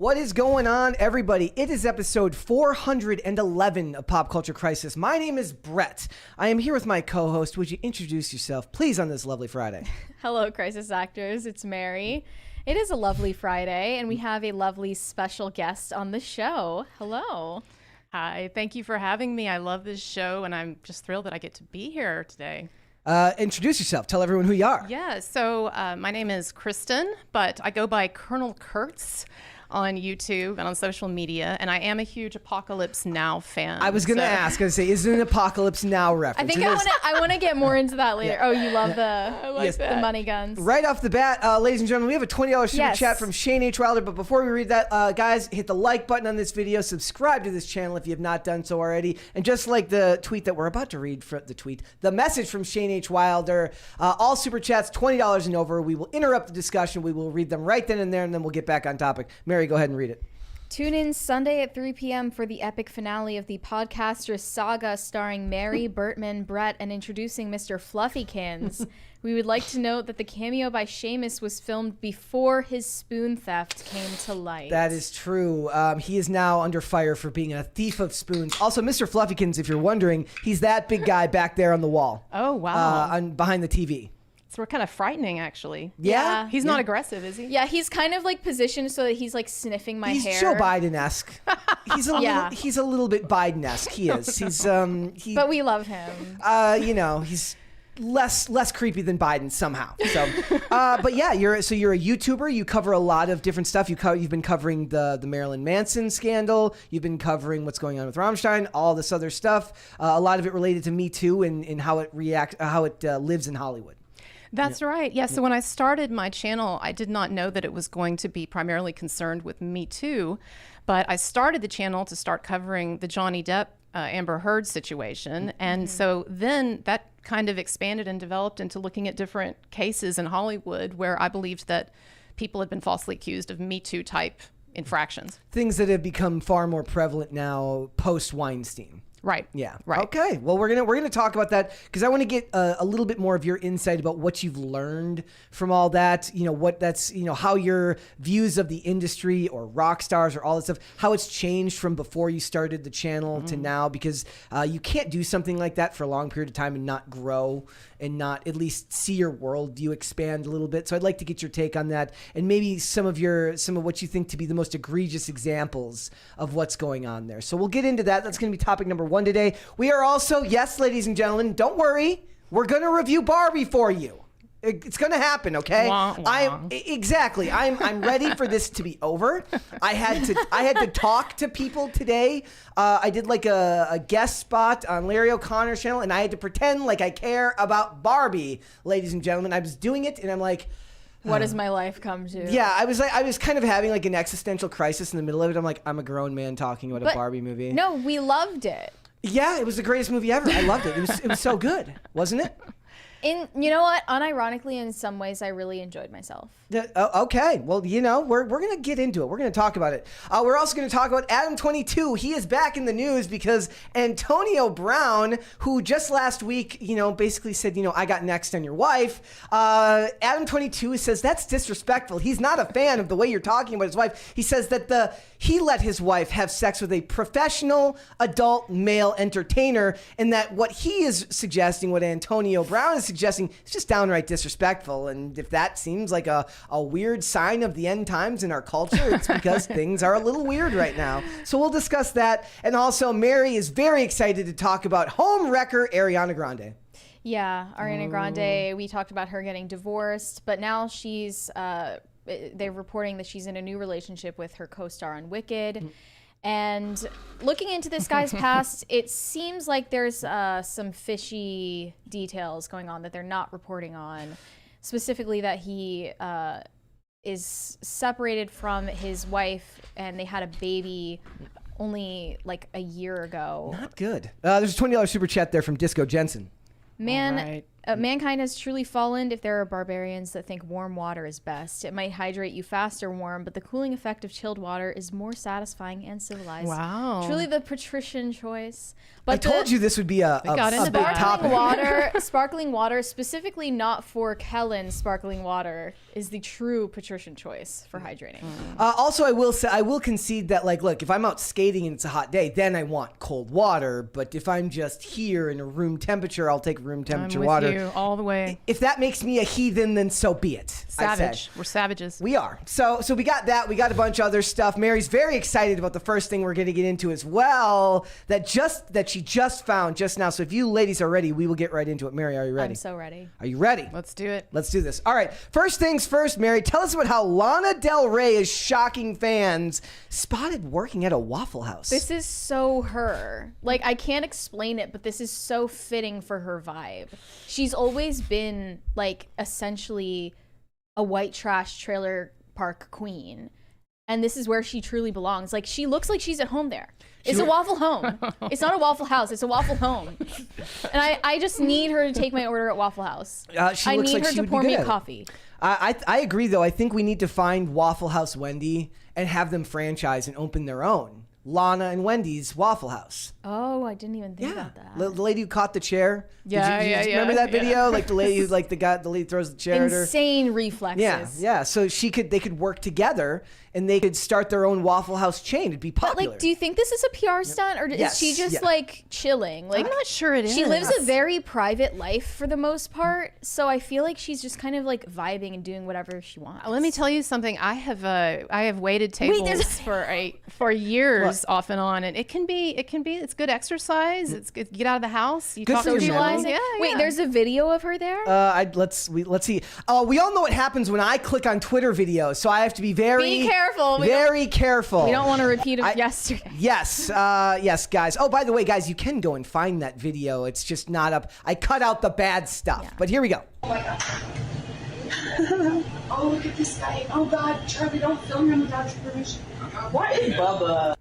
What is going on, everybody? It is episode 411 of Pop Culture Crisis. My name is Brett. I am here with my co-host. Would you introduce yourself, please, on this lovely Friday? Hello, Crisis Actors. It's Mary. It is a lovely Friday, and we have a lovely special guest on the show. Hello. Hi, thank you for having me. I love this show, and I'm just thrilled that I get to be here today. Introduce yourself. Tell everyone who you are. Yeah, so my name is Kristen, but I go by Colonel Kurtz on YouTube and on social media, and I am a huge Apocalypse Now fan. I was going to ask, I was going to say, is it an Apocalypse Now reference? I think I want to get more into that later. Yeah. Oh, you love the money guns. Right off the bat, ladies and gentlemen, we have a $20 super chat from Shane H. Wilder, but before we read that, guys, hit the like button on this video, subscribe to this channel if you have not done so already, and just like the tweet that we're about to read, the message from Shane H. Wilder, all super chats, $20 and over, we will interrupt the discussion, we will read them right then and there, and then we'll get back on topic. Mary, go ahead and read it. Tune in Sunday at 3 p.m. for the epic finale of the Podcasters saga starring Mary, Bertman, Brett, and introducing Mr. Fluffykins. We would like to note that the cameo by Seamus was filmed before his spoon theft came to light. That is true. He is now under fire for being a thief of spoons. Also, Mr. Fluffykins, if you're wondering, he's that big guy back there on the wall. Oh, wow. Behind the TV. So we're kind of frightening, actually. Yeah? He's not aggressive, is he? Yeah, he's kind of like positioned so that he's like sniffing my hair. He's Joe Biden-esque. He's a little bit Biden-esque. He is. But we love him. He's less creepy than Biden somehow. So, but yeah, you're a YouTuber. You cover a lot of different stuff. You've been covering the Marilyn Manson scandal. You've been covering what's going on with Rammstein, all this other stuff. A lot of it related to Me Too and how it lives in Hollywood. That's right. Yeah. So when I started my channel, I did not know that it was going to be primarily concerned with Me Too, but I started the channel to start covering the Johnny Depp, Amber Heard situation. And so then that kind of expanded and developed into looking at different cases in Hollywood where I believed that people had been falsely accused of Me Too type infractions. Things that have become far more prevalent now post-Weinstein. Right. Yeah. Right. Okay. Well, we're gonna talk about that because I want to get a little bit more of your insight about what you've learned from all that. How your views of the industry or rock stars or all that stuff, how it's changed from before you started the channel to now. Because you can't do something like that for a long period of time and not grow and not at least see your worldview expand a little bit. So I'd like to get your take on that and maybe some of what you think to be the most egregious examples of what's going on there. So we'll get into that. That's going to be topic number one today. We are also, yes, ladies and gentlemen, don't worry, we're going to review Barbie for you. It's going to happen, okay? Wah, wah. I'm ready for this to be over. I had to talk to people today. I did like a guest spot on Larry O'Connor's channel, and I had to pretend like I care about Barbie, ladies and gentlemen. I was doing it, and I'm like, what does my life come to? Yeah, I was kind of having like an existential crisis in the middle of it. I'm like, I'm a grown man talking about a Barbie movie. No, we loved it. Yeah, it was the greatest movie ever. I loved it. It was so good, wasn't it? You know what? Unironically, in some ways, I really enjoyed myself. Okay. Well, we're going to get into it. We're going to talk about it. We're also going to talk about Adam 22. He is back in the news because Antonio Brown, who just last week, basically said, I got next on your wife. Adam 22 says that's disrespectful. He's not a fan of the way you're talking about his wife. He says that he let his wife have sex with a professional adult male entertainer, and that what he is suggesting, what Antonio Brown is suggesting, is just downright disrespectful. And if that seems like a weird sign of the end times in our culture, it's because things are a little weird right now. So we'll discuss that. And also, Mary is very excited to talk about HOMEWRECKER Ariana Grande. Yeah, Ariana Grande, we talked about her getting divorced, but now she's... they're reporting that she's in a new relationship with her co-star on Wicked. And looking into this guy's past, it seems like there's some fishy details going on that they're not reporting on. Specifically that he is separated from his wife and they had a baby only like a year ago. Not good. There's a $20 super chat there from Disco Jensen. Man, right. Mankind has truly fallen if there are barbarians that think warm water is best. It might hydrate you fast or warm, but the cooling effect of chilled water is more satisfying and civilized. Wow. Truly the patrician choice. But I told you this would be a big topic. Sparkling water, specifically not for Kellen sparkling water, is the true patrician choice for hydrating. Also, I will concede that, like, look, if I'm out skating and it's a hot day, then I want cold water. But if I'm just here in a room temperature, I'll take room temperature water. You all the way. If that makes me a heathen, then so be it. Savage. We're savages. We are. So we got that. We got a bunch of other stuff. Mary's very excited about the first thing we're going to get into as well. That she just found just now. So if you ladies are ready, we will get right into it. Mary, are you ready? I'm so ready. Are you ready? Let's do it. Let's do this. All right. First things first, Mary. Tell us about how Lana Del Rey is shocking fans spotted working at a Waffle House. This is so her. Like, I can't explain it, but this is so fitting for her vibe. She's always been, like, essentially a white trash trailer park queen. And this is where she truly belongs. Like, she looks like she's at home there. It's a Waffle Home. It's not a Waffle House. It's a Waffle Home. And I just need her to take my order at Waffle House. I need her to pour me a coffee. I agree, though. I think we need to find Waffle House Wendy and have them franchise and open their own. Lana and Wendy's Waffle House. Oh, I didn't even think about that. The lady who caught the chair. Yeah, Did you remember that video? Like the lady who's like the lady throws the chair at her. Insane reflexes. Yeah. So they could work together and they could start their own Waffle House chain. It'd be popular. But like, do you think this is a PR stunt, or is she just like chilling? Like, I'm not sure it is. She lives a very private life for the most part, so I feel like she's just kind of like vibing and doing whatever she wants. Let me tell you something. I have waited tables for years off and on, and it's good exercise. It's good. Get out of the house. You Good talk for to your people. memory. Yeah. Wait, there's a video of her there? Let's see. We all know what happens when I click on Twitter videos, so I have to be very careful. Very careful. We don't want to repeat it yesterday. Yes, guys. Oh, by the way, guys, you can go and find that video. It's just not up. I cut out the bad stuff, but here we go. Oh my God. Oh, look at this guy. Oh God, Charlie, don't film him without your permission. What is Bubba?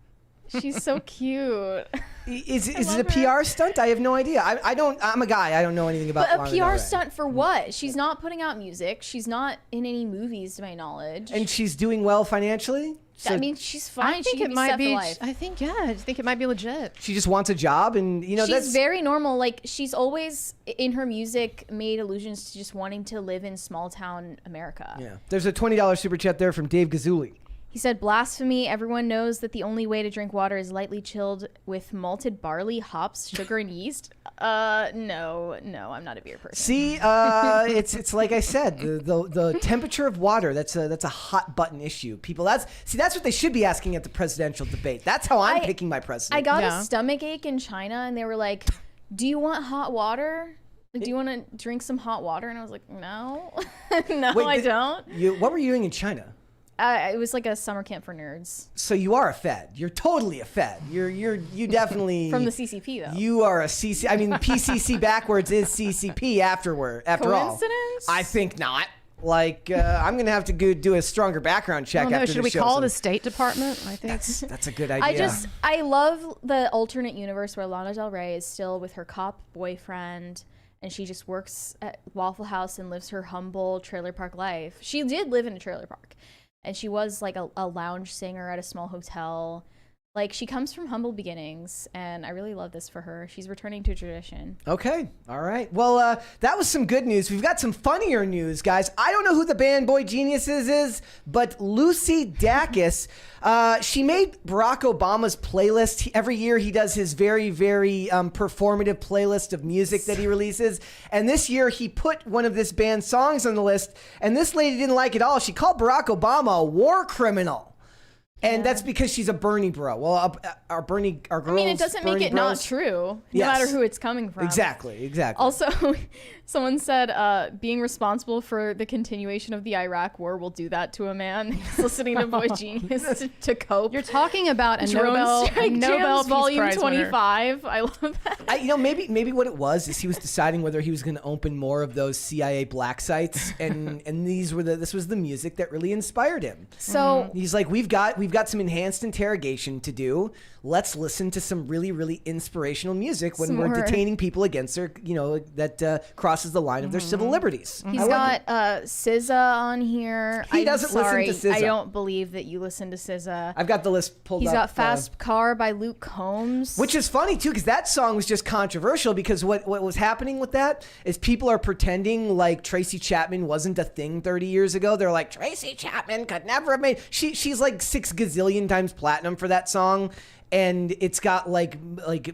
She's so cute. Is it a PR stunt? I have no idea. I'm a guy. I don't know anything about. But a PR stunt for what? She's not putting out music. She's not in any movies, to my knowledge. And she's doing well financially. So I mean, she's fine. I think she it might be. life. I think it might be legit. She just wants a job, and she's that's very normal. Like, she's always in her music made allusions to just wanting to live in small town America. Yeah. There's a $20 super chat there from Dave Gazuli. He said, blasphemy. Everyone knows that the only way to drink water is lightly chilled with malted barley, hops, sugar, and yeast. No, I'm not a beer person. See, it's like I said, the temperature of water. That's a hot button issue. People, that's what they should be asking at the presidential debate. That's how I'm picking my president. I got a stomach ache in China, and they were like, "Do you want hot water? Like, do you want to drink some hot water?" And I was like, "No, no, Wait, I don't." What were you doing in China? It was like a summer camp for nerds. So you are a Fed. You're totally a Fed. You definitely from the CCP though. You are a CC. I mean, PCC backwards is CCP after all. Coincidence? I think not. Like I'm gonna have to go do a stronger background check. After Should we show call the State Department? I think that's a good idea. I love the alternate universe where Lana Del Rey is still with her cop boyfriend. And she just works at Waffle House and lives her humble trailer park life. She did live in a trailer park. And she was like a lounge singer at a small hotel. Like, she comes from humble beginnings, and I really love this for her. She's returning to tradition. Okay. All right. Well, that was some good news. We've got some funnier news, guys. I don't know who the band Boy Geniuses is, but Lucy Dacus, she made Barack Obama's playlist. Every year he does his very, very performative playlist of music that he releases. And this year he put one of this band's songs on the list, and this lady didn't like it all. She called Barack Obama a war criminal. And that's because she's a Bernie bro. Well, our girls. I mean, it doesn't make it not true, no matter who it's coming from. Exactly. Also, someone said being responsible for the continuation of the Iraq War will do that to a man. He's listening to Boy Genius to cope. You're talking about a Drone Nobel Peace Volume Prize 25. I love that. Maybe what it was is he was deciding whether he was going to open more of those CIA black sites, and this was the music that really inspired him. So he's like, we've got we've got some enhanced interrogation to do. Let's listen to some really, really inspirational music when we're detaining people against their, that crosses the line of their civil liberties. He's got SZA on here. He doesn't listen to SZA. I don't believe that you listen to SZA. I've got the list pulled up. He's got Fast Car by Luke Combs. Which is funny, too, because that song was just controversial because what was happening with that is people are pretending like Tracy Chapman wasn't a thing 30 years ago. They're like, Tracy Chapman could never have made... She's like 6 gazillion times platinum for that song. And it's got like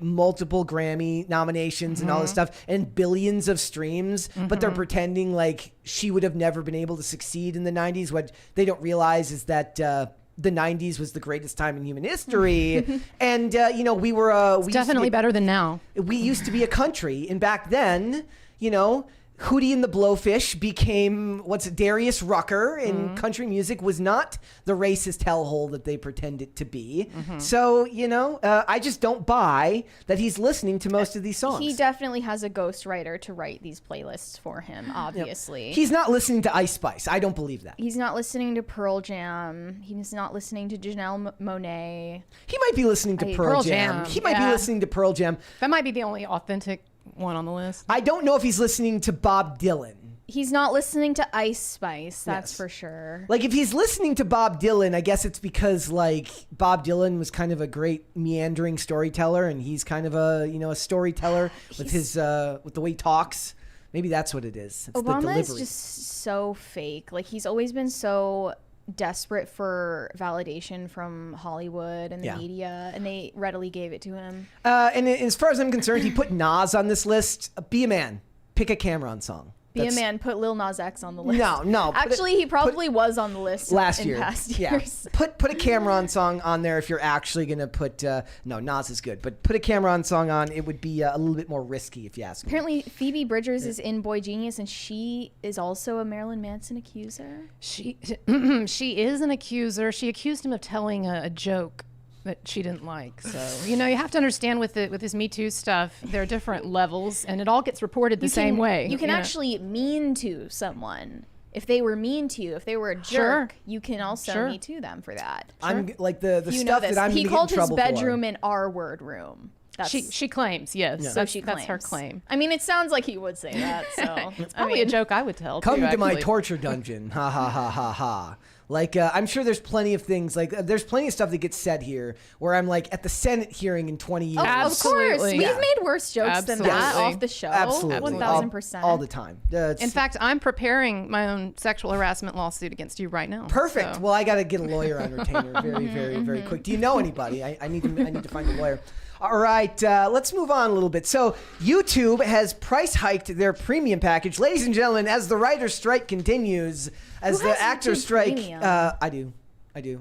multiple Grammy nominations and all this stuff and billions of streams, but they're pretending like she would have never been able to succeed in the 90s. What they don't realize is that the 90s was the greatest time in human history. And, we were... It's definitely better than now. We used to be a country. And back then, Hootie and the Blowfish became Darius Rucker, and country music was not the racist hellhole that they pretend it to be. So, I just don't buy that he's listening to most of these songs. He definitely has a ghostwriter to write these playlists for him, obviously. He's not listening to Ice Spice. I don't believe that. He's not listening to Pearl Jam. He's not listening to Janelle Monáe. He might be listening to Pearl Jam. He might be listening to Pearl Jam. That might be the only authentic one on the list. I don't know if he's listening to Bob Dylan. He's not listening to Ice Spice, that's for sure. Like, if he's listening to Bob Dylan, I guess it's because, Bob Dylan was kind of a great meandering storyteller, and he's kind of a storyteller with his, with the way he talks. Maybe that's what it is. It's Obama the is delivery. just so fake. Like, he's always been so desperate for validation from Hollywood and the media, and they readily gave it to him. And as far as I'm concerned, he put Nas on this list. Be a man. Pick a Cameron song. Be a man. Put Lil Nas X on the list. No. Actually, he probably was on the list last in year. past Yeah. years. Put a Cameron song on there if you're actually gonna put. No, Nas is good, but put a Cameron song on. It would be a little bit more risky if you ask me. Apparently, Phoebe Bridgers is in Boy Genius, and she is also a Marilyn Manson accuser. She is an accuser. She accused him of telling a joke that she didn't like. So, you have to understand with his Me Too stuff, there are different levels, and it all gets reported the same way. You can actually mean to someone. If they were mean to you, if they were a jerk, you can also Me Too them for that. I'm like the stuff that I'm gonna get in trouble for. He called his bedroom an R-word room. She claims, yes. Yeah. So she claims. That's her claim. I mean, it sounds like he would say that. So it's probably a joke I would tell. Come to my torture dungeon. Ha ha ha ha ha. Like, I'm sure there's plenty of things, there's plenty of stuff that gets said here where I'm like at the Senate hearing in 20 years. Of course. We've made worse jokes than that off the show. Absolutely. 1000%. All the time. In fact, I'm preparing my own sexual harassment lawsuit against you right now. Perfect. So. Well, I got to get a lawyer on retainer very, very, very quick. Do you know anybody? I need to find a lawyer. All right, let's move on a little bit. So YouTube has price hiked their premium package. Ladies and gentlemen, as the writer's strike continues, as the actor's strike, I do.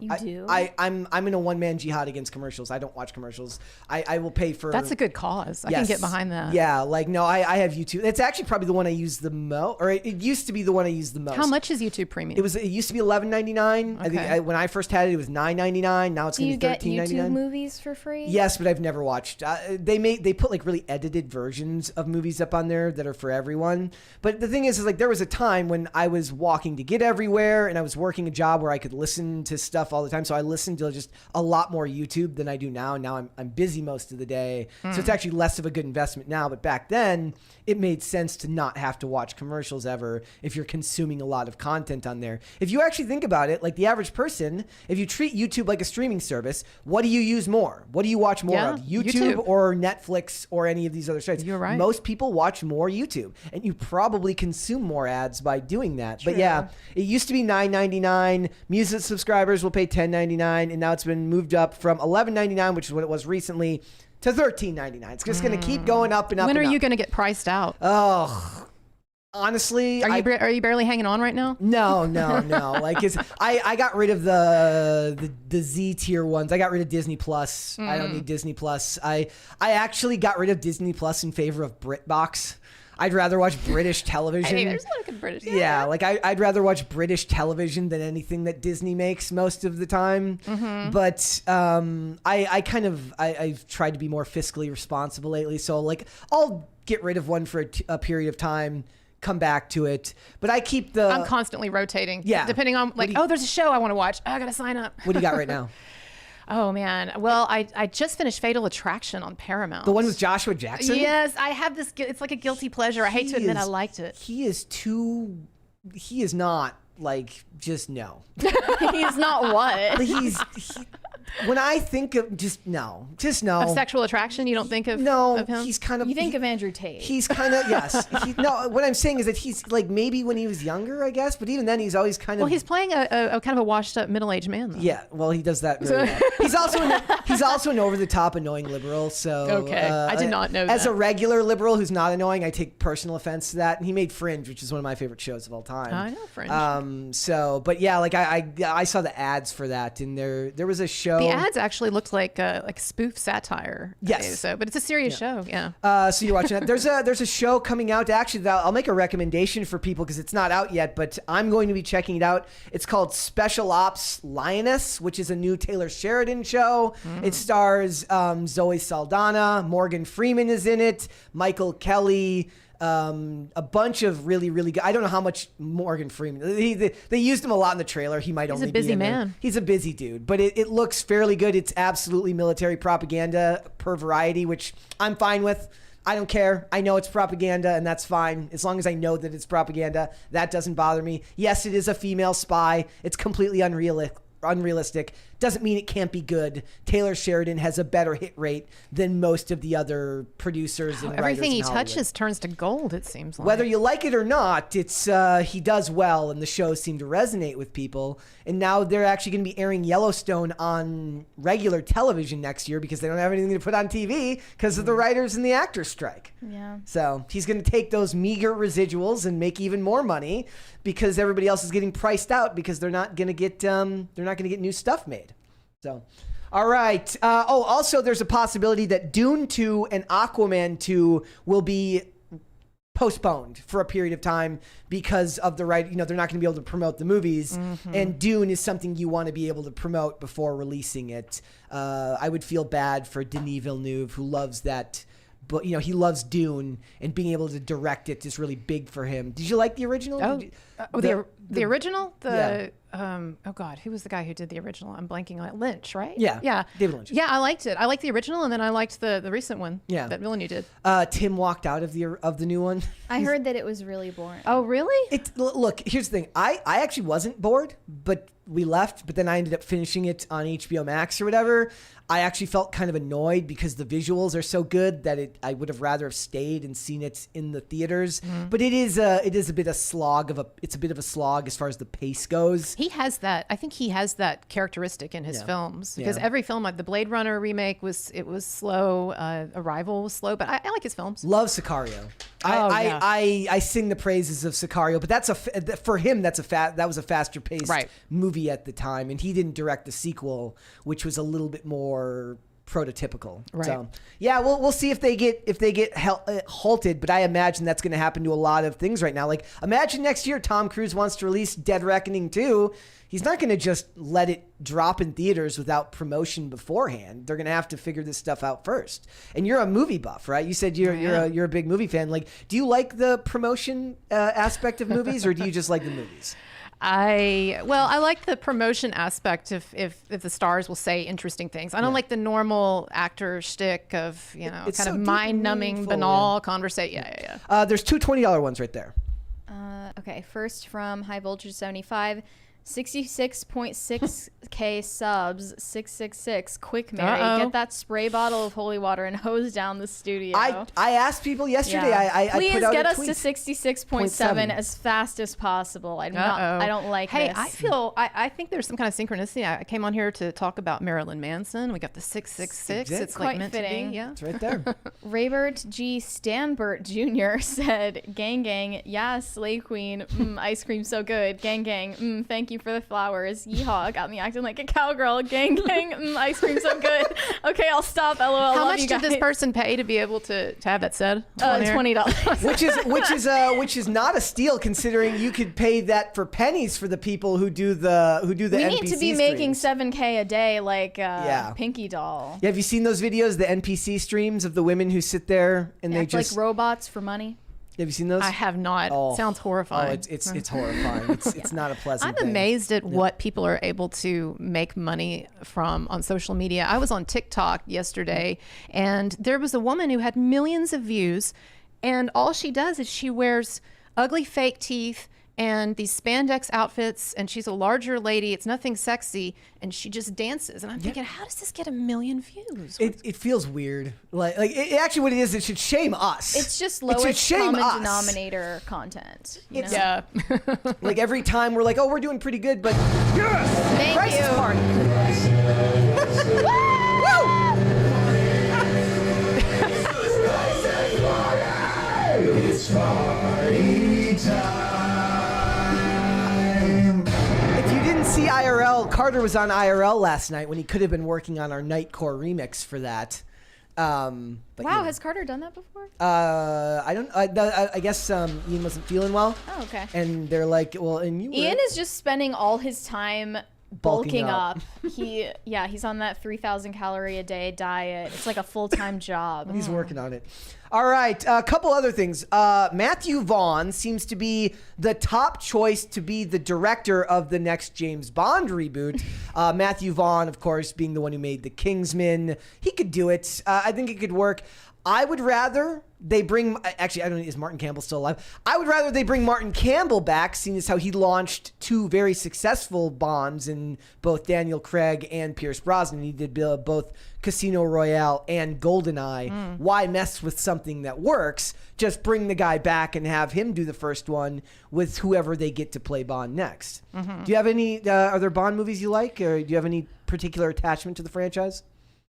You do? I'm in a one-man jihad against commercials. I don't watch commercials. I will pay for... That's a good cause. I can get behind that. Yeah, I have YouTube. It's actually probably the one I use the most, or it used to be the one I used the most. How much is YouTube Premium? It used to be $11.99. Okay. I think when I first had it, it was $9.99. Now it's going to be $13.99. Do you get YouTube movies for free? Yes, but I've never watched. They put really edited versions of movies up on there that are for everyone. But the thing is there was a time when I was walking to get everywhere, and I was working a job where I could listen to stuff all the time, so I listened to just a lot more YouTube than I do now. Now I'm busy most of the day, so it's actually less of a good investment now. But back then, it made sense to not have to watch commercials ever if you're consuming a lot of content on there. If you actually think about it, like the average person, if you treat YouTube like a streaming service, what do you use more? What do you watch more of? YouTube or Netflix or any of these other sites? You're right. Most people watch more YouTube, and you probably consume more ads by doing that. True. But yeah, it used to be $9.99. Music subscribers will pay $10.99, and now it's been moved up from $11.99, which is what it was recently, to $13.99. It's just going to keep going up and up. When are you going to get priced out? Oh, honestly, are you barely hanging on right now? No. Like, I got rid of the Z tier ones. I got rid of Disney Plus. I don't need Disney Plus. I actually got rid of Disney Plus in favor of BritBox. I'd rather watch British television. Hey, there's a lot of good British. Yeah, like I'd rather watch British television than anything that Disney makes most of the time. But I've tried to be more fiscally responsible lately. So I'll get rid of one for a period of time, come back to it. But I keep the... I'm constantly rotating. Yeah. Depending on there's a show I want to watch. Oh, I got to sign up. What do you got right now? Oh, man. Well, I just finished Fatal Attraction on Paramount. The one with Joshua Jackson? Yes. I have this. It's like a guilty pleasure. I hate to admit I liked it. He is not like, just no. He's not what? When I think of just no. Of sexual attraction, you don't think of of him? He's kind of. You think of Andrew Tate. He's kind of yes. No, what I'm saying is that he's like maybe when he was younger, I guess, but even then he's always kind of. Well, he's playing a kind of a washed-up middle-aged man, though. Yeah, well, he does that very well. He's also an over-the-top annoying liberal. So okay, I did not know that. As a regular liberal who's not annoying, I take personal offense to that. And he made Fringe, which is one of my favorite shows of all time. I know Fringe. But yeah, like I saw the ads for that, and there was a show. The ads actually looked like spoof satire. Yes. But it's a serious show. Yeah. So you're watching that. There's a show coming out. Actually, I'll make a recommendation for people because it's not out yet, but I'm going to be checking it out. It's called Special Ops Lioness, which is a new Taylor Sheridan show. It stars Zoe Saldana, Morgan Freeman is in it, Michael Kelly. A bunch of really, really good. I don't know how much Morgan Freeman. They used him a lot in the trailer. He might only be busy in there. man. He's a busy dude, but it looks fairly good. It's absolutely military propaganda per Variety, which I'm fine with. I don't care. I know it's propaganda, and that's fine. As long as I know that it's propaganda, that doesn't bother me. Yes, it is a female spy. It's completely unrealistic. Doesn't mean it can't be good. Taylor Sheridan has a better hit rate than most of the other producers and writers Everything he in Hollywood. touches turns to gold, it seems like. Whether you like it or not, it's he does well, and the shows seem to resonate with people. And now they're actually going to be airing Yellowstone on regular television next year because they don't have anything to put on TV because of the writers and the actors strike. Yeah. So he's going to take those meager residuals and make even more money because everybody else is getting priced out because they're not going to get new stuff made. So, all right. Also, there's a possibility that Dune 2 and Aquaman 2 will be postponed for a period of time because of the right. They're not going to be able to promote the movies, and Dune is something you want to be able to promote before releasing it. I would feel bad for Denis Villeneuve, who loves that. But he loves Dune, and being able to direct it is really big for him. Did you like the original? The original? Yeah. Oh God, who was the guy who did the original? I'm blanking on it. Lynch, right? Yeah. David Lynch. Yeah, I liked it. I liked the original, and then I liked the recent one. Yeah. That Villeneuve did. Tim walked out of the new one. I heard that it was really boring. Oh, really? Look, here's the thing. I actually wasn't bored, but we left. But then I ended up finishing it on HBO Max or whatever. I actually felt kind of annoyed because the visuals are so good that I would have rather have stayed and seen it in the theaters. But it is a bit of slog it's a bit of a slog as far as the pace goes. He has that. I think he has that characteristic in his films because every film, like the Blade Runner remake, was slow. Arrival was slow, but I like his films. Love Sicario. Yeah. I sing the praises of Sicario, but for him that was a faster paced movie at the time, and he didn't direct the sequel, which was a little bit more prototypical. Right. So yeah, we'll see if they get halted, but I imagine that's going to happen to a lot of things right now. Like imagine next year Tom Cruise wants to release Dead Reckoning 2. He's not going to just let it drop in theaters without promotion beforehand. They're going to have to figure this stuff out first. And you're a movie buff, right? You said you're a big movie fan. Like, do you like the promotion aspect of movies, or do you just like the movies? I like the promotion aspect if the stars will say interesting things. I don't like the normal actor shtick of It's kind so of deep and mind-numbing, meaningful, banal conversation. Yeah. There's two $20 ones right there. Okay, first from High Voltage 75. 66.6K subs, 666. Quick, Mary, get that spray bottle of holy water and hose down the studio. I asked people yesterday. Yeah. I Please put out get a us tweet. to 66.7 as fast as possible. I don't like Hey, this. I think there's some kind of synchronicity. I came on here to talk about Marilyn Manson. We got the 666. It's Quite like meant fitting. to be. Yeah. It's right there. Raybert G. Stanbert Jr. said, gang, gang, yeah, Slay Queen, ice cream so good, gang, gang, thank you for the flowers, yeehaw, got me acting like a cowgirl, gang, gang, ice cream so good. Okay, I'll stop, LOL, How love much you did this guys. person pay to be able to have that said? on air? $20. which is not a steal considering you could pay that for pennies for the people who do the We NPC need to be making streams. $7K a day like Pinky Doll. Yeah, have you seen those videos, the NPC streams of the women who sit there and they Act just like robots for money. Have you seen those? I have not. Sounds horrifying. It's horrifying. It's not a pleasant thing. I'm amazed at what people are able to make money from on social media. I was on TikTok yesterday, and there was a woman who had millions of views, and all she does is she wears ugly fake teeth and these spandex outfits, and she's a larger lady. It's nothing sexy, and she just dances. And I'm thinking, how does this get 1 million views? It feels weird. Like actually, what it is, it should shame us. It's just lowest common denominator content. You know? Yeah. Like every time we're like, oh, we're doing pretty good, but Thank crisis you. party. It's party time. If you didn't see IRL, Carter was on IRL last night when he could have been working on our Nightcore remix for that. But Wow, has Carter done that before? I don't. I guess Ian wasn't feeling well. Oh, okay. And they're like, well, and you. Ian is just spending all his time bulking up. up. He's on that 3,000 calorie a day diet. It's like a full-time job. He's working on it. All right, a couple other things. Matthew Vaughn seems to be the top choice to be the director of the next James Bond reboot. Matthew Vaughn, of course, being the one who made The Kingsman. He could do it. I think it could work. I would rather they bring, actually, I don't know, is Martin Campbell still alive? I would rather they bring Martin Campbell back, seeing as how he launched 2 very successful Bonds in both Daniel Craig and Pierce Brosnan. He did both Casino Royale and GoldenEye. Why mess with something that works? Just bring the guy back and have him do the first one with whoever they get to play Bond next. Do you have any, are there Bond movies you like, or do you have any particular attachment to the franchise?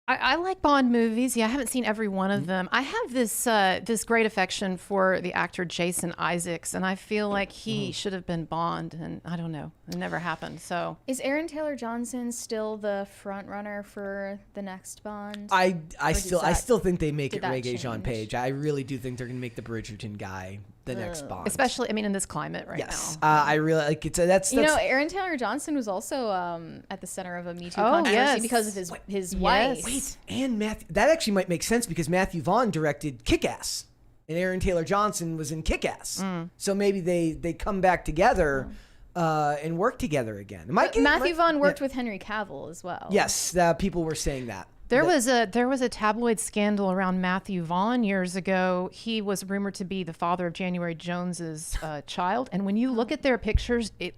I like Bond movies. Yeah, I haven't seen every one of them. I have this great affection for the actor Jason Isaacs, and I feel like he should have been Bond, and I don't know, it never happened. So Is Aaron Taylor Johnson still the front runner for the next Bond? I still think they make did it that Regé-Jean change? Page. I really do think they're going to make the Bridgerton guy the next Bond. especially, I mean, in this climate right Yes, now. I really like it. That's You know, Aaron Taylor Johnson was also at the center of a Me Too Oh, controversy yes. because of his Yes. wife. wait, and Matthew. That actually might make sense because Matthew Vaughn directed Kick-Ass, and Aaron Taylor Johnson was in Kick-Ass. So maybe they come back together and work together again. Matthew Vaughn worked with Henry Cavill as well. Yes, people were saying that. There was a tabloid scandal around Matthew Vaughn years ago. He was rumored to be the father of January Jones's child, and when you look at their pictures, it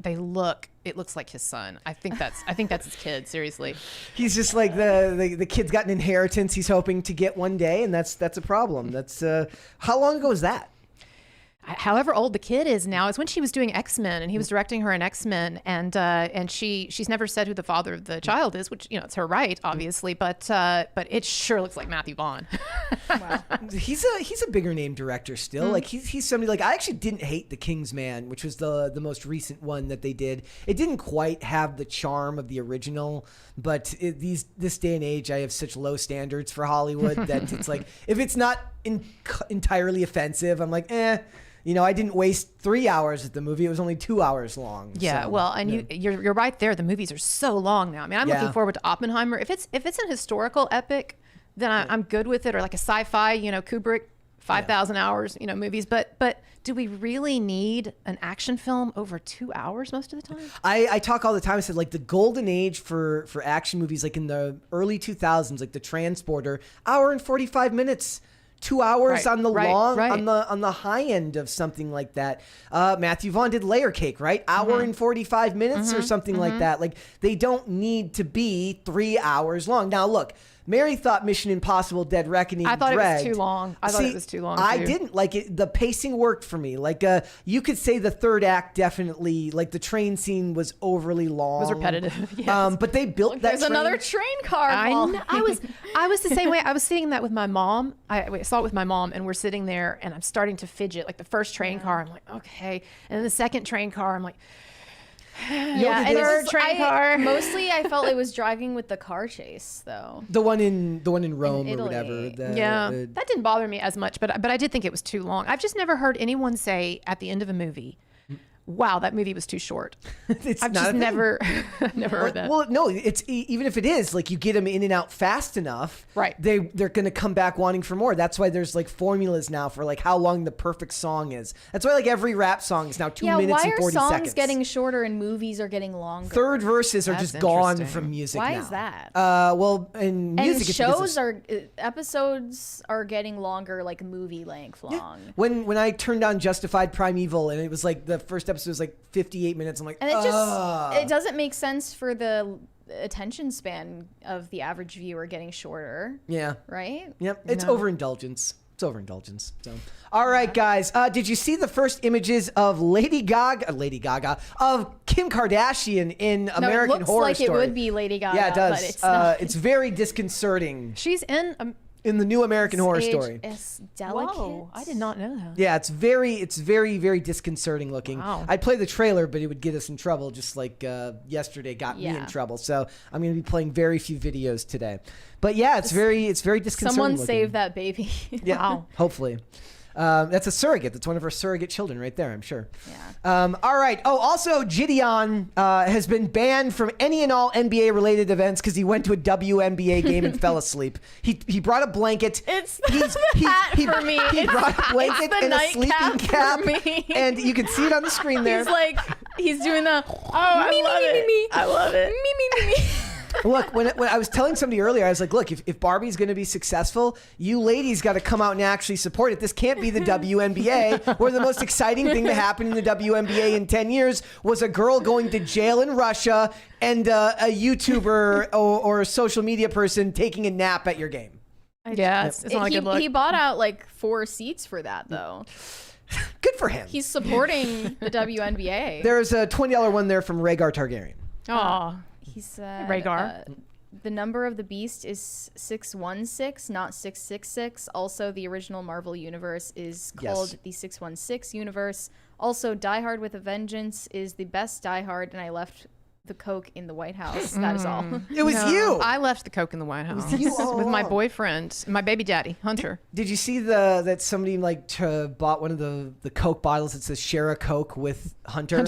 looks like his son. I think that's his kid. Seriously, He's just like the kid's got an inheritance he's hoping to get one day, and that's a problem. That's how long ago was that? however old the kid is now, is when she was doing X-Men, and he was directing her in X-Men, and she's never said who the father of the child is, which, you know, it's her right, obviously, but it sure looks like Matthew Vaughn. Wow. He's a bigger name director still. Like he's somebody, like, I actually didn't hate The Kingsman, which was the most recent one that they did. It didn't quite have the charm of the original, but this day and age, I have such low standards for Hollywood that it's like, if it's not entirely offensive, I'm like, you know, I didn't waste 3 hours at the movie. It was only 2 hours long. Yeah, So, well, and you're right there. The movies are so long now. I mean, I'm looking forward to Oppenheimer. If it's an historical epic, then I'm good with it, or like a sci-fi, you know, Kubrick, 5,000 hours, you know, movies. But do we really need an action film over 2 hours most of the time? I talk all the time. I said, like, the golden age for action movies, like in the early 2000s, like The Transporter, hour and 45 minutes. 2 hours on the on the high end of something like that. Matthew Vaughn did Layer Cake, right? Hour and 45 minutes or something like that. Like, they don't need to be 3 hours long. Now, look, Mary thought Mission Impossible Dead Reckoning I thought dragged. it was too long. I thought it was too long, I too. didn't like it. The pacing worked for me. Like, you could say the third act definitely, like, the train scene was overly long. It was repetitive. Yes. But they built that There's train. another train car. I Paul. know. I was the same way. I was seeing that with my mom. I saw it with my mom, and we're sitting there, and I'm starting to fidget. Like the first train car, I'm like, okay, and then the second train car, I'm like, Yeah, and third train car. Mostly, I felt it was dragging with the car chase, though. The one in Rome or Italy. whatever. that didn't bother me as much, but I did think it was too long. I've just never heard anyone say at the end of a movie, wow, that movie was too short. It's I've not just a thing. never heard that. Well, no, it's even if it is, like you get them in and out fast enough, Right. They're going to come back wanting for more. That's why there's like formulas now for like how long the perfect song is. That's why like every rap song is now 2 minutes why and are 40 songs seconds. getting shorter and movies are getting longer? Third verses are That's just gone interesting. from music Why now. is that? Well, in music, And it's because shows of- are episodes are getting longer, like movie length long. When I turned on Justified Primeval and it was like the first episode was like 58 minutes, I'm like, And it doesn't make sense for the attention span of the average viewer getting shorter, yeah. right? Yep, it's overindulgence. It's overindulgence. So, all right, guys. Did you see the first images of Lady Gaga, of Kim Kardashian in American it looks Horror like Story? it would be Lady Gaga. Yeah, it does. But it's not. It's very disconcerting She's in. in the new American Horror Age Story. is delicate. Whoa, I did not know that. Yeah, it's very, very disconcerting looking. Wow. I'd play the trailer, but it would get us in trouble, just like yesterday got me in Yeah. trouble. So I'm going to be playing very few videos today. But yeah, it's very disconcerting. Someone looking. save that baby. Yeah, Wow. hopefully. That's a surrogate. That's one of her surrogate children right there, I'm sure. Yeah. All right. Oh, also, Gideon has been banned from any and all NBA-related events because he went to a WNBA game and fell asleep. He brought a blanket. It's the hat for me. He brought a blanket the and a sleeping nightcap cap. for me. And you can see it on the screen there. He's like, he's doing the, I love it. I love it. Me. Look, when I was telling somebody earlier, I was like, look, if Barbie's going to be successful, you ladies got to come out and actually support it. This can't be the WNBA, where the most exciting thing to happen in the WNBA in 10 years was a girl going to jail in Russia and a YouTuber or a social media person taking a nap at your game. Yeah, it's not a good look. He bought out like 4 seats for that, though. Good for him. He's supporting the WNBA. There's a $20 one there from Rhaegar Targaryen. Oh, He said Rhaegar. the number of the beast is 616, not 666. Also, the original Marvel universe is called Yes. the 616 universe. Also, Die Hard with a Vengeance is the best Die Hard, and I left the Coke in the White House. That is all. It was you. I left the Coke in the White House you all with my along. boyfriend, my baby daddy, Hunter. Did you see that somebody bought one of the Coke bottles that says share a Coke with Hunter?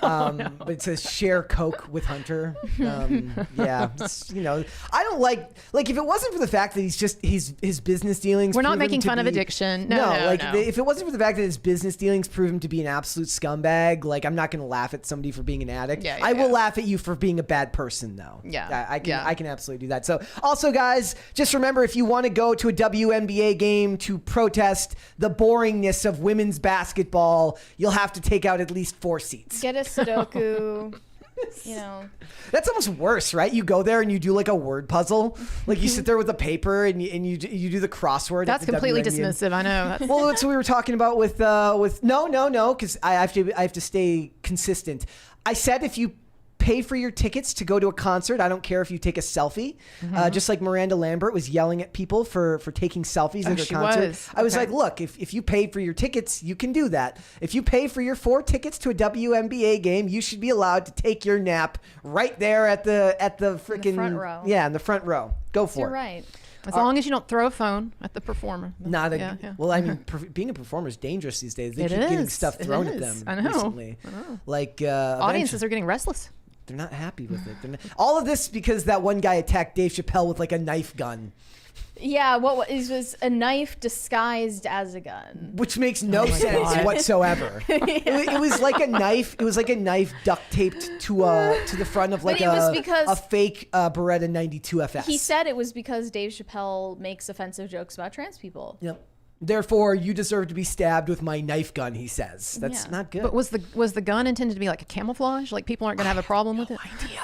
But it says share Coke with Hunter. Yeah, I don't like if it wasn't for the fact that his business dealings. We're not prove him making to fun of be- addiction. No, no. if it wasn't for the fact that his business dealings prove him to be an absolute scumbag, like I'm not going to laugh at somebody for being an addict. Yeah, I will yeah. laugh at you for being a bad person, though. Yeah, I can. yeah. I can absolutely do that. So, also, guys, just remember if you want to go to a WNBA game to protest the boringness of women's basketball, you'll have to take out at least 4 seats. Get a Sudoku. That's almost worse, right? You go there and you do like a word puzzle, like you sit there with a paper and you do the crossword. at That's the completely WNBA. dismissive. I know. That's, Well, that's what we were talking about with no, because I have to stay consistent. I said if you pay for your tickets to go to a concert, I don't care if you take a selfie. Just like Miranda Lambert was yelling at people for taking selfies at her she concert. was. I was Okay. like, look, if you paid for your tickets, you can do that. If you pay for your 4 tickets to a WNBA game, you should be allowed to take your nap right there at the freaking front row. Yeah, in the front row. Go for You're it. right. as long as you don't throw a phone at the performer. Not a Yeah, yeah. well. I mean, being a performer is dangerous these days. They It keep getting is. stuff It thrown at is. them I know. recently. Like Audiences are getting restless. they're not happy with it. All of this because that one guy attacked Dave Chappelle with like a knife gun, Yeah, what was a knife disguised as a gun. which makes no sense God. whatsoever. It was like a knife. It was like a knife duct taped to the front of like But it was because- a fake Beretta 92 FS. He said it was because Dave Chappelle makes offensive jokes about trans people. Yep. Therefore, you deserve to be stabbed with my knife gun. He says that's Yeah. not good. But was the gun intended to be like a camouflage? Like people aren't going to have a problem with it?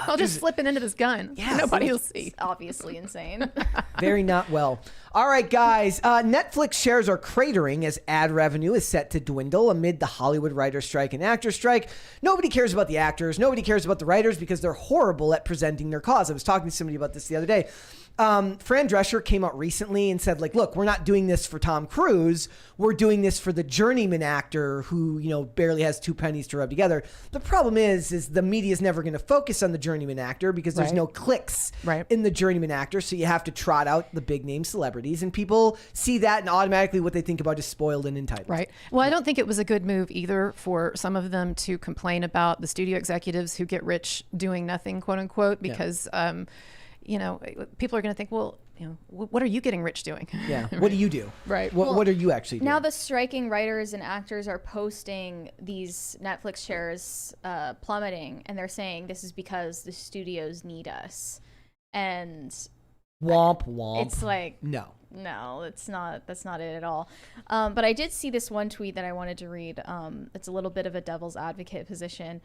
I'll just slip it into this gun. Yeah, Nobody so will see. It's obviously insane. Very not well. All right, guys. Netflix shares are cratering as ad revenue is set to dwindle amid the Hollywood writer strike and actor strike. Nobody cares about the actors. Nobody cares about the writers because they're horrible at presenting their cause. I was talking to somebody about this the other day. Fran Drescher came out recently and said, like, look, we're not doing this for Tom Cruise. We're doing this for the journeyman actor who, barely has two pennies to rub together. The problem is the media is never going to focus on the journeyman actor because there's no clicks in the journeyman actor. So you have to trot out the big name celebrities, and people see that and automatically what they think about is spoiled and entitled. Right. Well, I don't think it was a good move either for some of them to complain about the studio executives who get rich doing nothing, quote unquote, because, people are going to think, well, what are you getting rich doing? Yeah. What do you do? Right. What are you actually doing? Now the striking writers and actors are posting these Netflix shares plummeting, and they're saying this is because the studios need us. And womp womp. It's like, no, that's not it at all. But I did see this one tweet that I wanted to read. It's a little bit of a devil's advocate position.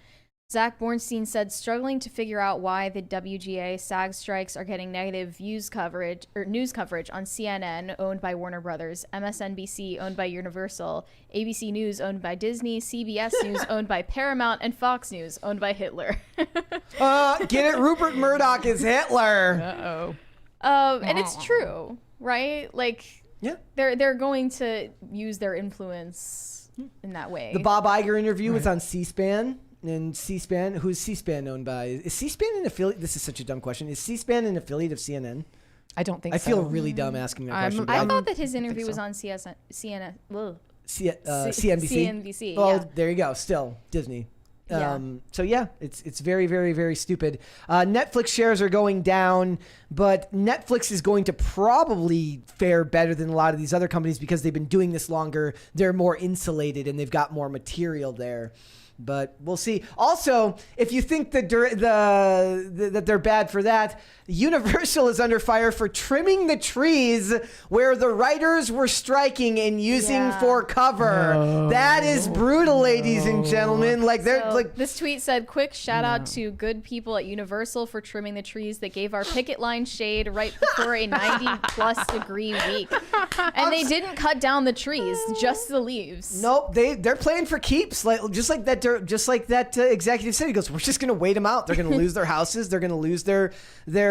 Zach Bornstein said, struggling to figure out why the WGA SAG strikes are getting negative news coverage on CNN, owned by Warner Brothers, MSNBC, owned by Universal, ABC News, owned by Disney, CBS News, owned by Paramount, and Fox News, owned by Hitler. Get it? Rupert Murdoch is Hitler. Uh-oh. And it's true, right? Like, they're going to use their influence in that way. The Bob Iger interview was on C-SPAN. And C-SPAN, who's C-SPAN owned by? Is C-SPAN an affiliate? This is such a dumb question. Is C-SPAN an affiliate of CNN? I don't think so. I feel really dumb asking that question. I thought that his interview was on CNBC. CNBC. Well, there you go. Still Disney. So it's very, very, very stupid. Netflix shares are going down, but Netflix is going to probably fare better than a lot of these other companies because they've been doing this longer. They're more insulated and they've got more material there. But we'll see. Also, if you think that they're bad for that, Universal is under fire for trimming the trees where the writers were striking and using for cover. No. That is brutal, ladies and gentlemen. This tweet said, "Quick shout out to good people at Universal for trimming the trees that gave our picket line shade right before a 90+ degree week, and they didn't cut down the trees, just the leaves." Nope, they're playing for keeps, just like that executive said. He goes, "We're just going to wait them out. They're going to lose their houses. They're going to lose their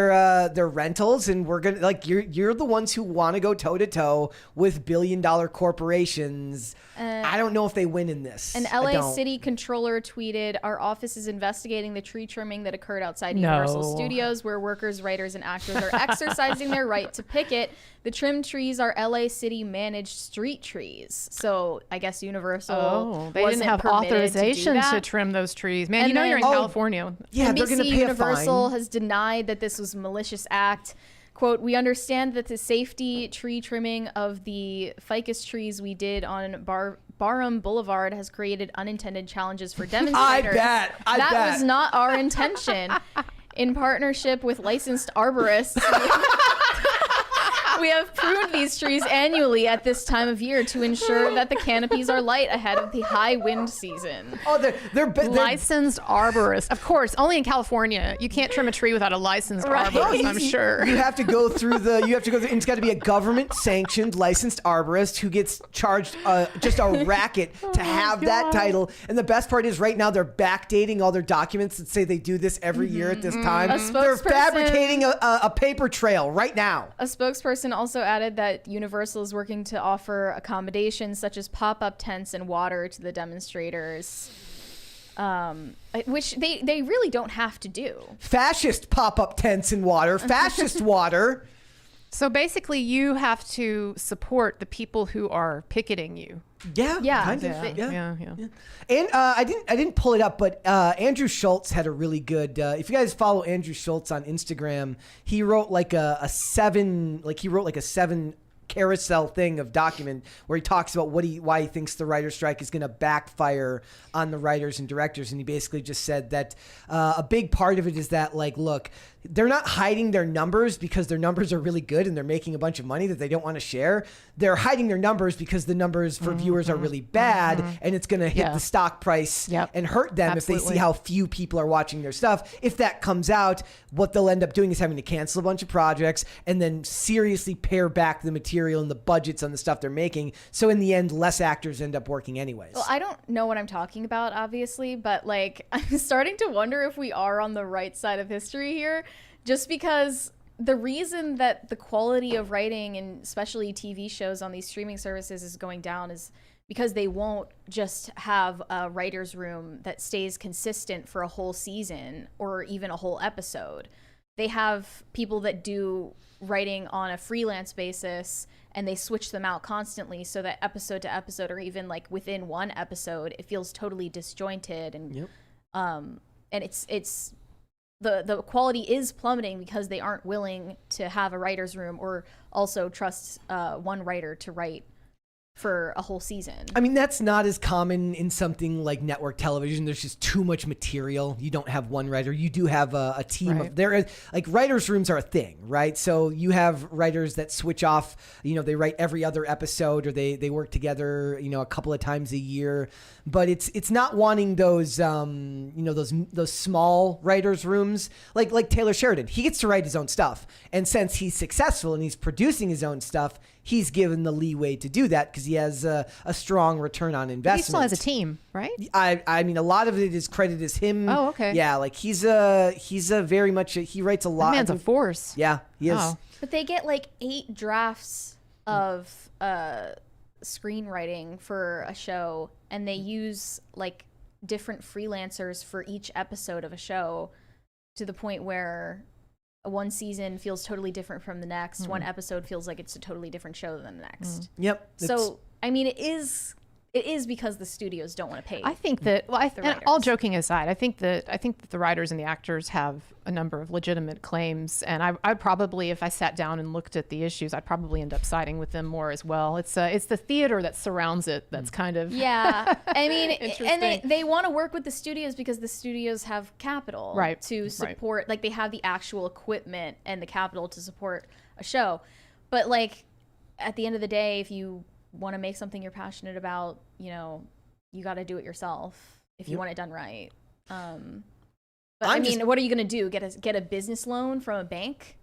rentals, and we're going to you're the ones who want to go toe to toe with billion-dollar corporations." I don't know if they win in this. An LA City controller tweeted, "Our office is investigating the tree trimming that occurred outside Universal Studios, where workers, writers, and actors are exercising their right to picket. The trimmed trees are LA City managed street trees." So I guess Universal they didn't have authorization to trim those trees. Man, you're in California. Yeah, they're going to pay Universal a fine. has denied that this was a malicious act. Quote, "We understand that the safety tree trimming of the ficus trees we did on Barham Boulevard has created unintended challenges for demonstrators. I bet. That was not our intention. In partnership with licensed arborists, we have pruned these trees annually at this time of year to ensure that the canopies are light ahead of the high wind season." Oh, they're licensed arborists. Of course, only in California. You can't trim a tree without a licensed arborist, I'm sure. You have to go through it's got to be a government sanctioned licensed arborist who gets charged just a racket to have that title. And the best part is right now they're backdating all their documents that say they do this every year at this time. They're fabricating a paper trail right now. A spokesperson also added that Universal is working to offer accommodations such as pop-up tents and water to the demonstrators, which they really don't have to do. Fascist pop-up tents and water. Fascist water. So basically, you have to support the people who are picketing you. Yeah. Kind of. Yeah. And I didn't pull it up, but Andrew Schultz had a really good. If you guys follow Andrew Schultz on Instagram, he wrote like a seven carousel thing of document where he talks about why he thinks the writer's strike is going to backfire on the writers and directors, and he basically just said that a big part of it is that look, they're not hiding their numbers because their numbers are really good and they're making a bunch of money that they don't want to share. They're hiding their numbers because the numbers for viewers are really bad, and it's going to hit the stock price and hurt them if they see how few people are watching their stuff. If that comes out, what they'll end up doing is having to cancel a bunch of projects and then seriously pare back the material and the budgets on the stuff they're making. So in the end, less actors end up working anyways. Well, I don't know what I'm talking about, obviously, but I'm starting to wonder if we are on the right side of history here, just because the reason that the quality of writing and especially TV shows on these streaming services is going down is because they won't just have a writer's room that stays consistent for a whole season or even a whole episode. They have people that do writing on a freelance basis and they switch them out constantly so that episode to episode or even like within one episode it feels totally disjointed and it's the quality is plummeting because they aren't willing to have a writer's room or also trust one writer to write for a whole season. I mean, that's not as common in something like network television. There's just too much material. You don't have one writer. You do have a team of like writers' rooms are a thing, right? So you have writers that switch off, they write every other episode or they work together, a couple of times a year. But it's not wanting those, those small writers' rooms like Taylor Sheridan. He gets to write his own stuff. And since he's successful and he's producing his own stuff, he's given the leeway to do that because he has a strong return on investment. He still has a team, right? I mean, a lot of it is credited as him. Oh, okay. Yeah, like he's a very much he writes a lot. That man's a force. Yeah, he is. Oh. But they get like 8 drafts of screenwriting for a show, and they use like different freelancers for each episode of a show to the point where one season feels totally different from the next. One episode feels like it's a totally different show than the next. Yep. So, I mean, it is because the studios don't want to pay. I think that, and all writers. joking aside, I think that the writers and the actors have a number of legitimate claims, and I probably, if I sat down and looked at the issues, I'd probably end up siding with them more as well. It's the theater that surrounds it that's kind of I mean, interesting. and they want to work with the studios because the studios have capital to support. Like they have the actual equipment and the capital to support a show, but like at the end of the day, if you want to make something you're passionate about, you got to do it yourself if you want it done right. But I mean, what are you going to do? Get a business loan from a bank?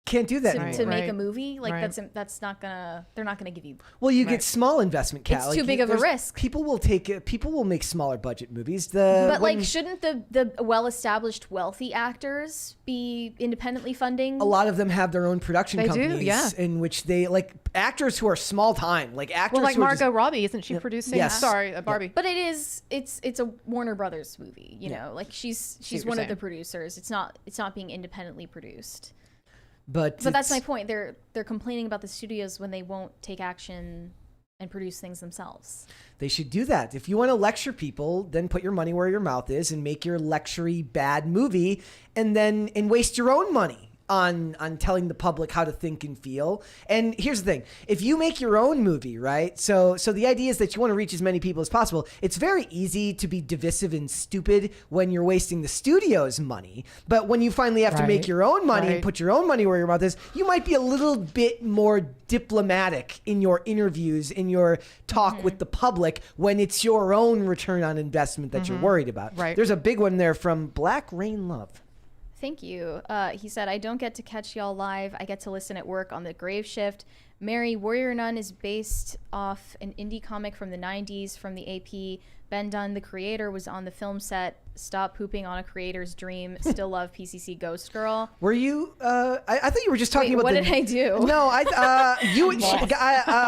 Can't do that anymore. To make a movie? Like that's not gonna. They're not gonna give you. Well, you get small investment capital. It's too big of a risk. People will make smaller budget movies. But shouldn't the well-established wealthy actors be independently funding? A lot of them have their own production companies, yeah. in which they like actors who are small time, like actors. Well, like who are Margot Robbie, isn't she producing? Yes. Sorry, Barbie. But it's a Warner Brothers movie. Like she's one of the producers. It's not being independently produced. But that's my point. They're complaining about the studios when they won't take action and produce things themselves. They should do that. If you want to lecture people, then put your money where your mouth is and make your lectury bad movie and waste your own money on telling the public how to think and feel. And here's the thing. If you make your own movie, right? So the idea is that you want to reach as many people as possible. It's very easy to be divisive and stupid when you're wasting the studio's money. But when you finally have to make your own money and put your own money where your mouth is, you might be a little bit more diplomatic in your interviews, in your talk with the public when it's your own return on investment that you're worried about. Right. There's a big one there from Black Rain Love. Thank you. He said, I don't get to catch y'all live. I get to listen at work on the grave shift. Mary, Warrior Nun is based off an indie comic from the 90s from the AP. Ben Dunn, the creator, was on the film set. Stop pooping on a crea's dream. Still love PCC Ghost Girl. Were you? I thought you were just talking about. What did I do? No,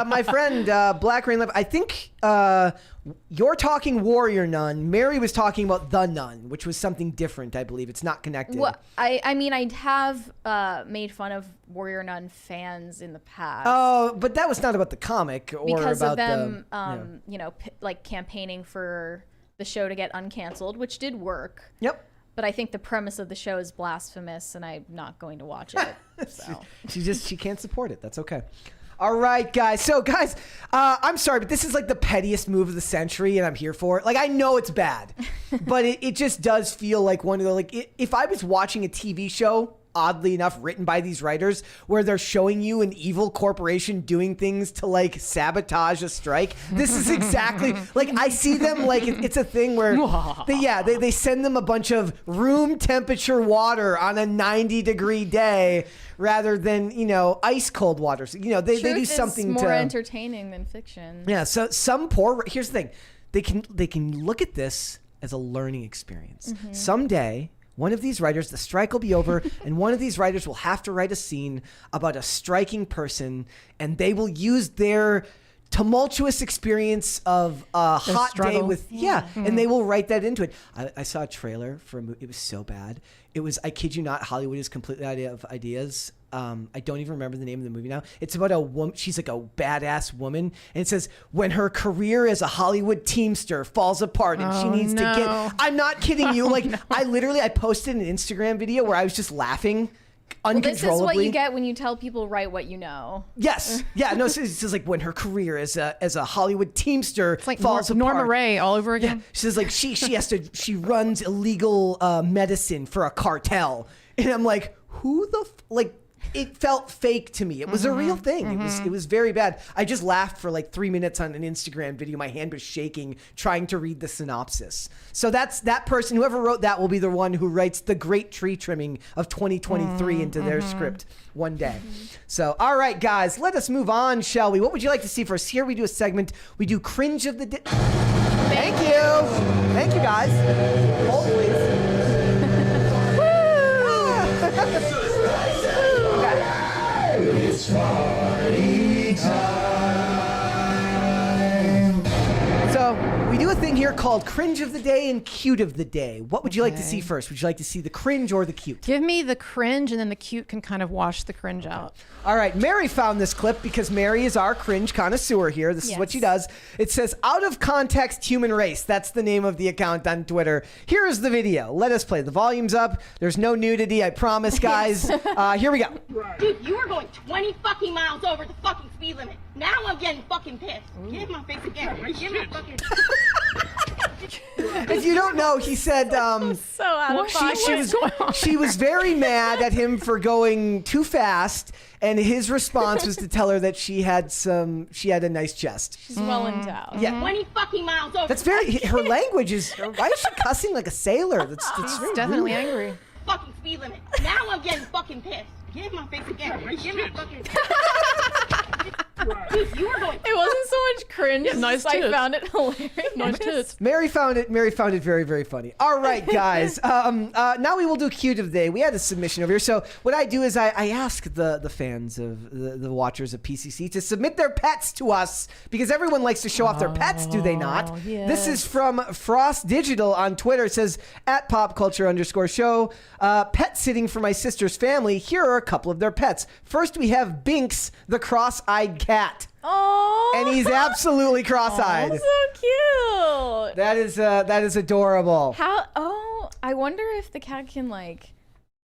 my friend Black Rain Love. I think you're talking Warrior Nun. Mary was talking about The Nun, which was something different. I believe it's not connected. Well, I mean, I have made fun of Warrior Nun fans in the past. Oh, but that was not about the comic or because about of them, the, like campaigning for the show to get uncanceled, which did work. Yep. But I think the premise of the show is blasphemous, and I'm not going to watch it. So. she can't support it. That's okay. All right, guys. So, guys, I'm sorry, but this is like the pettiest move of the century, and I'm here for it. Like, I know it's bad, but it just does feel like one of the, if I was watching a TV show, oddly enough, written by these writers, where they're showing you an evil corporation doing things to like sabotage a strike. This is exactly like I see them like it's a thing where they send them a bunch of room temperature water on a 90-degree day rather than ice cold water. So, they do something more entertaining than fiction. Yeah. So here's the thing, they can look at this as a learning experience. Someday, one of these writers, the strike will be over, and one of these writers will have to write a scene about a striking person, and they will use their tumultuous experience of a hot day with and they will write that into it. I saw a trailer for a movie. It was so bad. It was, I kid you not, Hollywood is completely out of ideas. I don't even remember the name of the movie now. It's about a woman. She's like a badass woman, and it says when her career as a Hollywood teamster falls apart and she needs to get. I'm not kidding you. I posted an Instagram video where I was just laughing uncontrollably. This is what you get when you tell people write what you know. Yes. Yeah. No. It's just like when her career as a Hollywood teamster falls apart. Norma Ray all over again. Yeah. She says like she runs illegal medicine for a cartel, and I'm like, who the it felt fake to me. It was a real thing. It was very bad. I just laughed for like 3 minutes on an Instagram video. My hand was shaking trying to read the synopsis. So that's that person. Whoever wrote that will be the one who writes the great tree trimming of 2023 into their script one day. So, all right, guys, let us move on, shall we? What would you like to see first? Here we do a segment. We do Cringe of the Day. Thank you. Thank you, guys. Hold, please. It's party time. So we do a thing here called Cringe of the Day and Cute of the Day. What would you like to see first? Would you like to see the cringe or the cute? Give me the cringe, and then the cute can kind of wash the cringe out. All right, Mary found this clip because Mary is our cringe connoisseur here. This is what she does. It says, out of context human race. That's the name of the account on Twitter. Here is the video. Let us play. The volume's up. There's no nudity, I promise, guys. Here we go. Dude, you were going 20 fucking miles over the fucking speed limit. Now I'm getting fucking pissed. Get in my face again. Get my fucking... If you don't know, he said So out of pocket. she was very mad at him for going too fast, and his response was to tell her that she had a nice chest. She's well endowed. Yeah. 20 fucking miles over. That's very, her language is, why is she cussing like a sailor? That's very Definitely rude. angry. Fucking speed limit. Now I'm getting fucking pissed. Get in my face again. Get my fucking... Dude, you were going... It wasn't so much cringe. nice I tits. found it hilarious. Nice tits. Mary found it very, very funny. All right, guys. Now we will do Cute of the Day. We had a submission over here. So what I do is I ask the fans of the watchers of PCC to submit their pets to us because everyone likes to show off their pets, do they not? Yes. This is from Frost Digital on Twitter. It says, @popculture_show. Pet sitting for my sister's family. Here are a couple of their pets. First, we have Binks, the cross-eyed cat. Oh, And he's absolutely cross-eyed. so cute. That is adorable. How? Oh, I wonder if the cat can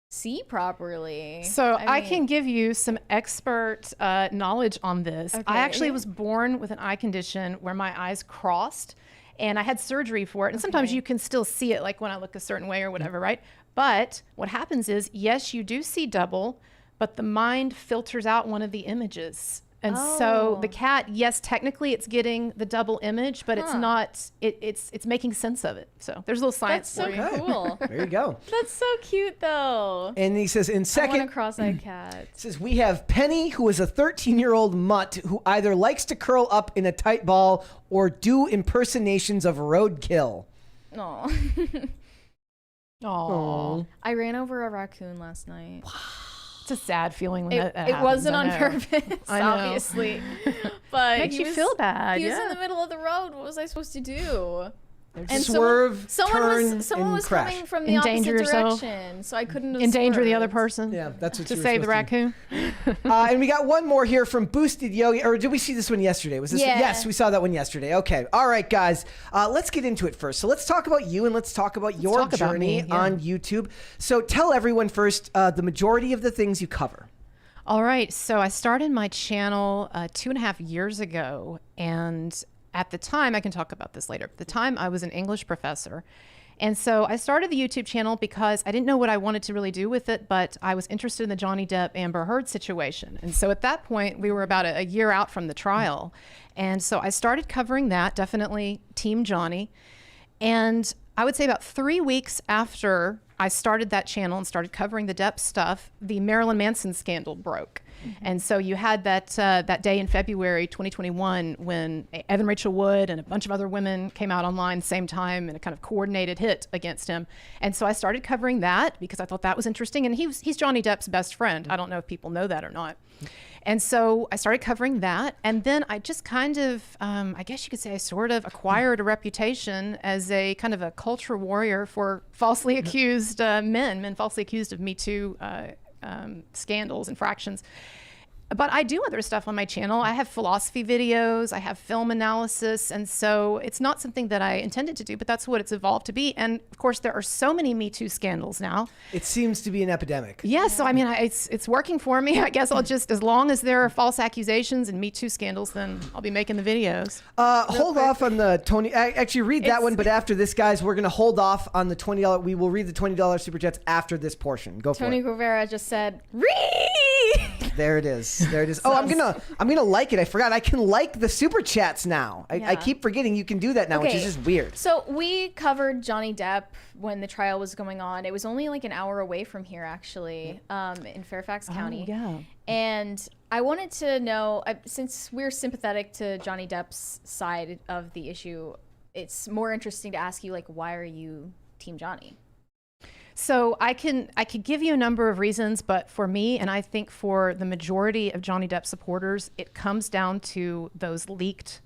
see properly. So I mean, can give you some expert knowledge on this. Okay. I actually was born with an eye condition where my eyes crossed, and I had surgery for it. And sometimes you can still see it, like when I look a certain way or whatever, right? But what happens is, yes, you do see double, but the mind filters out one of the images. And so the cat, yes, technically it's getting the double image, but it's not, it's making sense of it. So there's a little science That's so for you. cool. There you go. That's so cute, though. And he says in I want second, a cross-eyed cat. says we have Penny, who is a 13-year-old mutt who either likes to curl up in a tight ball or do impersonations of roadkill. No. Aww. I ran over a raccoon last night. It's a sad feeling when that It happens, wasn't I on know. purpose, I know. obviously. But Makes he you was- feel bad, He was yeah. in the middle of the road. What was I supposed to do? And Swerve, someone turn, was and crash. coming from the Endanger opposite yourself. direction, so I couldn't have Endanger the other swerved. person. Yeah, that's what To you were save the supposed to raccoon. And we got one more here from Boosted Yogi. Or did we see this one yesterday? Was this Yeah. one? Yes, we saw that one yesterday. Okay. All right, guys. Let's get into it first. So let's talk about you and let's talk about your talk about journey me, yeah. on YouTube. So tell everyone first the majority of the things you cover. All right, so I started my channel 2.5 years ago, and at the time, I can talk about this later. At the time, I was an English professor, and so I started the YouTube channel because I didn't know what I wanted to really do with it, but I was interested in the Johnny Depp Amber Heard situation. And so at that point, we were about a year out from the trial, and so I started covering that, definitely Team Johnny. And I would say about 3 weeks after I started that channel and started covering the Depp stuff, the Marilyn Manson scandal broke. And so you had that day in February 2021 when Evan Rachel Wood and a bunch of other women came out online at the same time in a kind of coordinated hit against him. And so I started covering that because I thought that was interesting. And he's Johnny Depp's best friend. I don't know if people know that or not. And so I started covering that. And then I just kind of, I guess you could say I sort of acquired a reputation as a kind of a culture warrior for falsely accused men falsely accused of Me Too scandals, infractions. But I do other stuff on my channel. I have philosophy videos, I have film analysis, and so it's not something that I intended to do, but that's what it's evolved to be. And of course, there are so many Me Too scandals now. It seems to be an epidemic. Yeah, so I mean, it's working for me. I guess I'll just, as long as there are false accusations and Me Too scandals, then I'll be making the videos. Hold off on the Tony. Actually, read that one, but after this, guys, we're going to hold off on the $20. We will read the $20 super chats after this portion. Go for it. Tony Guevara just said, "Read." There it is. There it is. Oh, I'm gonna like it. I forgot. I can like the super chats now. I keep forgetting you can do that now, which is just weird. So we covered Johnny Depp when the trial was going on. It was only like an hour away from here, actually, in Fairfax County. Yeah. And I wanted to know, since we're sympathetic to Johnny Depp's side of the issue, it's more interesting to ask you, like, why are you Team Johnny? So I could give you a number of reasons, but for me, and I think for the majority of Johnny Depp supporters, it comes down to those leaked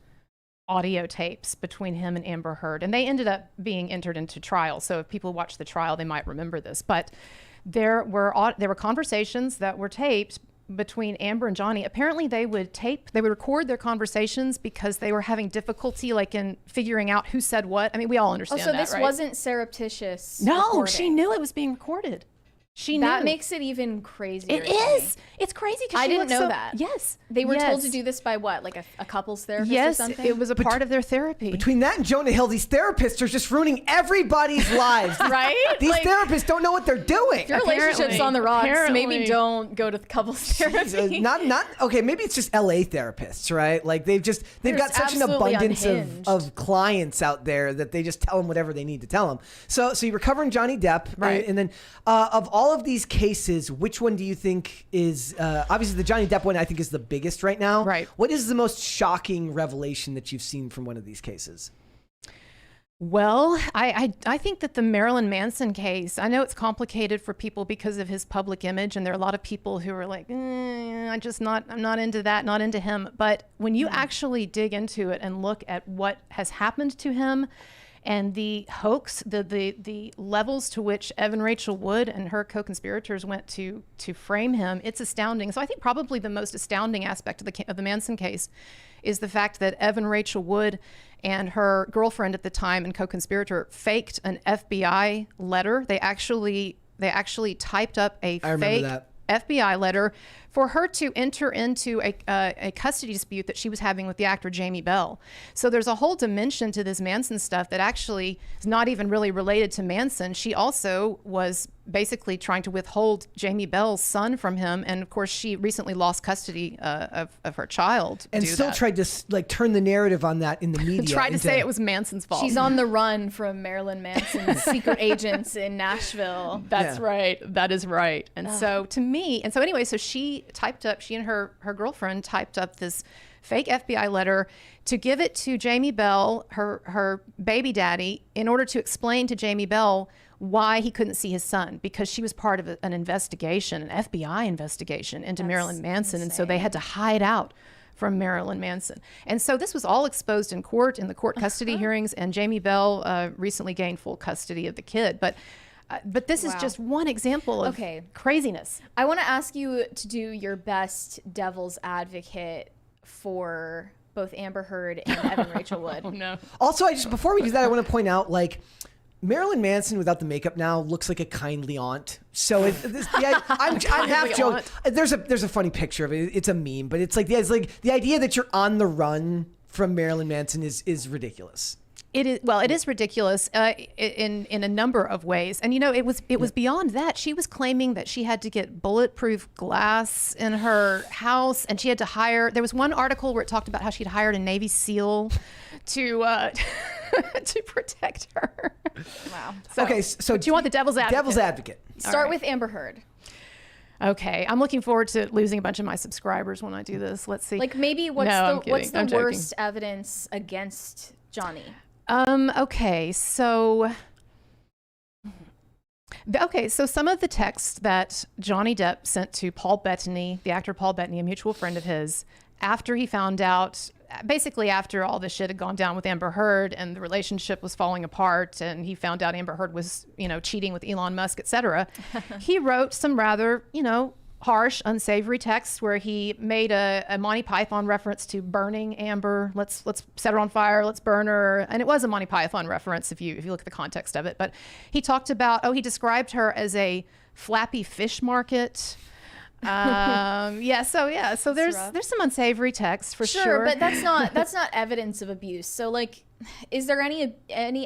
audio tapes between him and Amber Heard. And they ended up being entered into trial. So if people watch the trial, they might remember this. But there were conversations that were taped between Amber and Johnny. Apparently they would record their conversations because they were having difficulty like in figuring out who said what. I mean, we all understand that, this right? wasn't surreptitious No, recording. she knew it was being recorded. She knew. That makes it even crazier. It is. It's crazy because I didn't know that. Yes. They were told to do this by what, like a couples therapist or something? Yes, it was a part of their therapy. Between that and Jonah Hill, these therapists are just ruining everybody's lives. Right? These therapists don't know what they're doing. If your relationship's on the rocks, maybe don't go to couples therapy. Okay, maybe it's just LA therapists, right? Like they've got such an absolutely abundance unhinged. of clients out there that they just tell them whatever they need to tell them. So you were covering Johnny Depp, right? And then of all of these cases, which one do you think is obviously the Johnny Depp one? I think is the biggest right now. Right. What is the most shocking revelation that you've seen from one of these cases? Well, I think that the Marilyn Manson case, I know it's complicated for people because of his public image, and there are a lot of people who are like, I'm not into that, not into him. But when you actually dig into it and look at what has happened to him and the hoax, the levels to which Evan Rachel Wood and her co-conspirators went to frame him, it's astounding. So I think probably the most astounding aspect of the Manson case is the fact that Evan Rachel Wood and her girlfriend at the time and co-conspirator faked an FBI letter. They actually typed up a fake FBI letter for her to enter into a custody dispute that she was having with the actor Jamie Bell. So there's a whole dimension to this Manson stuff that actually is not even really related to Manson. She also was basically trying to withhold Jamie Bell's son from him, and of course she recently lost custody of her child. And still tried to like turn the narrative on that in the media. Tried to say it was Manson's fault. She's on the run from Marilyn Manson's secret agents in Nashville. That's right. That is right. And so to me, and so anyway, so she and her girlfriend typed up this fake FBI letter to give it to Jamie Bell, her baby daddy, in order to explain to Jamie Bell why he couldn't see his son, because she was part of an investigation, an FBI investigation into Marilyn Manson. Insane. And so they had to hide out from Marilyn Manson. And so this was all exposed in court, in the court custody hearings, and Jamie Bell recently gained full custody of the kid. But this is just one example of craziness. I want to ask you to do your best devil's advocate for both Amber Heard and Evan Rachel Wood. Oh no. Also, before we do that, I want to point out, like, Marilyn Manson without the makeup now looks like a kindly aunt. So I'm half joking. There's a funny picture of it. It's a meme, but it's like the idea that you're on the run from Marilyn Manson is ridiculous. It is, well, it is ridiculous in a number of ways. And, you know, it was beyond that. She was claiming that she had to get bulletproof glass in her house, and she had to hire, there was one article where it talked about how she'd hired a Navy SEAL to to protect her. Wow. So you want the devil's advocate? Start with Amber Heard. Okay, I'm looking forward to losing a bunch of my subscribers when I do this. Let's see. Like maybe what's the worst evidence against Johnny? Okay, so some of the texts that Johnny Depp sent to Paul Bettany, the actor Paul Bettany, a mutual friend of his, after he found out, basically after all this shit had gone down with Amber Heard and the relationship was falling apart and he found out Amber Heard was, cheating with Elon Musk, etc. He wrote some rather, harsh, unsavory texts where he made a Monty Python reference to burning Amber. Let's set her on fire. Let's burn her. And it was a Monty Python reference if you look at the context of it. But he talked about, he described her as a flappy fish market. So there's some unsavory text for sure. But that's not evidence of abuse. So like, is there any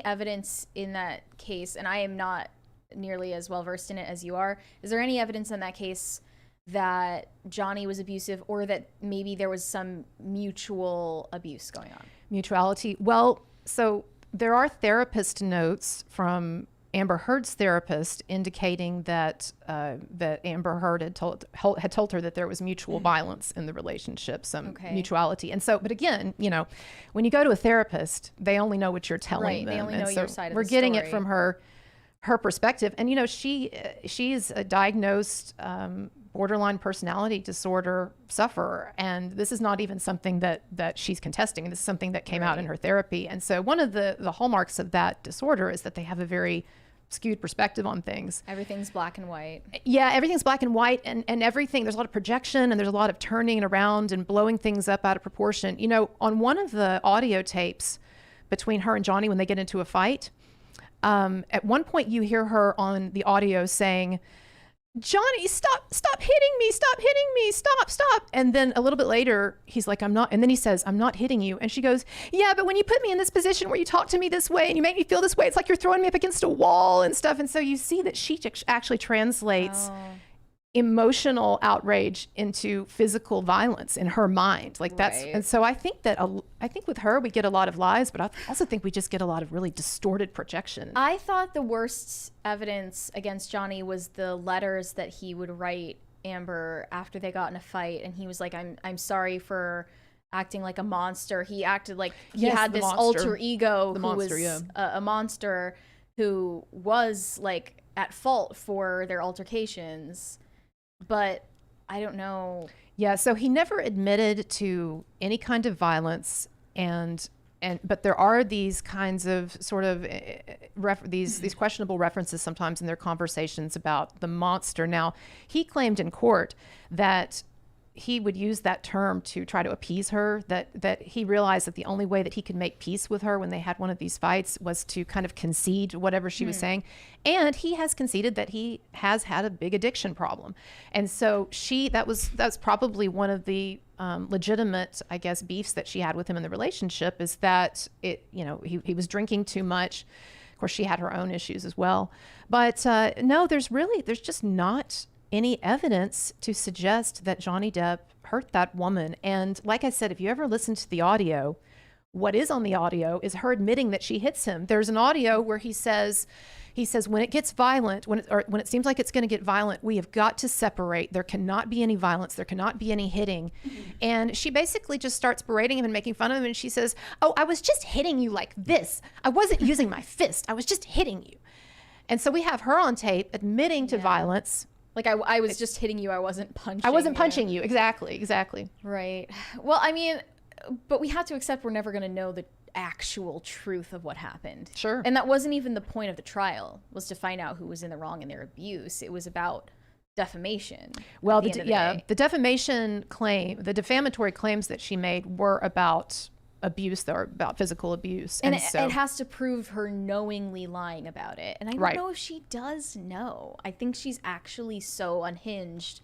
evidence in that case? And I am not nearly as well versed in it as you are. Is there any evidence in that case that Johnny was abusive, or that maybe there was some mutual abuse going on? Mutuality. Well, so there are therapist notes from Amber Heard's therapist indicating that that Amber Heard had told her that there was mutual violence in the relationship, some mutuality. And so, but again, when you go to a therapist, they only know what you're telling them. They only know your side of the We're getting story. it from her perspective. And she's a diagnosed borderline personality disorder sufferer, and this is not even something that she's contesting. This is something that came out in her therapy. And so one of the hallmarks of that disorder is that they have a very skewed perspective on things. Everything's black and white. Yeah, everything's black and white, and everything, there's a lot of projection and there's a lot of turning around and blowing things up out of proportion. On one of the audio tapes between her and Johnny when they get into a fight, at one point you hear her on the audio saying, "Johnny, stop hitting me, stop. And then a little bit later, he's like, "I'm not." And then he says, "I'm not hitting you." And she goes, "Yeah, but when you put me in this position where you talk to me this way and you make me feel this way, it's like you're throwing me up against a wall and stuff." And so you see that she actually translates emotional outrage into physical violence in her mind. Like that's, and so I think with her, we get a lot of lies, but I also think we just get a lot of really distorted projection. I thought the worst evidence against Johnny was the letters that he would write Amber after they got in a fight. And he was like, I'm sorry for acting like a monster. He acted like he had this alter ego who was a monster who was like at fault for their altercations. But I don't know. Yeah, so he never admitted to any kind of violence, but there are these kinds of sort of these questionable references sometimes in their conversations about the monster. Now, he claimed in court that he would use that term to try to appease her, that he realized that the only way that he could make peace with her when they had one of these fights was to kind of concede whatever she was saying. And he has conceded that he has had a big addiction problem. And so that's probably one of the legitimate, I guess, beefs that she had with him in the relationship, is that he was drinking too much. Of course, she had her own issues as well. But no, there's just not any evidence to suggest that Johnny Depp hurt that woman. And like I said, if you ever listen to the audio, what is on the audio is her admitting that she hits him. There's an audio where he says, when it gets violent, when it seems like it's going to get violent, we have got to separate. There cannot be any violence. There cannot be any hitting. And she basically just starts berating him and making fun of him. And she says, "Oh, I was just hitting you like this. I wasn't using my fist. I was just hitting you." And so we have her on tape admitting to violence. Like I was just hitting you. I wasn't punching. I wasn't punching you. Exactly. Right. Well, I mean, but we have to accept we're never going to know the actual truth of what happened. Sure. And that wasn't even the point of the trial, was to find out who was in the wrong in their abuse. It was about defamation. Well, the defamation claim, the defamatory claims that she made were about abuse, or about physical abuse. And it has to prove her knowingly lying about it. And I don't know if she does know. I think she's actually so unhinged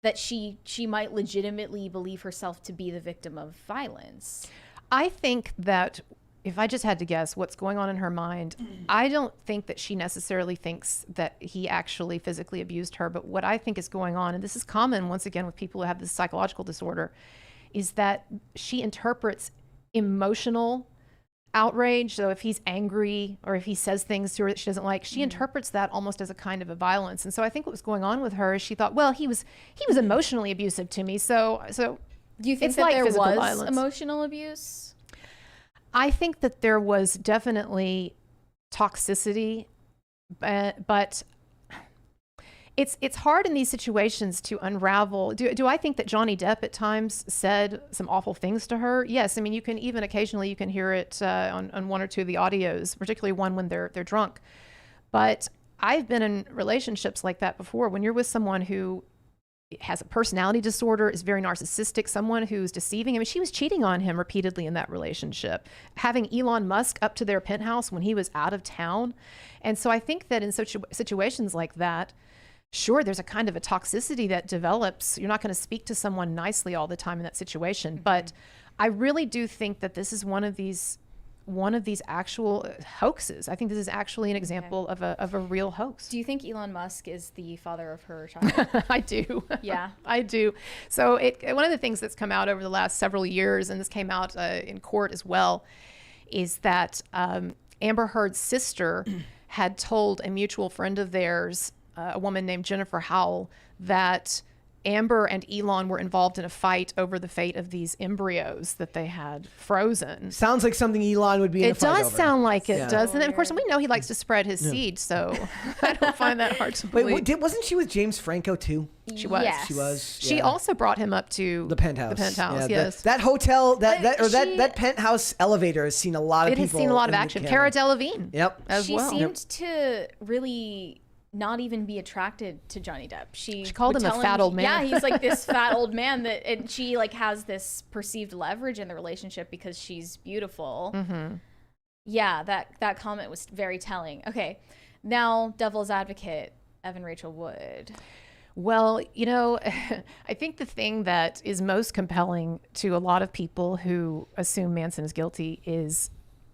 that she might legitimately believe herself to be the victim of violence. I think that if I just had to guess what's going on in her mind, I don't think that she necessarily thinks that he actually physically abused her. But what I think is going on, and this is common once again with people who have this psychological disorder, is that she interprets emotional outrage. So if he's angry or if he says things to her that she doesn't like, she interprets that almost as a kind of a violence. And so I think what was going on with her is she thought, well, he was emotionally abusive to me. So Do you think it's that like there physical was violence. emotional abuse? I think that there was definitely toxicity, but it's hard in these situations to unravel. Do I think that Johnny Depp at times said some awful things to her? Yes. I mean, you can even occasionally you can hear it on one or two of the audios, particularly one when they're drunk. But I've been in relationships like that before. When you're with someone who has a personality disorder, is very narcissistic, someone who's deceiving. I mean, she was cheating on him repeatedly in that relationship, having Elon Musk up to their penthouse when he was out of town. And so I think that in situations like that, sure, there's a kind of a toxicity that develops. You're not going to speak to someone nicely all the time in that situation. But I really do think that this is one of these actual hoaxes. I think this is actually an example of a real hoax. Do you think Elon Musk is the father of her child? I do. Yeah. I do. So one of the things that's come out over the last several years, and this came out in court as well, is that Amber Heard's sister had told a mutual friend of theirs, a woman named Jennifer Howell, that Amber and Elon were involved in a fight over the fate of these embryos that they had frozen. Sounds like something Elon would be in a It fight does over. sound like it, Yeah. doesn't it? Of course, we know he likes to spread his seed, so I don't find that hard to believe. Wait, wasn't she with James Franco too? She was. Yes. She was. She yeah. also brought him up to The penthouse. The penthouse, Yeah, yes. That hotel, But that penthouse elevator has seen a lot of It has people. seen a lot of in the action. camera. Cara Delevingne. Yep. As She well. seemed to really not even be attracted to Johnny Depp. She called would him a tell fat old man. Yeah, he's like this fat old man and she like has this perceived leverage in the relationship because she's beautiful. Mm-hmm. Yeah, that comment was very telling. Okay, now devil's advocate, Evan Rachel Wood. Well, I think the thing that is most compelling to a lot of people who assume Manson is guilty is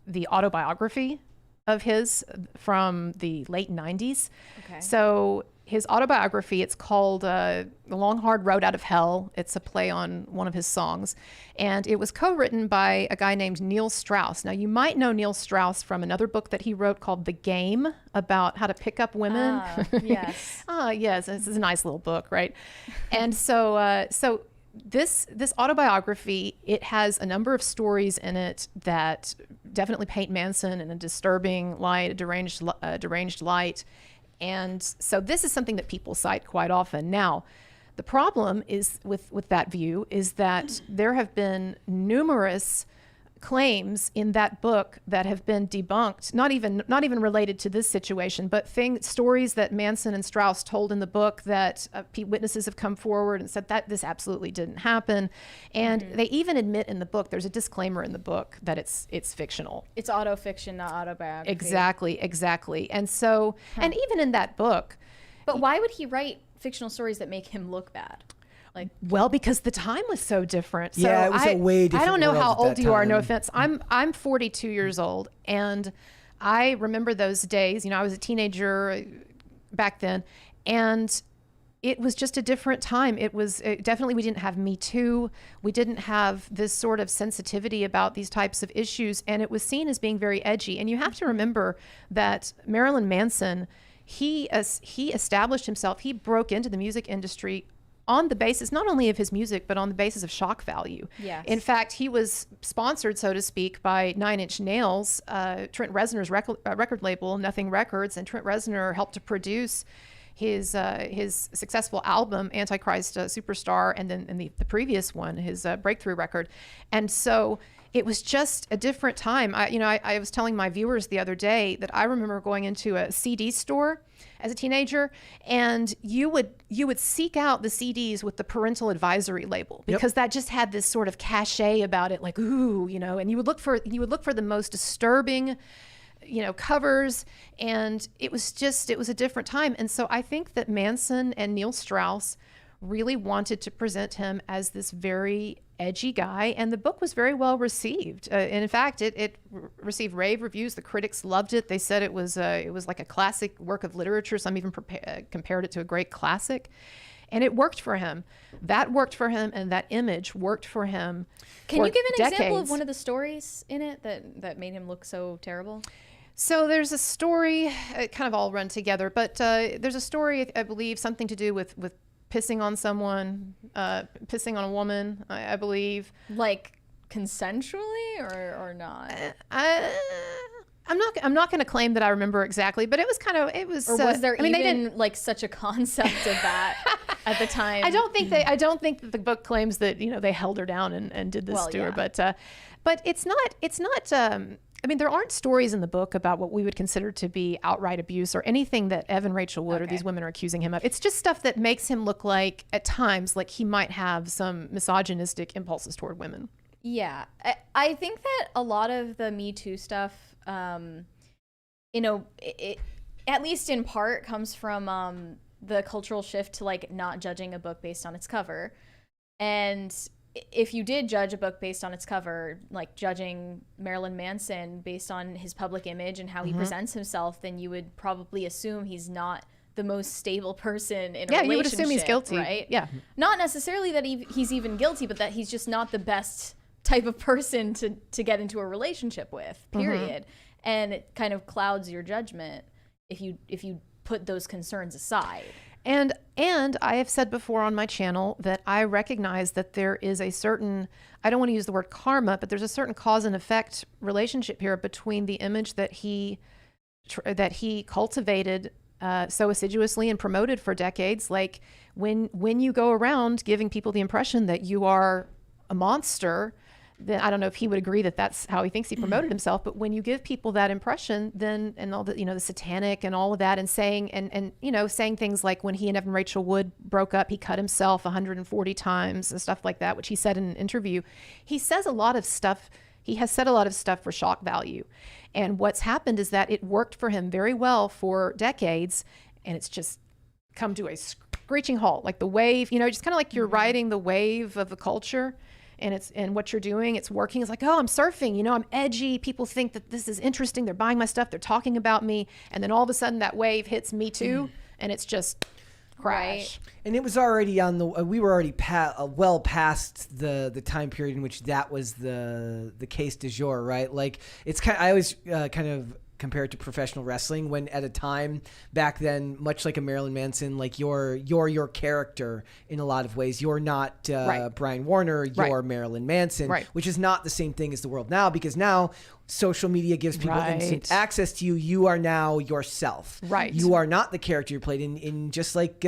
the autobiography of his from the late 90s. Okay. So his autobiography, it's called The Long Hard Road Out of Hell. It's a play on one of his songs. And it was co-written by a guy named Neil Strauss. Now, you might know Neil Strauss from another book that he wrote called The Game, about how to pick up women. Yes. Yes. This is a nice little book, right? And so this autobiography, it has a number of stories in it that definitely paint Manson in a disturbing light, a deranged light. And so this is something that people cite quite often. Now, the problem is with that view is that there have been numerous claims in that book that have been debunked, not even related to this situation, but stories that Manson and Strauss told in the book that witnesses have come forward and said that this absolutely didn't happen. And they even admit in the book, there's a disclaimer in the book that it's fictional. It's autofiction, not autobiography. Exactly. And so, and even in that book, But why would he write fictional stories that make him look bad? well, because the time was so different. So Yeah, it was a way different I don't know world how at old that you are. No time. offense. I'm 42 years old, and I remember those days. I was a teenager back then, and it was just a different time. Definitely, we didn't have Me Too. We didn't have this sort of sensitivity about these types of issues, and it was seen as being very edgy. And you have to remember that Marilyn Manson, he established himself. He broke into the music industry on the basis not only of his music, but on the basis of shock value. Yes. In fact, he was sponsored, so to speak, by Nine Inch Nails, Trent Reznor's record label, Nothing Records, and Trent Reznor helped to produce his successful album, Antichrist Superstar, and then the previous one, his breakthrough record. And so it was just a different time. I was telling my viewers the other day that I remember going into a CD store as a teenager, and you would seek out the CDs with the parental advisory label because that just had this sort of cachet about it, like ooh, and you would look for the most disturbing covers, and it was a different time. And so I think that Manson and Neil Strauss really wanted to present him as this very edgy guy, and the book was very well received. And in fact, it received rave reviews. The critics loved it. They said it was like a classic work of literature. Some even compared it to a great classic. And it worked for him. That worked for him, and that image worked for him. Can you give an example of decades. one of the stories in it that made him look so terrible? So there's a story, it kind of all run together, but there's a story, I believe, something to do with pissing on someone, pissing on a woman, I believe. Like consensually or not? I'm not going to claim that I remember exactly, but it was kind of, it was. Or was there they even didn't, like such a concept of that at the time? I don't think that the book claims that, you know, they held her down and did this to her, but it's not. I mean, there aren't stories in the book about what we would consider to be outright abuse or anything that Evan Rachel Wood or these women are accusing him of. It's just stuff that makes him look like, at times, like he might have some misogynistic impulses toward women. Yeah. I think that a lot of the Me Too stuff, you know, it at least in part comes from the cultural shift to like not judging a book based on its cover. And if you did judge a book based on its cover, like judging Marilyn Manson based on his public image and how he presents himself, then you would probably assume he's not the most stable person in a relationship. Yeah, you would assume he's guilty, right? Yeah. Not necessarily that he's even guilty, but that he's just not the best type of person to get into a relationship with, period. And it kind of clouds your judgment if you put those concerns aside. And I have said before on my channel that I recognize that there is a certain, I don't want to use the word karma, but there's a certain cause and effect relationship here between the image that he cultivated so assiduously and promoted for decades. Like when you go around giving people the impression that you are a monster, then I don't know if he would agree that that's how he thinks he promoted himself, but when you give people that impression, then, and all the, you know, the satanic and all of that, and saying, and you know, saying things like when he and Evan Rachel Wood broke up, he cut himself 140 times and stuff like that, which he said in an interview. He says a lot of stuff. He has said a lot of stuff for shock value. And what's happened is that it worked for him very well for decades, and it's just come to a screeching halt, like the wave, you know, just kind of like you're riding the wave of the culture. And what you're doing, it's working. It's like, oh, I'm surfing, you know, I'm edgy. People think that this is interesting. They're buying my stuff. They're talking about me. And then all of a sudden that wave hits Me Too, and it's just crash. And it was already on the, we were already well past the time period in which that was the case du jour, right? Like it's kind of, I always kind of compared to professional wrestling, when at a time back then, much like a Marilyn Manson, like you're your character in a lot of ways. You're not Brian Warner, you're Marilyn Manson, which is not the same thing as the world now, because now social media gives people instant access to you. You are now yourself. Right. You are not the character you played in just like,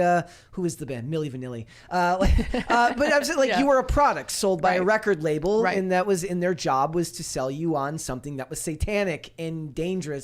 who is the band? Milli Vanilli. But I'm saying, like, you were a product sold by a record label, and that was, and their job was to sell you on something that was satanic and dangerous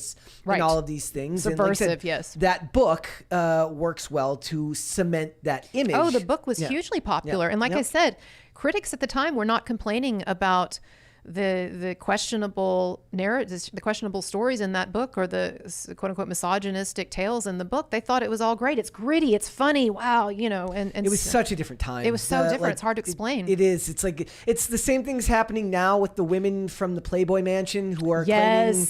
and all of these things. Subversive, and like I said, that book works well to cement that image. Oh, the book was hugely popular. And like I said, critics at the time were not complaining about the questionable narratives, the questionable stories in that book, or the quote unquote misogynistic tales in the book. They thought it was all great. It's gritty. It's funny. Wow. You know, and it was such a different time. It was so different. It's hard to explain. It is. It's like, it's the same things happening now with the women from the Playboy Mansion who are claiming,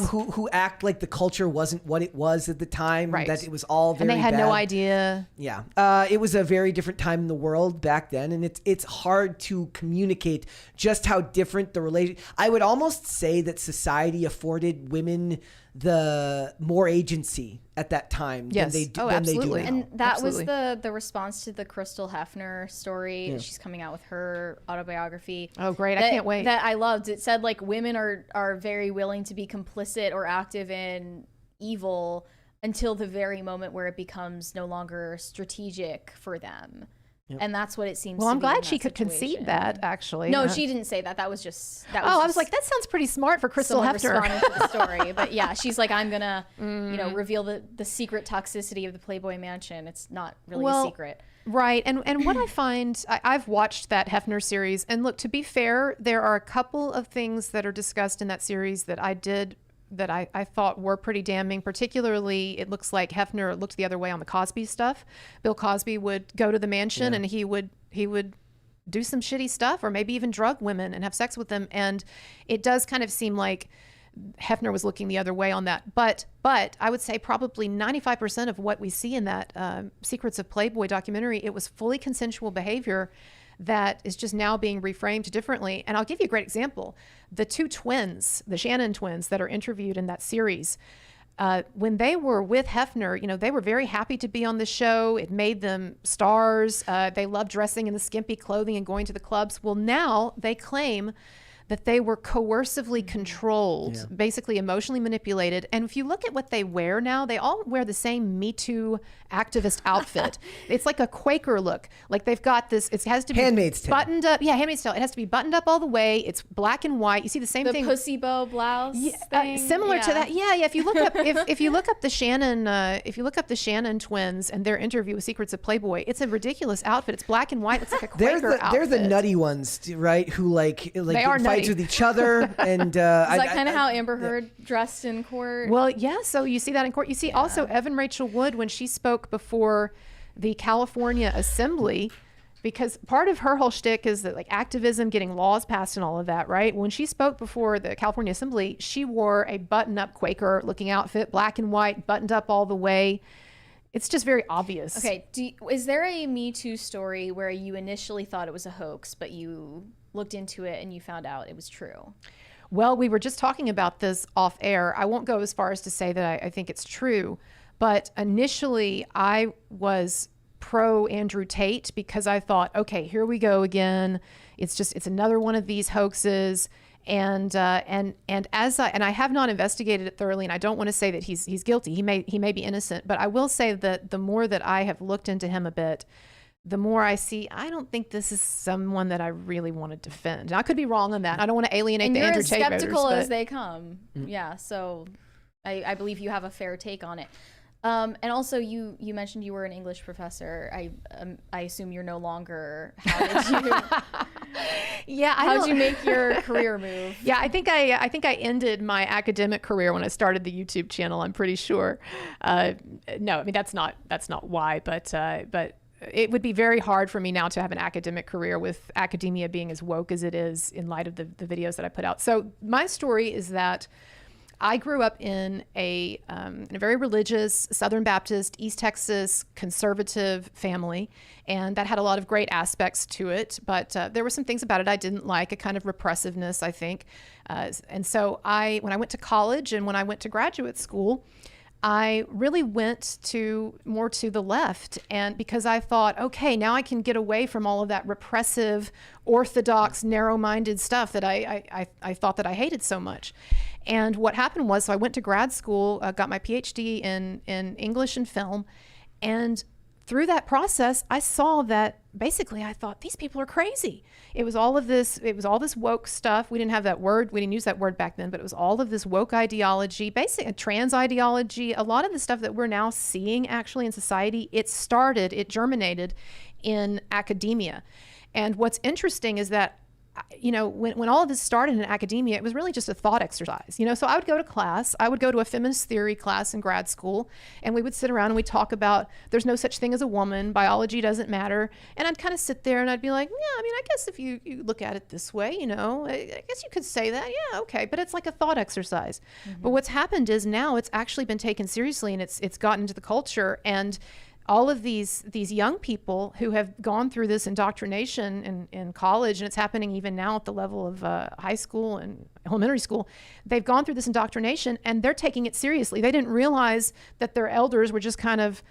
who act like the culture wasn't what it was at the time, that it was all very and they had bad. no idea. Yeah. It was a very different time in the world back then. And it's hard to communicate just how different the relation. I would almost say that society afforded women the more agency at that time than they do now. And that was the response to the Crystal Hefner story. Yeah. She's coming out with her autobiography. Oh, great. I can't wait. That I loved. It said, like, women are very willing to be complicit or active in evil until the very moment where it becomes no longer strategic for them. Yep. And that's what it seems to be. Well, I'm glad she could concede that, actually. No, she didn't say that. That was just... I was like, that sounds pretty smart for Crystal Hefner. Responding to the story. But yeah, she's like, I'm going to, you know, reveal the secret toxicity of the Playboy Mansion. It's not really a secret. Right. And what I find, I've watched that Hefner series. And look, to be fair, there are a couple of things that are discussed in that series that I thought were pretty damning. Particularly, it looks like Hefner looked the other way on the Cosby stuff. Bill Cosby would go to the mansion and he would do some shitty stuff, or maybe even drug women and have sex with them. And it does kind of seem like Hefner was looking the other way on that. But I would say probably 95% of what we see in that Secrets of Playboy documentary, it was fully consensual behavior that is just now being reframed differently. And I'll give you a great example. The two twins, the Shannon twins that are interviewed in that series, when they were with Hefner, you know, they were very happy to be on the show. It made them stars. They loved dressing in the skimpy clothing and going to the clubs. Well, now they claim that they were coercively controlled, basically emotionally manipulated. And if you look at what they wear now, they all wear the same Me Too activist outfit. It's like a Quaker look. Like they've got this, it has to be Handmaid's Tale. buttoned up. Yeah, Handmaid's Tale. It has to be buttoned up all the way. It's black and white. You see the same The thing. pussy bow blouse thing. Similar to that. Yeah. If you look up, if you look up the Shannon twins and their interview with Secrets of Playboy, it's a ridiculous outfit. It's black and white. It's like a Quaker outfit. They're the nutty ones, right? Who like They get are in nutty. fights with each other. And Is that kind of how Amber Heard dressed in court? Well, yeah. So you see that in court. You see also Evan Rachel Wood when she spoke before the California Assembly, because part of her whole shtick is that like activism, getting laws passed and all of that, right? When she spoke before the California Assembly, she wore a button-up Quaker looking outfit, black and white, buttoned up all the way. It's just very obvious. Okay. Is there a Me Too story where you initially thought it was a hoax, but you looked into it and you found out it was true? Well, we were just talking about this off air. I won't go as far as to say that I think it's true, but initially I was pro Andrew Tate because I thought, okay, here we go again. It's another one of these hoaxes. And I have not investigated it thoroughly, and I don't want to say that he's guilty. He may be innocent, but I will say that the more that I have looked into him a bit, the more I see, I don't think this is someone that I really want to defend. And I could be wrong on that. I don't want to alienate the Andrew Tate voters. And you're as skeptical but as they come. Yeah, so I believe you have a fair take on it. And also, you mentioned you were an English professor. I assume you're no longer. How did you? How did you make your career move? Yeah, I think I ended my academic career when I started the YouTube channel. I'm pretty sure. No, I mean that's not why, but it would be very hard for me now to have an academic career with academia being as woke as it is in light of the videos that I put out. So my story is that I grew up in a very religious Southern Baptist, East Texas conservative family, and that had a lot of great aspects to it. But there were some things about it I didn't like, a kind of repressiveness, I think. And so when I went to college and when I went to graduate school, I really went more to the left, and because I thought, okay, now I can get away from all of that repressive, orthodox, narrow-minded stuff that I thought that I hated so much. And what happened was, so I went to grad school, got my PhD in English and film, and through that process, I saw that basically I thought these people are crazy. It was all this woke stuff. We didn't have that word. We didn't use that word back then, but it was all of this woke ideology, basically trans ideology, a lot of the stuff that we're now seeing actually in society. It germinated in academia. And what's interesting is that, you know, when all of this started in academia, it was really just a thought exercise, you know. So I would go to class, I would go to a feminist theory class in grad school, and we would sit around and we'd talk about there's no such thing as a woman, biology doesn't matter. And I'd kind of sit there and I'd be like, yeah, I mean, I guess if you look at it this way, you know, I guess you could say that, yeah, okay. But it's like a thought exercise. But what's happened is now it's actually been taken seriously, and it's gotten into the culture. And all of these young people who have gone through this indoctrination in college, and it's happening even now at the level of high school and elementary school, they've gone through this indoctrination and they're taking it seriously. They didn't realize that their elders were just kind of,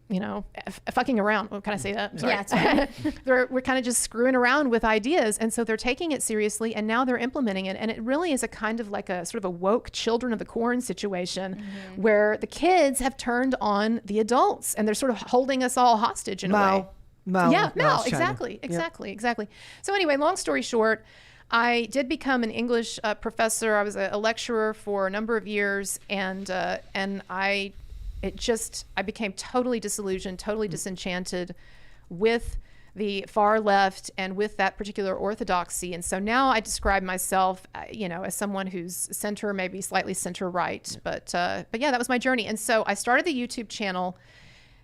you know, fucking around. Oh, can I say that? Sorry. Yeah, it's fine. We're kind of just screwing around with ideas. And so they're taking it seriously, and now they're implementing it. And it really is a kind of like a sort of a woke Children of the Corn situation where the kids have turned on the adults and they're sort of holding us all hostage in a way. Mao, Exactly. So anyway, long story short, I did become an English professor. I was a lecturer for a number of years, and I became totally disillusioned, totally disenchanted with the far left and with that particular orthodoxy. And so now I describe myself, you know, as someone who's center, maybe slightly center right. But yeah, that was my journey. And so I started the YouTube channel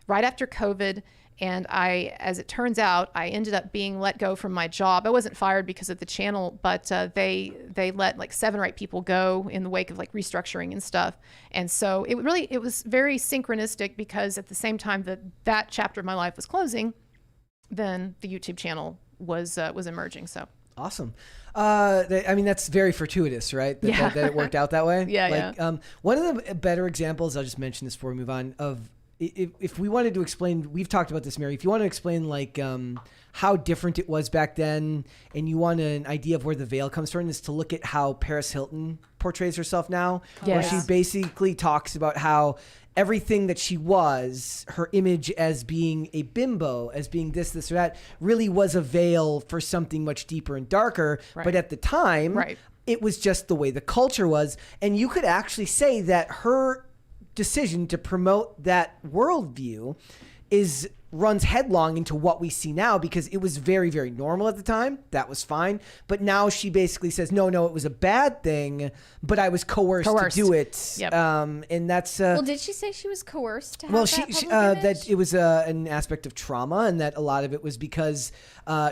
right after COVID, And as it turns out, I ended up being let go from my job. I wasn't fired because of the channel, but they let like 7 or 8 people go in the wake of like restructuring and stuff. And so it was very synchronistic, because at the same time that chapter of my life was closing, then the YouTube channel was emerging. So awesome. I mean, that's very fortuitous, right? That it worked out that way. Yeah. One of the better examples, I'll just mention this before we move on, of if we wanted to explain, we've talked about this, Mary, if you want to explain like how different it was back then, and you want an idea of where the veil comes from, is to look at how Paris Hilton portrays herself now, where she basically talks about how everything that she was, her image as being a bimbo, as being this or that, really was a veil for something much deeper and darker. Right. But at the time, it was just the way the culture was. And you could actually say that her decision to promote that worldview runs headlong into what we see now, because it was very, very normal at the time. That was fine. But now she basically says, no, it was a bad thing, but I was coerced. To do it. Yep. And that's... well, did she say she was coerced to have that it was an aspect of trauma, and that a lot of it was because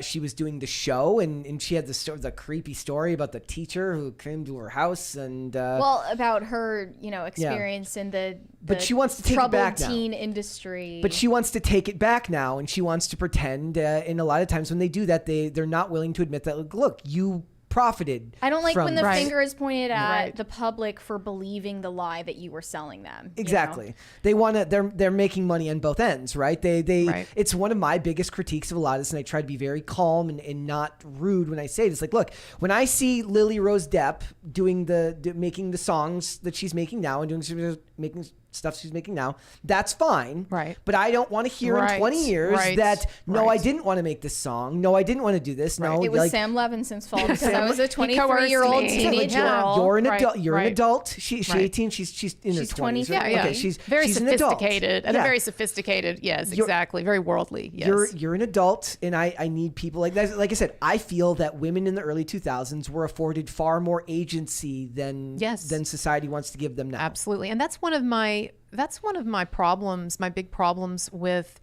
she was doing the show, and she had the creepy story about the teacher who came to her house, and... about her, experience in the but she wants to take it back now. Teen industry. But she wants to take it back now, and she wants to pretend. And a lot of times when they do that, they're not willing to admit that. Look, you profited. I don't like when the Right. finger is pointed at Right. the public for believing the lie that you were selling them. Exactly. They want to. They're making money on both ends, right? Right. It's one of my biggest critiques of a lot of this, and I try to be very calm and not rude when I say it. It's like, look, when I see Lily Rose Depp making the songs that she's making now, and making stuff she's making now, that's fine. Right. But I don't want to hear in 20 years that, no, I didn't want to make this song. No, I didn't want to do this. No, It was Sam Levinson's fault, because I was a 23-year-old teenage girl. You're an adult. You're an adult. She's 18. She's in her 20s. 20. Yeah. Okay, she's very she's an adult. sophisticated, and very sophisticated. Yes, exactly. Very worldly. Yes. You're an adult, and I need people like that. Like I said, I feel that women in the early 2000s were afforded far more agency than society wants to give them now. Absolutely. And that's one of my problems, my big problems with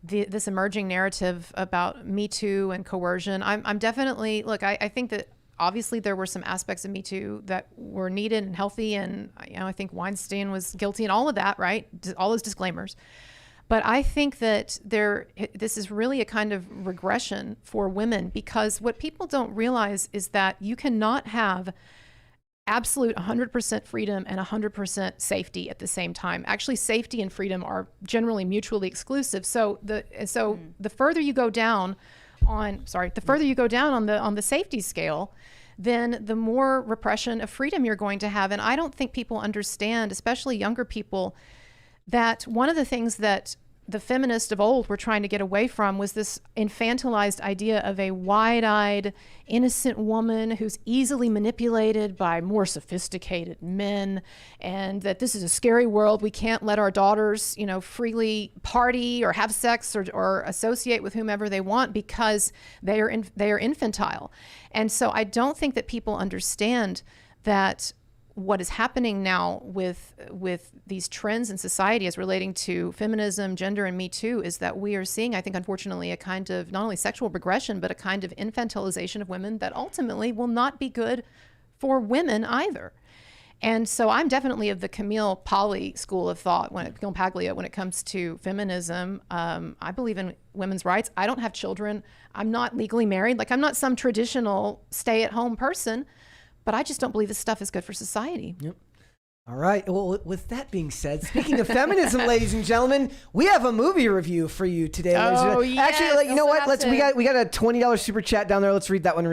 this emerging narrative about Me Too and coercion. I'm definitely, look, I think that obviously there were some aspects of Me Too that were needed and healthy. And, I think Weinstein was guilty and all of that, right? All those disclaimers. But I think that this is really a kind of regression for women, because what people don't realize is that you cannot have absolute 100% freedom and 100% safety at the same time. Actually, safety and freedom are generally mutually exclusive. So the further you go down on the safety scale, then the more repression of freedom you're going to have. And I don't think people understand, especially younger people, that one of the things that the feminists of old were trying to get away from was this infantilized idea of a wide-eyed, innocent woman who's easily manipulated by more sophisticated men, and that this is a scary world. We can't let our daughters, freely party or have sex or associate with whomever they want, because they are infantile. And so I don't think that people understand that what is happening now with these trends in society as relating to feminism, gender, and Me Too is that we are seeing, I think, unfortunately, a kind of not only sexual regression, but a kind of infantilization of women that ultimately will not be good for women either. And so I'm definitely of the Camille Paglia school of thought when it comes to feminism. I believe in women's rights. I don't have children. I'm not legally married. Like, I'm not some traditional stay-at-home person. But I just don't believe this stuff is good for society. Yep. All right. Well, with that being said, speaking of feminism, ladies and gentlemen, we have a movie review for you today. Oh, yes. Actually, you know what? We got a $20 super chat down there. Let's read that one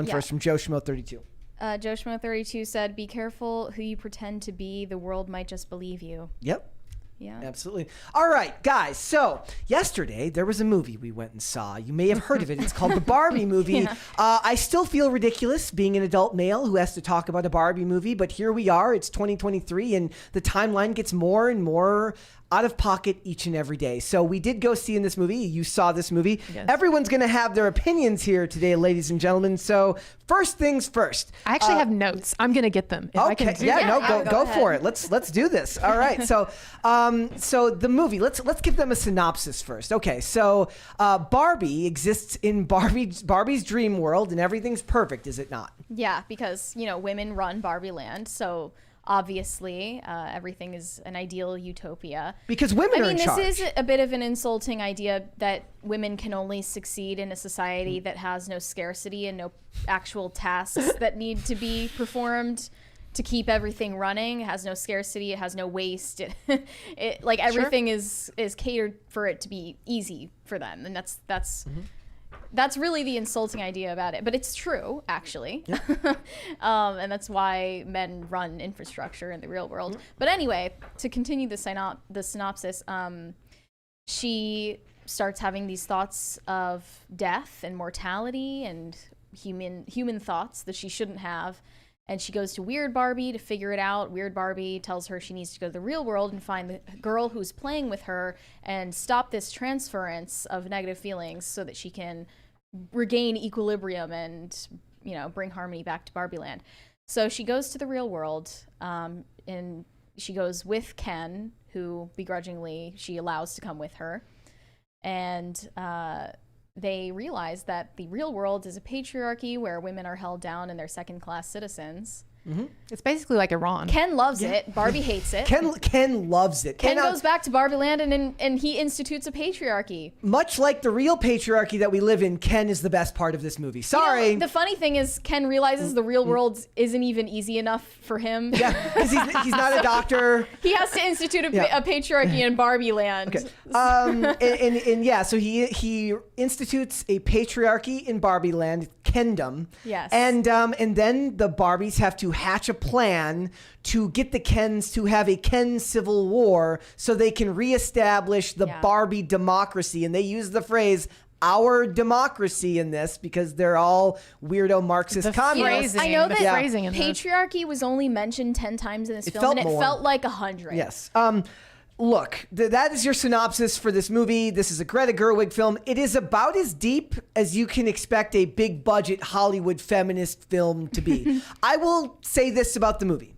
first from Joe Schmo 32. Joe Schmo 32 said, "Be careful who you pretend to be. The world might just believe you." Yep. Yeah. Absolutely. All right, guys. So yesterday there was a movie we went and saw. You may have heard of it. It's called the Barbie movie. Yeah. I still feel ridiculous being an adult male who has to talk about a Barbie movie, but here we are. It's 2023, and the timeline gets more and more out of pocket each and every day. So we did go see in this movie. You saw this movie. Yes. Everyone's going to have their opinions here today, ladies and gentlemen. So first things first. I actually have notes. I'm going to get them. If I can do that. Go for it. Let's do this. All right. So So the movie, let's give them a synopsis first. Okay, so Barbie exists in Barbie's dream world, and everything's perfect, is it not? Yeah, because women run Barbie Land, so obviously everything is an ideal utopia. Because women are in charge. This is a bit of an insulting idea that women can only succeed in a society that has no scarcity and no actual tasks that need to be performed to keep everything running. It has no scarcity. It has no waste. It like everything is catered for it to be easy for them, and that's really the insulting idea about it. But it's true, actually, and that's why men run infrastructure in the real world. But anyway, to continue the synopsis, she starts having these thoughts of death and mortality and human thoughts that she shouldn't have. And she goes to Weird Barbie to figure it out. Weird Barbie tells her she needs to go to the real world and find the girl who's playing with her and stop this transference of negative feelings so that she can regain equilibrium and, bring harmony back to Barbie Land. So she goes to the real world, and she goes with Ken, who begrudgingly she allows to come with her. And they realize that the real world is a patriarchy where women are held down and they're second-class citizens. Mm-hmm. It's basically like Iran. Ken loves it. Barbie hates it. Ken loves it. Ken goes back to Barbie Land and he institutes a patriarchy. Much like the real patriarchy that we live in, Ken is the best part of this movie. Sorry. The funny thing is Ken realizes the real world isn't even easy enough for him. Yeah, because he's not a doctor. He has to institute a patriarchy in Barbie Land. Okay. So he institutes a patriarchy in Barbie Land, Kendom. Yes. And then the Barbies have to hatch a plan to get the Kens to have a Ken civil war so they can reestablish the Barbie democracy. And they use the phrase "our democracy" in this because they're all weirdo Marxist communists. I know that patriarchy was only mentioned 10 times in this film, and it felt like 100. Yes. Look, that is your synopsis for this movie. This is a Greta Gerwig film. It is about as deep as you can expect a big budget Hollywood feminist film to be. I will say this about the movie.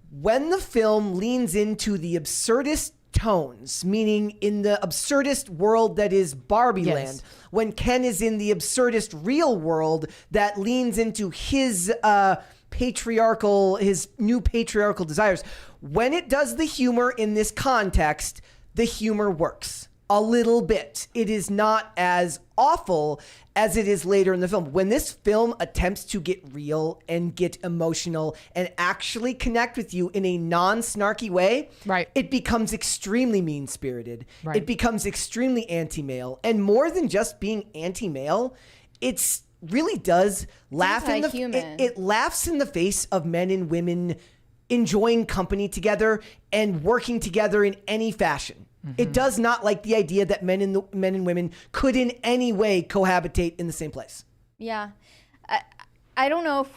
When the film leans into the absurdist tones, meaning in the absurdist world that is Barbie Land, when Ken is in the absurdist real world that leans into his new patriarchal desires, when it does the humor in this context, the humor works a little bit. It is not as awful as it is later in the film. When this film attempts to get real and get emotional and actually connect with you in a non-snarky way, it becomes extremely mean-spirited. Right. It becomes extremely anti-male. And more than just being anti-male, it's really does laugh it laughs in the face of men and women enjoying company together and working together in any fashion. Mm-hmm. It does not like the idea that men and women could in any way cohabitate in the same place. Yeah. I don't know if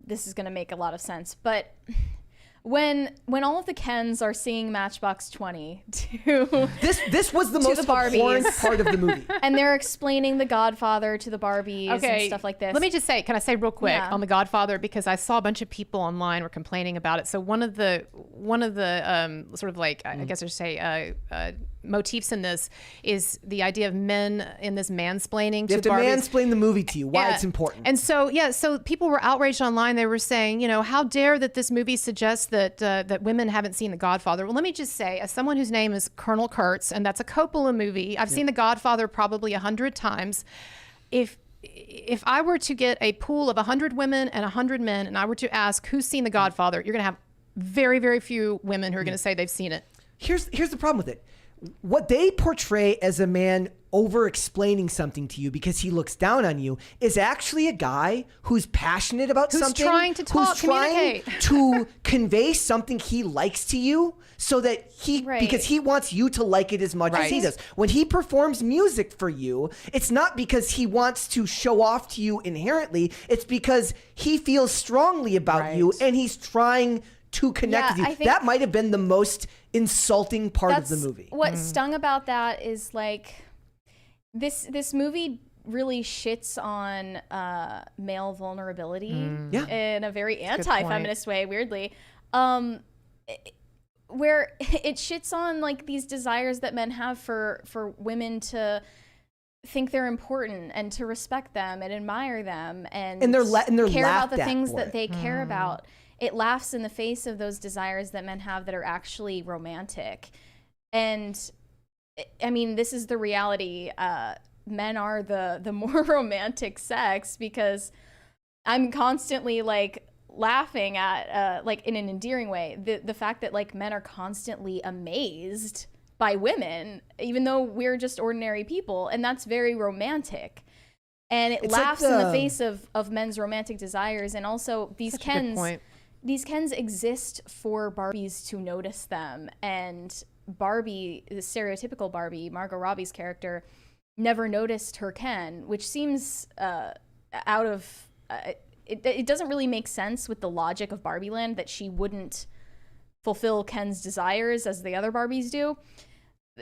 this is going to make a lot of sense, but when all of the Kens are singing Matchbox 20 to this was the most abhorrent part of the movie, and they're explaining The Godfather to the Barbies and stuff like this. Let me just say, can I say real quick on The Godfather, because I saw a bunch of people online were complaining about it. So one of the sort of like I guess I should say motifs in this is the idea of men in this mansplaining. You have to mansplain the movie to you, why it's important. And so so people were outraged online. They were saying, how dare that this movie suggests that women haven't seen The Godfather. Well, let me just say, as someone whose name is Colonel Kurtz, and that's a Coppola movie, I've seen The Godfather probably 100 times. If I were to get a pool of 100 women and 100 men, and I were to ask who's seen The Godfather, you're going to have very, very few women who are going to say they've seen it. Here's the problem with it. What they portray as a man over-explaining something to you because he looks down on you is actually a guy who's passionate about something. Who's trying to talk, communicate. To convey something he likes to you so that because he wants you to like it as much as he does. When he performs music for you, it's not because he wants to show off to you inherently. It's because he feels strongly about you and he's trying to connect with you. That might have been the most insulting part of the movie. What stung about that is like this movie really shits on male vulnerability in a very anti-feminist way, weirdly. where it shits on like these desires that men have for women to think they're important and to respect them and admire them and they're care about the laughed at things for that it. they care about. It laughs in the face of those desires that men have that are actually romantic. And I mean, this is the reality. Men are the more romantic sex, because I'm constantly like laughing at like in an endearing way the fact that like men are constantly amazed by women, even though we're just ordinary people, and that's very romantic. And it laughs in the face of men's romantic desires. And also these Kens exist for Barbies to notice them. And Barbie, the stereotypical Barbie, Margot Robbie's character, never noticed her Ken, which seems out of it doesn't really make sense with the logic of Barbie Land that she wouldn't fulfill Ken's desires as the other Barbies do.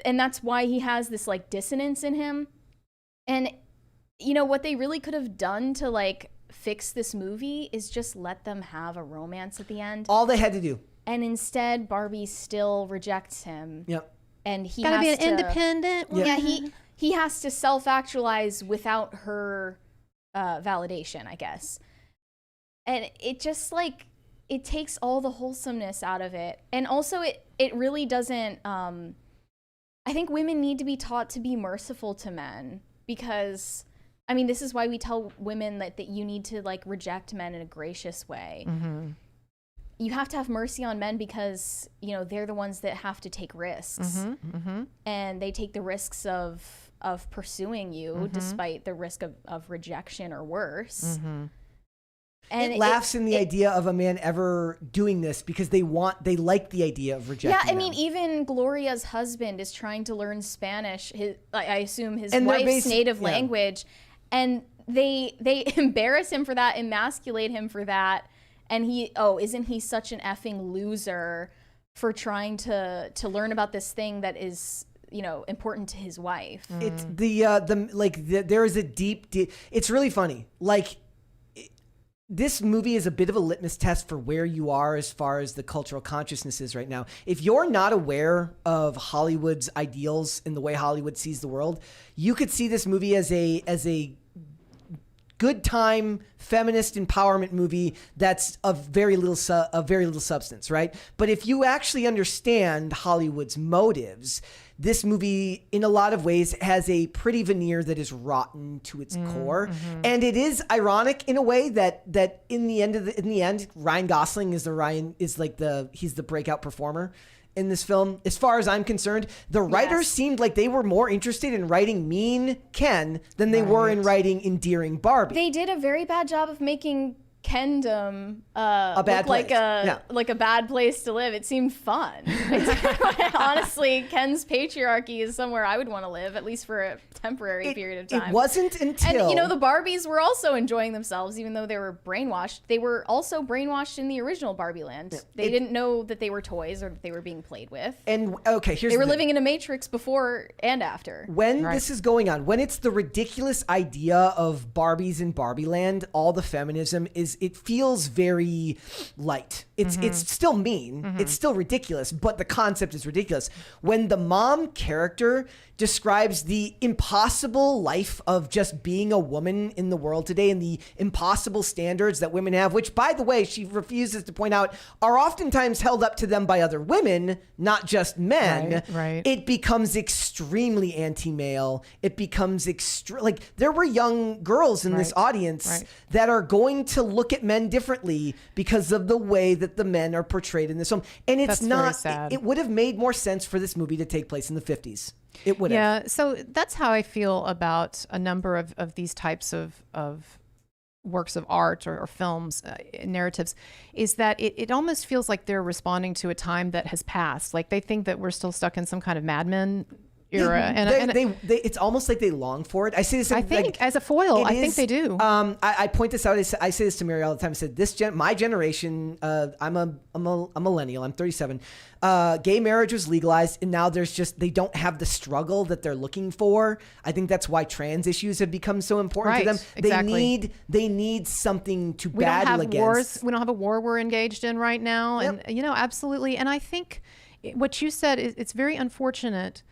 And that's why he has this like dissonance in him. And you know what they really could have done to like fix this movie is just let them have a romance at the end. All they had to do. And instead Barbie still rejects him. Yep. And he gotta has be an to, independent woman. Yeah, he has to self-actualize without her validation, I guess. And it just like it takes all the wholesomeness out of it. And also it really doesn't I think women need to be taught to be merciful to men, because I mean, this is why we tell women that you need to like reject men in a gracious way. Mm-hmm. You have to have mercy on men because, you know, they're the ones that have to take risks. Mm-hmm. Mm-hmm. And they take the risks of pursuing you despite the risk of rejection or worse. Mm-hmm. And it laughs in the idea of a man ever doing this because they like the idea of rejecting I them. mean, even Gloria's husband is trying to learn Spanish, I assume his And wife's native language, and they embarrass him for that, emasculate him for that, and isn't he such an effing loser for trying to learn about this thing that is, you know, important to his wife. It's there is a deep, it's really funny. Like, this movie is a bit of a litmus test for where you are as far as the cultural consciousness is right now. If you're not aware of Hollywood's ideals and the way Hollywood sees the world, you could see this movie as a good time feminist empowerment movie that's of very little substance, right? But if you actually understand Hollywood's motives, this movie, in a lot of ways, has a pretty veneer that is rotten to its core, and it is ironic in a way that in the end, Ryan Gosling is he's the breakout performer in this film. As far as I'm concerned, the writers seemed like they were more interested in writing mean Ken than they were in writing endearing Barbie. They did a very bad job of making Kendom a bad look place. like a bad place to live. It seemed fun. Honestly, Ken's patriarchy is somewhere I would want to live, at least for a temporary period of time. It wasn't until... And, you know, the Barbies were also enjoying themselves, even though they were brainwashed. They were also brainwashed in the original Barbie Land. They didn't know that they were toys or that they were being played with. And, okay, here's They were living in a matrix before and after. When this is going on, when it's the ridiculous idea of Barbies in Barbie Land, all the feminism it feels very light. It's still mean. It's still ridiculous, but the concept is ridiculous. When the mom character describes the impossible life of just being a woman in the world today and the impossible standards that women have, which, by the way, she refuses to point out, are oftentimes held up to them by other women, not just men. Right. It becomes extremely anti-male. It becomes like there were young girls in this audience that are going to look at men differently because of the way that the men are portrayed in this film. And it's That's not, very sad. it would have made more sense for this movie to take place in the 50s. It would have. Yeah, so that's how I feel about a number of these types of works of art or films, narratives, is that it almost feels like they're responding to a time that has passed. Like they think that we're still stuck in some kind of Mad Men era. It's almost like they long for it. I say this. I think as a foil, I think they do. I point this out. I say this to Mary all the time. I said, my generation, I'm a millennial. I'm 37. Gay marriage was legalized, and now they don't have the struggle that they're looking for. I think that's why trans issues have become so important to them. Exactly. They need something to battle against. We don't have a war we're engaged in right now, and absolutely. And I think what you said is it's very unfortunate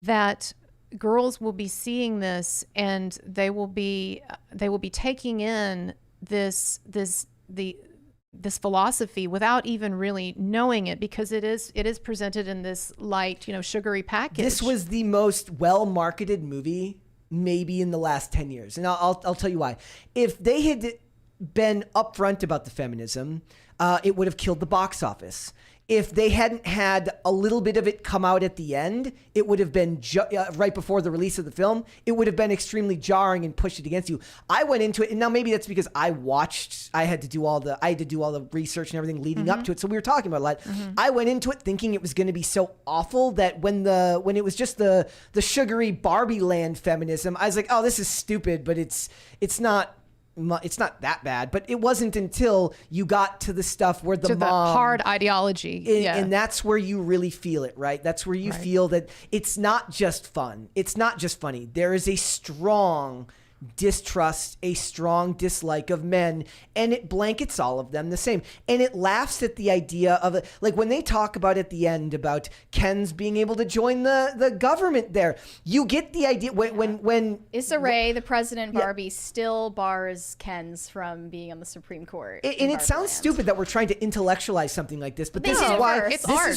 that girls will be seeing this and they will be taking in this philosophy without even really knowing it, because it is presented in this light, sugary package. This was the most well-marketed movie maybe in the last 10 years. And I'll tell you why. If they had been upfront about the feminism, it would have killed the box office. If they hadn't had a little bit of it come out at the end, it would have been right before the release of the film. It would have been extremely jarring and pushed it against you. I went into it, and now maybe that's because I had to do all the research and everything leading up to it. So we were talking about it a lot. I went into it thinking it was going to be so awful that when it was just the sugary Barbie land feminism, I was like, oh, this is stupid, but it's not that bad. But it wasn't until you got to the stuff where the hard ideology. And that's where you really feel it, right? That's where you feel that it's not just fun. It's not just funny. There is a strong distrust, a strong dislike of men, and it blankets all of them the same. And it laughs at the idea of it. Like when they talk about at the end about Ken's being able to join the government there, you get the idea when Issa Rae, the president Barbie, still bars Ken's from being on the Supreme Court. And it sounds stupid that we're trying to intellectualize something like this, but this is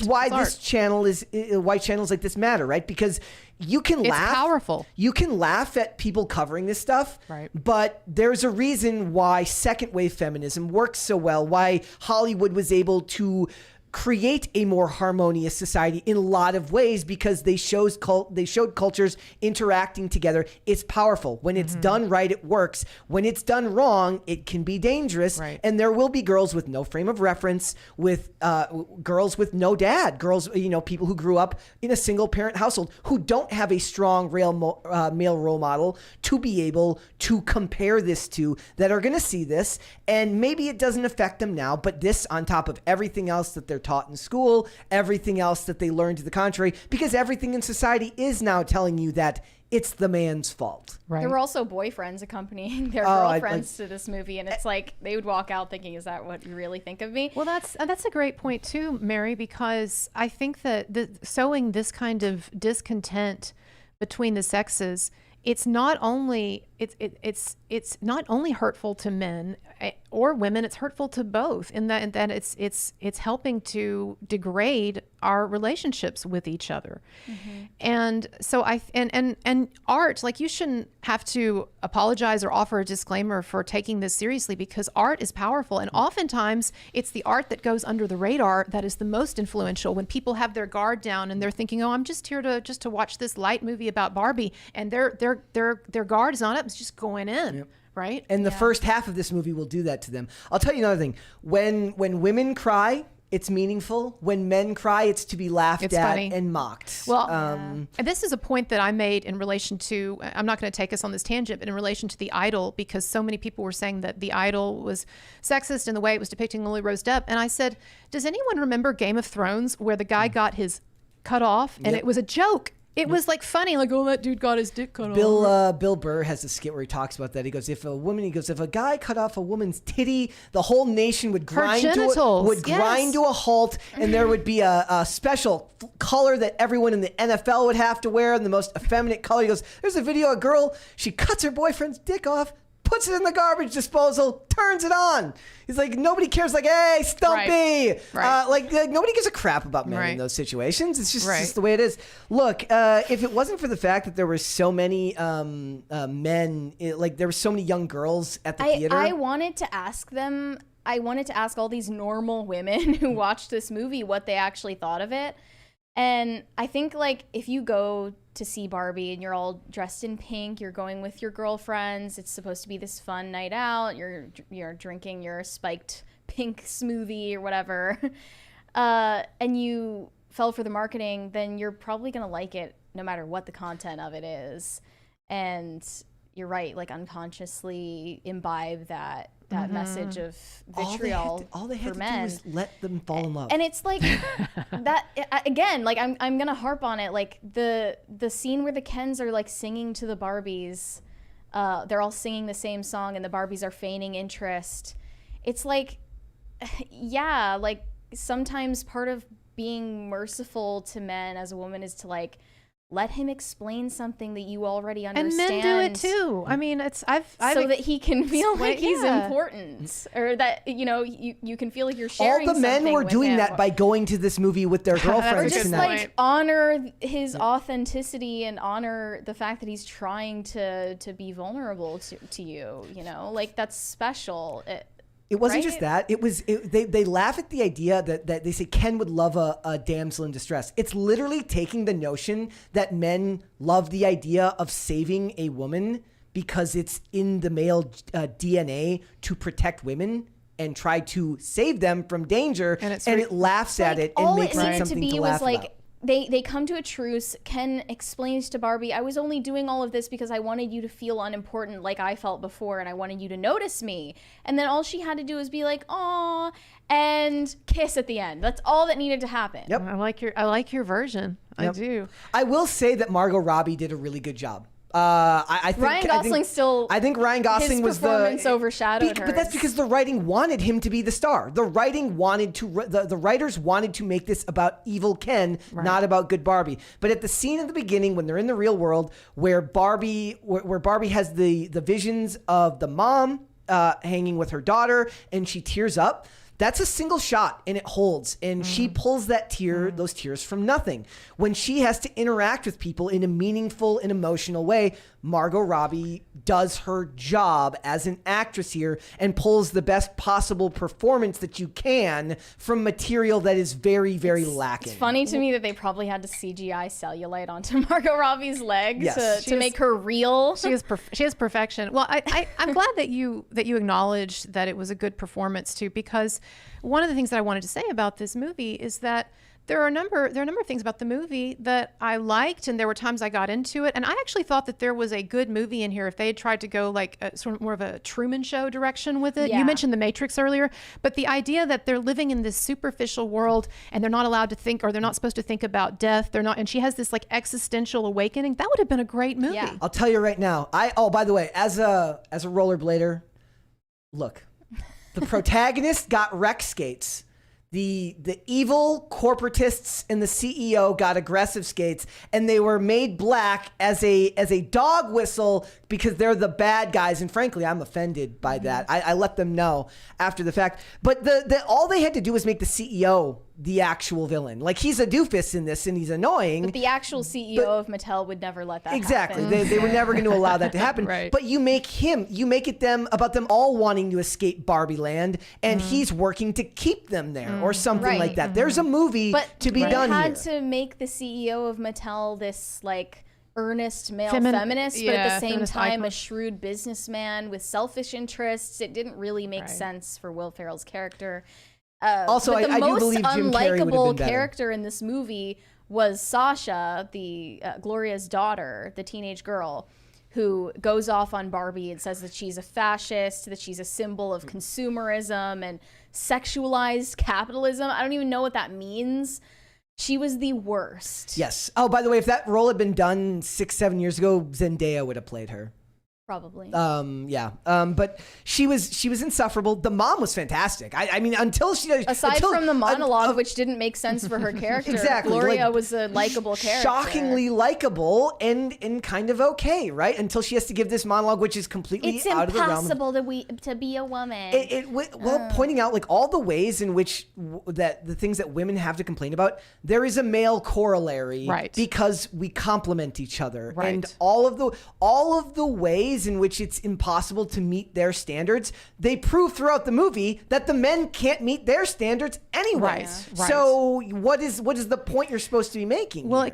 why this channel is why channels like this matter, right? Because you can laugh. It's powerful. You can laugh at people covering this stuff, right? But there's a reason why second wave feminism works so well, why Hollywood was able to create a more harmonious society in a lot of ways, because they showed cultures interacting together. It's powerful. When it's done right, it works. When it's done wrong, it can be dangerous. Right. And there will be girls with no frame of reference, with girls with no dad, girls, people who grew up in a single parent household who don't have a strong male role model to be able to compare this to, that are going to see this. And maybe it doesn't affect them now, but this on top of everything else that they're taught in school, everything else that they learn to the contrary, because everything in society is now telling you that it's the man's fault. Right. There were also boyfriends accompanying their girlfriends to this movie, and it's like they would walk out thinking, "Is that what you really think of me?" Well, that's a great point too, Mary, because I think that sowing this kind of discontent between the sexes, it's not only hurtful to men or women, it's hurtful to both, in that it's helping to degrade our relationships with each other. And so and art, like, you shouldn't have to apologize or offer a disclaimer for taking this seriously, because art is powerful, and oftentimes it's the art that goes under the radar that is the most influential, when people have their guard down and they're thinking, oh, I'm just here to watch this light movie about Barbie, and their guard is not up, it's just going in. Yep. Right? And the first half of this movie will do that to them. I'll tell you another thing. When women cry, it's meaningful. When men cry, it's to be laughed at funny and mocked. Well, and this is a point that I made in relation to, I'm not going to take us on this tangent, but in relation to The Idol, because so many people were saying that The Idol was sexist in the way it was depicting Lily Rose Depp. And I said, does anyone remember Game of Thrones, where the guy got his cut off and it was a joke? It was like funny, like, oh, that dude got his dick cut off. Bill Burr has a skit where he talks about that. He goes, if a guy cut off a woman's titty, the whole nation would grind to a halt, and there would be a special color that everyone in the NFL would have to wear, and the most effeminate color. He goes, there's a video of a girl, she cuts her boyfriend's dick off, puts it in the garbage disposal, turns it on. He's like, nobody cares. Like, hey, Stumpy. Right. Like nobody gives a crap about men in those situations. It's just the way it is. Look, if it wasn't for the fact that there were so many men, there were so many young girls at the theater. I wanted to ask them. I wanted to ask all these normal women who watched this movie what they actually thought of it. And I think, like, if you go to see Barbie and you're all dressed in pink, you're going with your girlfriends, it's supposed to be this fun night out, you're drinking your spiked pink smoothie or whatever, and you fell for the marketing, then you're probably going to like it no matter what the content of it is. And you're right, like, unconsciously imbibe that message of vitriol all they had for to men. do was let them fall in love. And it's like that again, like, I'm gonna harp on it, like the scene where the Kens are like singing to the Barbies, they're all singing the same song and the Barbies are feigning interest. It's like, yeah, like sometimes part of being merciful to men as a woman is to like let him explain something that you already understand. And men do it too. I mean, I've so that he can feel like he's yeah. important, or that you can feel like you're sharing. All the men were doing him. that by going to this movie with their girlfriends Or just tonight. like honor his authenticity and honor the fact that he's trying to be vulnerable to you. You know, like that's special. It wasn't right? just that. They laugh at the idea that they say Ken would love a damsel in distress. It's literally taking the notion that men love the idea of saving a woman because it's in the male DNA to protect women and try to save them from danger, and it laughs at it and makes it something to laugh about. They come to a truce. Ken explains to Barbie, I was only doing all of this because I wanted you to feel unimportant like I felt before, and I wanted you to notice me. And then all she had to do was be like, aw, and kiss at the end. That's all that needed to happen. Yep. I like your version. Yep. I do. I will say that Margot Robbie did a really good job. I think Ryan Gosling I think Ryan Gosling was the performance overshadowed but that's because the writing wanted him to be the star. The writing wanted to the writers wanted to make this about evil Ken, not about good Barbie. But at the scene at the beginning when they're in the real world where Barbie has the visions of the mom hanging with her daughter and she tears up. That's a single shot and it holds. And she pulls those tears from nothing. When she has to interact with people in a meaningful and emotional way, Margot Robbie does her job as an actress here and pulls the best possible performance that you can from material that is very, very lacking. It's funny to me that they probably had to CGI cellulite onto Margot Robbie's legs to make her real. She has perfection. Well, I'm glad that you acknowledged that it was a good performance too, because one of the things that I wanted to say about this movie is that there are a number of things about the movie that I liked, and there were times I got into it, and I actually thought that there was a good movie in here if they had tried to go like sort of more of a Truman Show direction with it. Yeah. You mentioned The Matrix earlier, but the idea that they're living in this superficial world and they're not allowed to think, or they're not supposed to think about death, and she has this like existential awakening, that would have been a great movie. Yeah. I'll tell you right now. By the way, as a rollerblader, look, the protagonist got rec skates. The evil corporatists and the CEO got aggressive skates, and they were made black as a dog whistle because they're the bad guys. And frankly, I'm offended by that. I let them know after the fact. But all they had to do was make the CEO the actual villain. Like, he's a doofus in this and he's annoying. But the actual CEO of Mattel would never let that exactly. happen. They were never going to allow that to happen. Right. But you make it about them all wanting to escape Barbie Land, and he's working to keep them there or something like that. There's a movie to be done here. They had to make the CEO of Mattel this like earnest male feminist, but at the same time a shrewd businessman with selfish interests. It didn't really make sense for Will Ferrell's character. Also, but the I do most believe Jim Carrey would have been unlikable better. character in this movie was Sasha, the Gloria's daughter, the teenage girl, who goes off on Barbie and says that she's a fascist, that she's a symbol of consumerism and sexualized capitalism. I don't even know what that means. She was the worst. Yes. Oh, by the way, if that role had been done 6-7 years ago, Zendaya would have played her. Probably. But she was insufferable. The mom was fantastic. I mean, aside from the monologue, which didn't make sense for her character, exactly, Gloria was a likable character. Shockingly likable and kind of okay, right? Until she has to give this monologue, which is completely out of the realm. It's impossible to be a woman. Pointing out like all the ways in which that the things that women have to complain about, there is a male corollary, right? Because we complement each other, right? And all of the ways in which it's impossible to meet their standards, they prove throughout the movie that the men can't meet their standards anyway. Right. So what is the point you're supposed to be making? Well, here?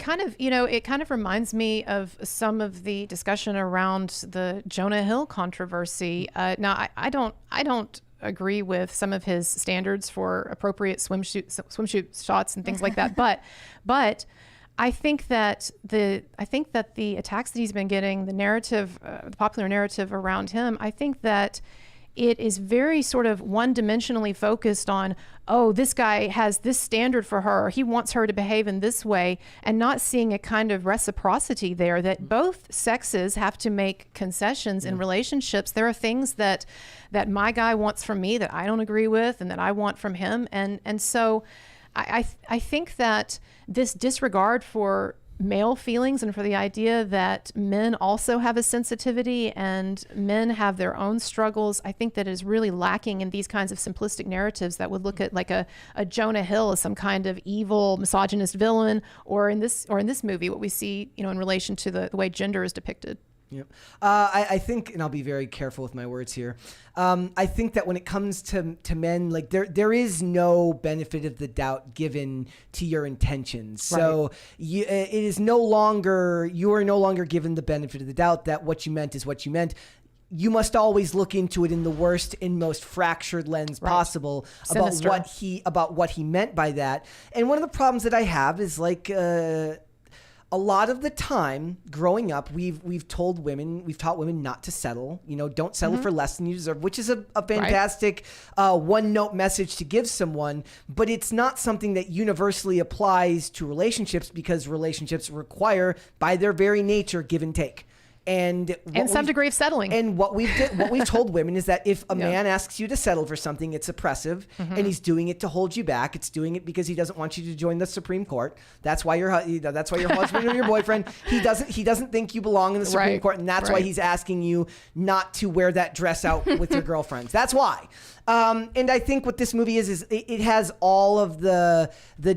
it kind of reminds me of some of the discussion around the Jonah Hill controversy. Now, I don't agree with some of his standards for appropriate swimsuit shots and things like that, but I think that the attacks that he's been getting, the narrative, the popular narrative around him, I think that it is very sort of one-dimensionally focused on, oh, this guy has this standard for her, or he wants her to behave in this way, and not seeing a kind of reciprocity there, that both sexes have to make concessions in relationships. There are things that my guy wants from me that I don't agree with and that I want from him. And so I think that this disregard for male feelings and for the idea that men also have a sensitivity and men have their own struggles, I think that is really lacking in these kinds of simplistic narratives that would look at like a Jonah Hill as some kind of evil misogynist villain, or in this movie what we see, in relation to the way gender is depicted. Yep. I think, and I'll be very careful with my words here. I think that when it comes to men, like there is no benefit of the doubt given to your intentions. Right. So you are no longer given the benefit of the doubt that what you meant is what you meant. You must always look into it in the worst and most fractured lens possible Sinister. about what he meant by that. And one of the problems that I have is like, a lot of the time growing up, we've taught women not to settle, don't settle for less than you deserve, which is a fantastic one note message to give someone, but it's not something that universally applies to relationships, because relationships require by their very nature give and take. And some degree of settling. And what we've told women is that if a man asks you to settle for something, it's oppressive, and he's doing it to hold you back. It's doing it because he doesn't want you to join the Supreme Court. That's why your husband or your boyfriend, he doesn't think you belong in the Supreme Court, and that's why he's asking you not to wear that dress out with your girlfriends. That's why. And I think what this movie is it has all of the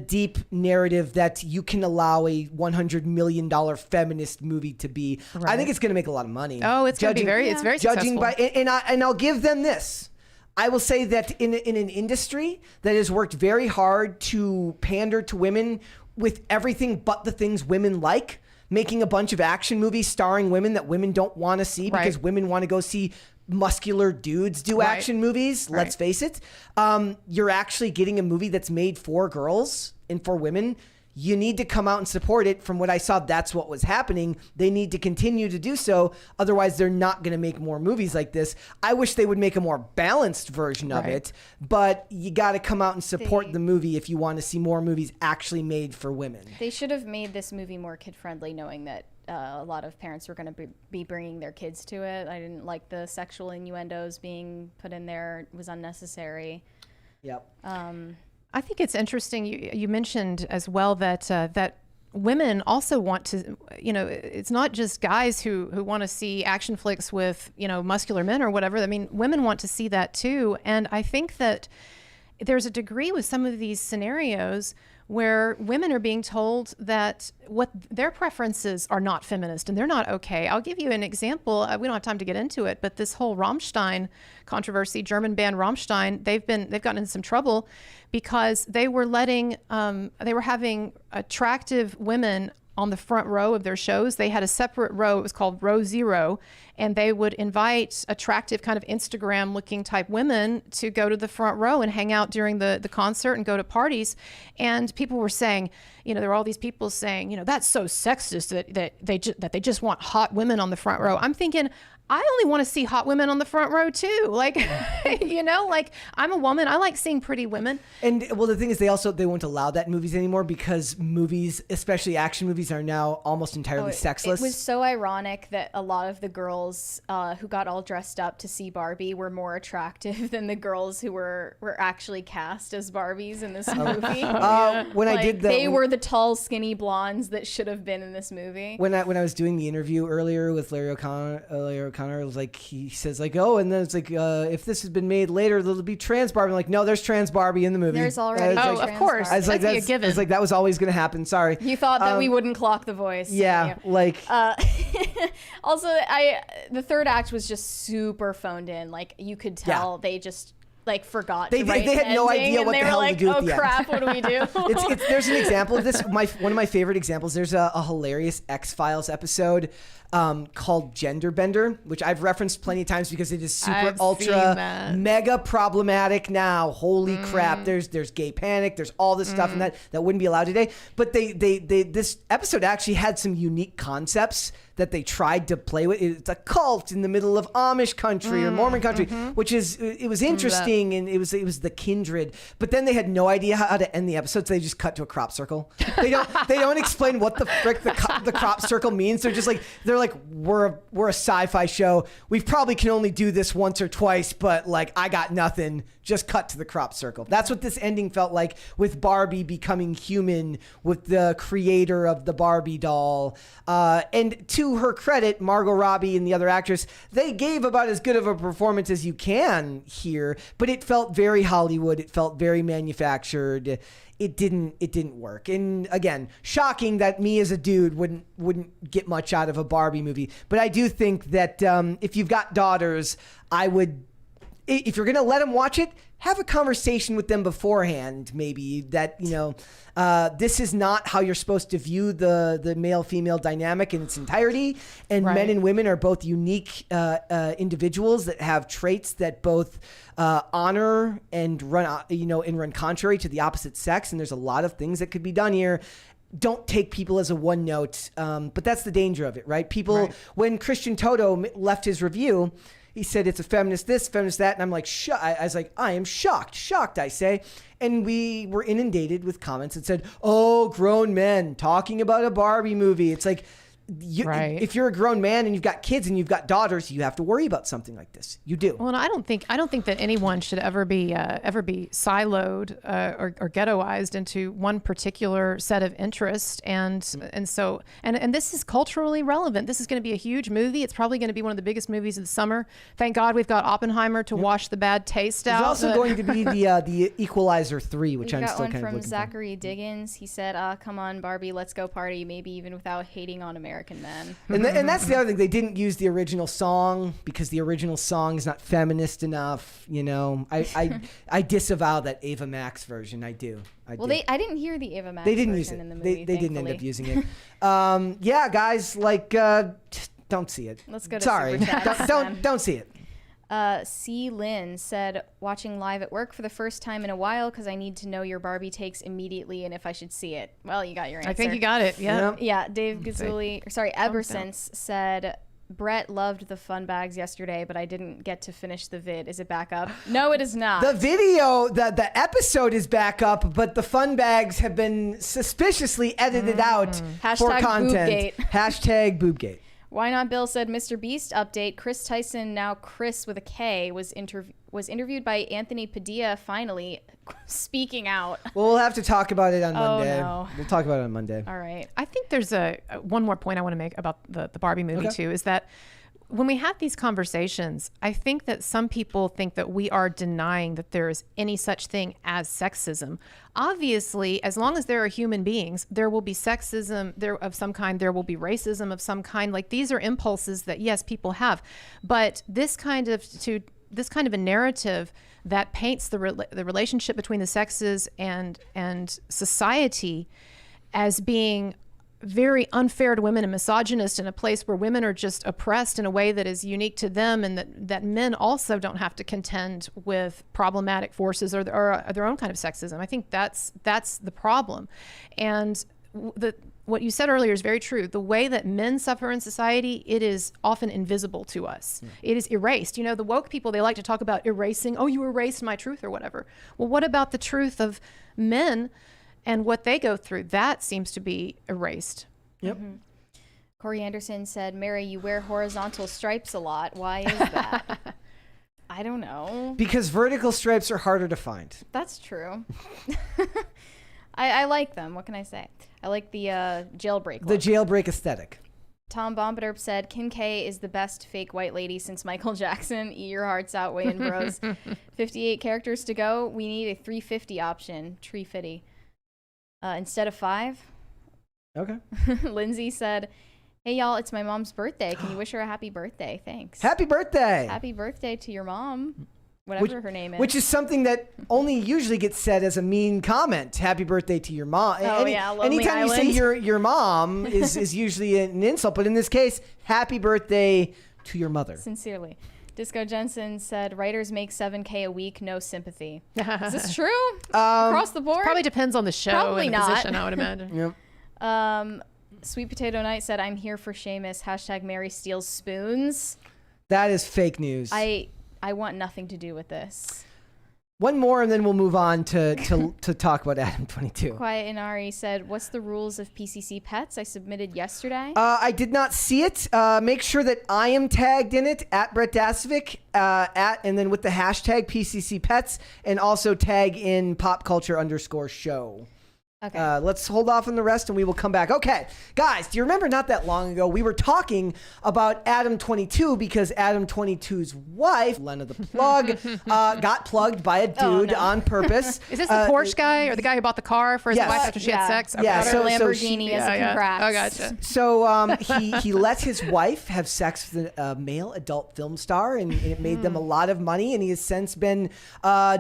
deep narrative that you can allow a $100 million feminist movie to be. Right. I think it's going to make a lot of money. Oh, it's going to be it's very judging successful. And I'll give them this. I will say that in an industry that has worked very hard to pander to women with everything but the things women like, making a bunch of action movies starring women that women don't want to see because women want to go see muscular dudes do action movies. Let's face it. You're actually getting a movie that's made for girls and for women. You need to come out and support it. From what I saw, that's what was happening. They need to continue to do so. Otherwise, they're not going to make more movies like this. I wish they would make a more balanced version of it, but you got to come out and support the movie if you want to see more movies actually made for women. They should have made this movie more kid-friendly, knowing that a lot of parents were going to be bringing their kids to it. I didn't like the sexual innuendos being put in there. It was unnecessary. Yep. I think it's interesting. You mentioned as well that that women also want to, it's not just guys who want to see action flicks with, muscular men or whatever. I mean, women want to see that too. And I think that there's a degree with some of these scenarios where women are being told that what their preferences are not feminist and they're not okay. I'll give you an example. We don't have time to get into it, but this whole Rammstein controversy, German band Rammstein, they've gotten into some trouble because they were having attractive women on the front row of their shows. They had a separate row. It was called Row Zero. And they would invite attractive kind of Instagram looking type women to go to the front row and hang out during the concert and go to parties. And people were saying, there were all these people saying, that's so sexist that they just want hot women on the front row. I'm thinking, I only want to see hot women on the front row too. Like, like I'm a woman. I like seeing pretty women. And well, the thing is they won't allow that in movies anymore because movies, especially action movies, are now almost entirely sexless. It was so ironic that a lot of the girls who got all dressed up to see Barbie were more attractive than the girls who were actually cast as Barbies in this movie. They were the tall, skinny blondes that should have been in this movie. When I was doing the interview earlier with Larry O'Connor, it was like, he says like, oh, and then it's like, if this has been made later, there'll be trans Barbie. I'm like, no, there's trans Barbie in the movie. There's already of course. I was like, that's a given. I was like, that was always going to happen. Sorry. You thought that we wouldn't clock the voice. Yeah, like. Also, the third act was just super phoned in. Like, you could tell they just forgot to write they had no idea what the hell to do at the end. Oh crap, what do we do? There's an example of this. One of my favorite examples. There's a hilarious X-Files episode called Gender Bender, which I've referenced plenty of times because it is ultra mega problematic now. Holy crap! There's gay panic. There's all this stuff and that wouldn't be allowed today. But this episode actually had some unique concepts that they tried to play with. It's a cult in the middle of Amish country or Mormon country, which is, it was interesting charming, and it was the kindred. But then they had no idea how to end the episode, so they just cut to a crop circle. They don't explain what the frick the crop circle means. They're like we're a sci-fi show. We probably can only do this once or twice, but like I got nothing. Just cut to the crop circle. That's what this ending felt like, with Barbie becoming human, with the creator of the Barbie doll. And to her credit, Margot Robbie and the other actress, they gave about as good of a performance as you can here, but it felt very Hollywood. It felt very manufactured. It didn't work. And again, shocking that me as a dude wouldn't get much out of a Barbie movie. But I do think that if you've got daughters, if you're going to let them watch it, have a conversation with them beforehand, maybe, that, this is not how you're supposed to view the male-female dynamic in its entirety. And men and women are both unique individuals that have traits that both honor and run contrary to the opposite sex. And there's a lot of things that could be done here. Don't take people as a one note. But that's the danger of it, right? When Christian Toto left his review, he said it's a feminist this, feminist that, and I'm like, I was like, I am shocked, I say. And we were inundated with comments that said, oh, grown men talking about a Barbie movie. It's like, if you're a grown man and you've got kids and you've got daughters, you have to worry about something like this. You do. Well, and I don't think that anyone should ever be siloed or ghettoized into one particular set of interests. And so this is culturally relevant. This is going to be a huge movie. It's probably going to be one of the biggest movies of the summer. Thank God we've got Oppenheimer to wash the bad taste out. There's also going to be the Equalizer 3, which I'm still kind of looking for. We got one from Zachary Diggins. He said, come on, Barbie, let's go party, maybe even without hating on American men. And that's the other thing. They didn't use the original song because the original song is not feminist enough. I disavow that Ava Max version. I do. I didn't hear the Ava Max version in the movie. They didn't end up using it. Guys, don't see it. Let's go to Sorry. Superchats. Don't see it. C. Lynn said, watching live at work for the first time in a while because I need to know your Barbie takes immediately and if I should see it. Well, you got your answer. I think you got it. Yeah. Yeah. Dave Ebersons said, Brett loved the fun bags yesterday, but I didn't get to finish the vid. Is it back up? No, it is not. The video, the episode is back up, but the fun bags have been suspiciously edited out for content. Boobgate. #boobgate. Why Not Bill said, Mr. Beast update. Chris Tyson, now Chris with a K, was interviewed by Anthony Padilla, finally speaking out. Well, we'll have to talk about it on Monday. No. We'll talk about it on Monday. All right. I think there's one more point I want to make about the Barbie movie too, is that when we have these conversations, I think that some people think that we are denying that there is any such thing as sexism. Obviously, as long as there are human beings, there will be sexism of some kind, there will be racism of some kind. Like, these are impulses that, yes, people have. But this kind of a narrative that paints the relationship between the sexes and society as being very unfair to women and misogynist in a place where women are just oppressed in a way that is unique to them, and that men also don't have to contend with problematic forces or their own kind of sexism. I think that's the problem. And what you said earlier is very true. The way that men suffer in society, it is often invisible to us. It is erased. The woke people, they like to talk about erasing, oh, you erased my truth or whatever. Well, what about the truth of men and what they go through? That seems to be erased. Yep. Mm-hmm. Corey Anderson said, Mary, you wear horizontal stripes a lot. Why is that? I don't know. Because vertical stripes are harder to find. That's true. I like them. What can I say? I like the jailbreak look. The jailbreak aesthetic. Tom Bombaderp said, Kim K is the best fake white lady since Michael Jackson. Eat your hearts out, weighing bros. 58 characters to go. We need a 350 option. Tree fitty. Instead of 5. Okay. Lindsay said, hey, y'all, it's my mom's birthday. Can you wish her a happy birthday? Thanks. Happy birthday. Happy birthday to your mom, whatever her name is. Which is something that only usually gets said as a mean comment. Happy birthday to your mom. Lonely anytime Island. you say your mom is usually an insult. But in this case, happy birthday to your mother. Sincerely. Disco Jensen said, writers make $7K a week, no sympathy. Is this true? Across the board? Probably depends on the show. Probably and the not. position, I would imagine. Yep. Sweet Potato Knight said, I'm here for Seamus. # Mary steals spoons. That is fake news. I want nothing to do with this. One more, and then we'll move on to talk about Adam 22. Quiet Inari said, "What's the rules of PCC Pets? I submitted yesterday." I did not see it. Make sure that I am tagged in it at Brett Dasovic and then with the hashtag PCC Pets, and also tag in popculture_show. Okay. Let's hold off on the rest and we will come back. Okay, guys, do you remember not that long ago we were talking about Adam 22 because Adam 22's wife, Lena the Plug, got plugged by a dude on purpose. Is this the Porsche guy or the guy who bought the car for his Yes. wife after she had sex? Yeah, Got her Lamborghini as a congrats. Oh, gotcha. So he let his wife have sex with a male adult film star, and it made them a lot of money. And he has since been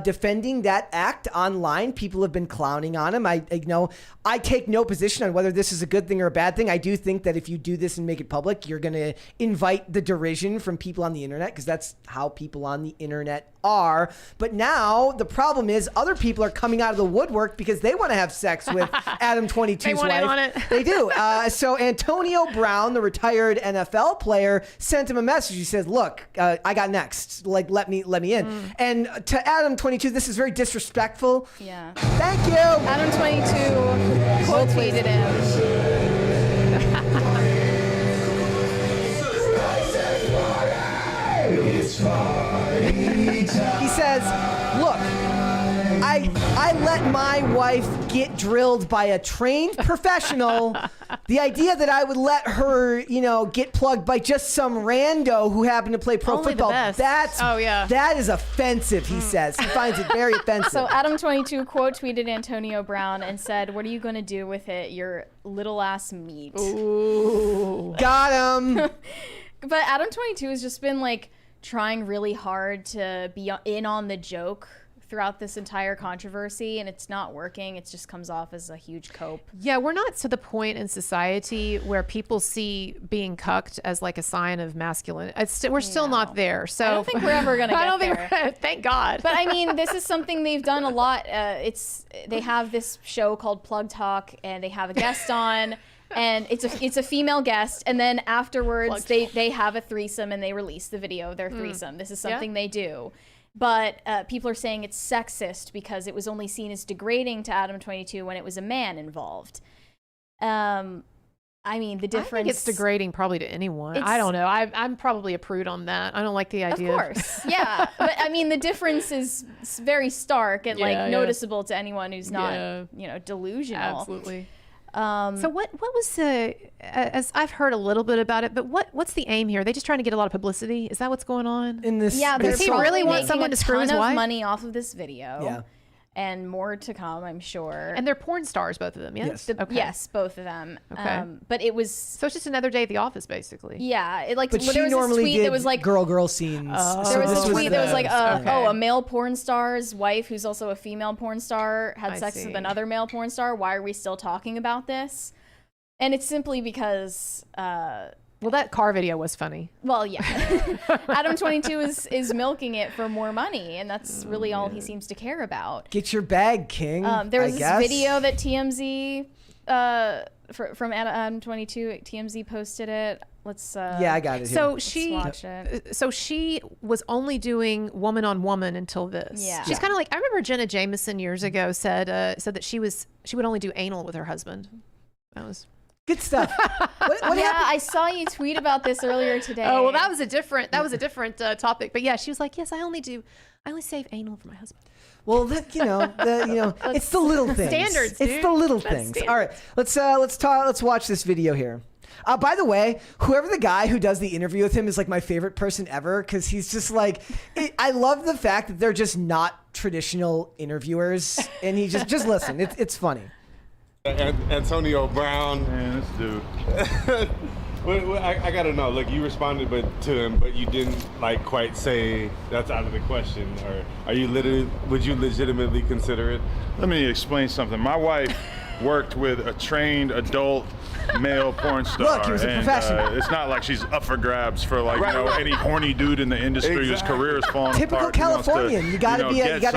defending that act online. People have been clowning on him. I take no position on whether this is a good thing or a bad thing. I do think that if you do this and make it public, you're going to invite the derision from people on the internet, because that's how people on the internet are. But now the problem is other people are coming out of the woodwork because they want to have sex with Adam 22's They want wife. in on it. They do. So Antonio Brown, the retired NFL player, sent him a message. He says, "Look, I got next. Like, let me in." And to Adam 22, this is very disrespectful. Yeah. Thank you. Adam 22 quote tweeted him. He says, "Look, I let my wife get drilled by a trained professional. The idea that I would let her, get plugged by just some rando who happened to play pro Only the football, best. that is offensive," he says. He finds it very offensive. So Adam 22 quote tweeted Antonio Brown and said, "What are you going to do with it, your little ass meat?" Ooh. Got him. But Adam 22 has just been trying really hard to be in on the joke throughout this entire controversy, and it's not working. It just comes off as a huge cope. Yeah, we're not to the point in society where people see being cucked as a sign of masculine. We're still not there. So I don't think we're ever gonna get there. Thank God. But I mean, this is something they've done a lot. They have this show called Plug Talk, and they have a guest on, and it's a female guest, and then afterwards they have a threesome and they release the video of their threesome. This is something they do. But people are saying it's sexist because it was only seen as degrading to Adam 22 when it was a man involved. I mean, the difference... I think it's degrading probably to anyone. I don't know. I'm probably a prude on that. I don't like the idea. Of course, yeah. But I mean, the difference is very stark and noticeable to anyone who's not, delusional. Absolutely. So what was as I've heard a little bit about it, but what's the aim here? Are they just trying to get a lot of publicity? Is that what's going on? In this, yeah, does he really want someone to screw his wife? Money off of this video. Yeah. And more to come, I'm sure. And they're porn stars, both of them, yes? Yes. Okay. Yes, both of them. Okay. But it was... So it's just another day at the office, basically. Yeah. But there she was normally this tweet did that was girl scenes. There was a tweet that was Okay. a male porn star's wife, who's also a female porn star, had sex with another male porn star. Why are we still talking about this? And it's simply because... well, that car video was funny. Well, yeah. Adam 22 is milking it for more money, and that's really all he seems to care about. Get your bag, King. There was this video that TMZ, from Adam 22, TMZ posted it. Let's. Yeah, I got it. So here. she was only doing woman on woman until this. Yeah. She's kind of like, I remember Jenna Jameson years ago said that she would only do anal with her husband. That was. Good stuff. What yeah, happened? I saw you tweet about this earlier today. Oh, well, that was a different topic. But yeah, she was like, yes, I only save anal for my husband. Well, it's the little things. Standards, dude. It's the little That's things. standards. All right, let's watch this video here. By the way, whoever the guy who does the interview with him is my favorite person ever, because he's just I love the fact that they're just not traditional interviewers, and he just listen. It's funny. Antonio Brown. Man, this dude. I gotta know. Look, you responded to him, but you didn't quite say that's out of the question. Or would you legitimately consider it? Let me explain something. My wife worked with a trained adult male porn star. Look, he was a professional. It's not like she's up for grabs for any horny dude in the industry whose career is falling Typical apart. Californian. You gotta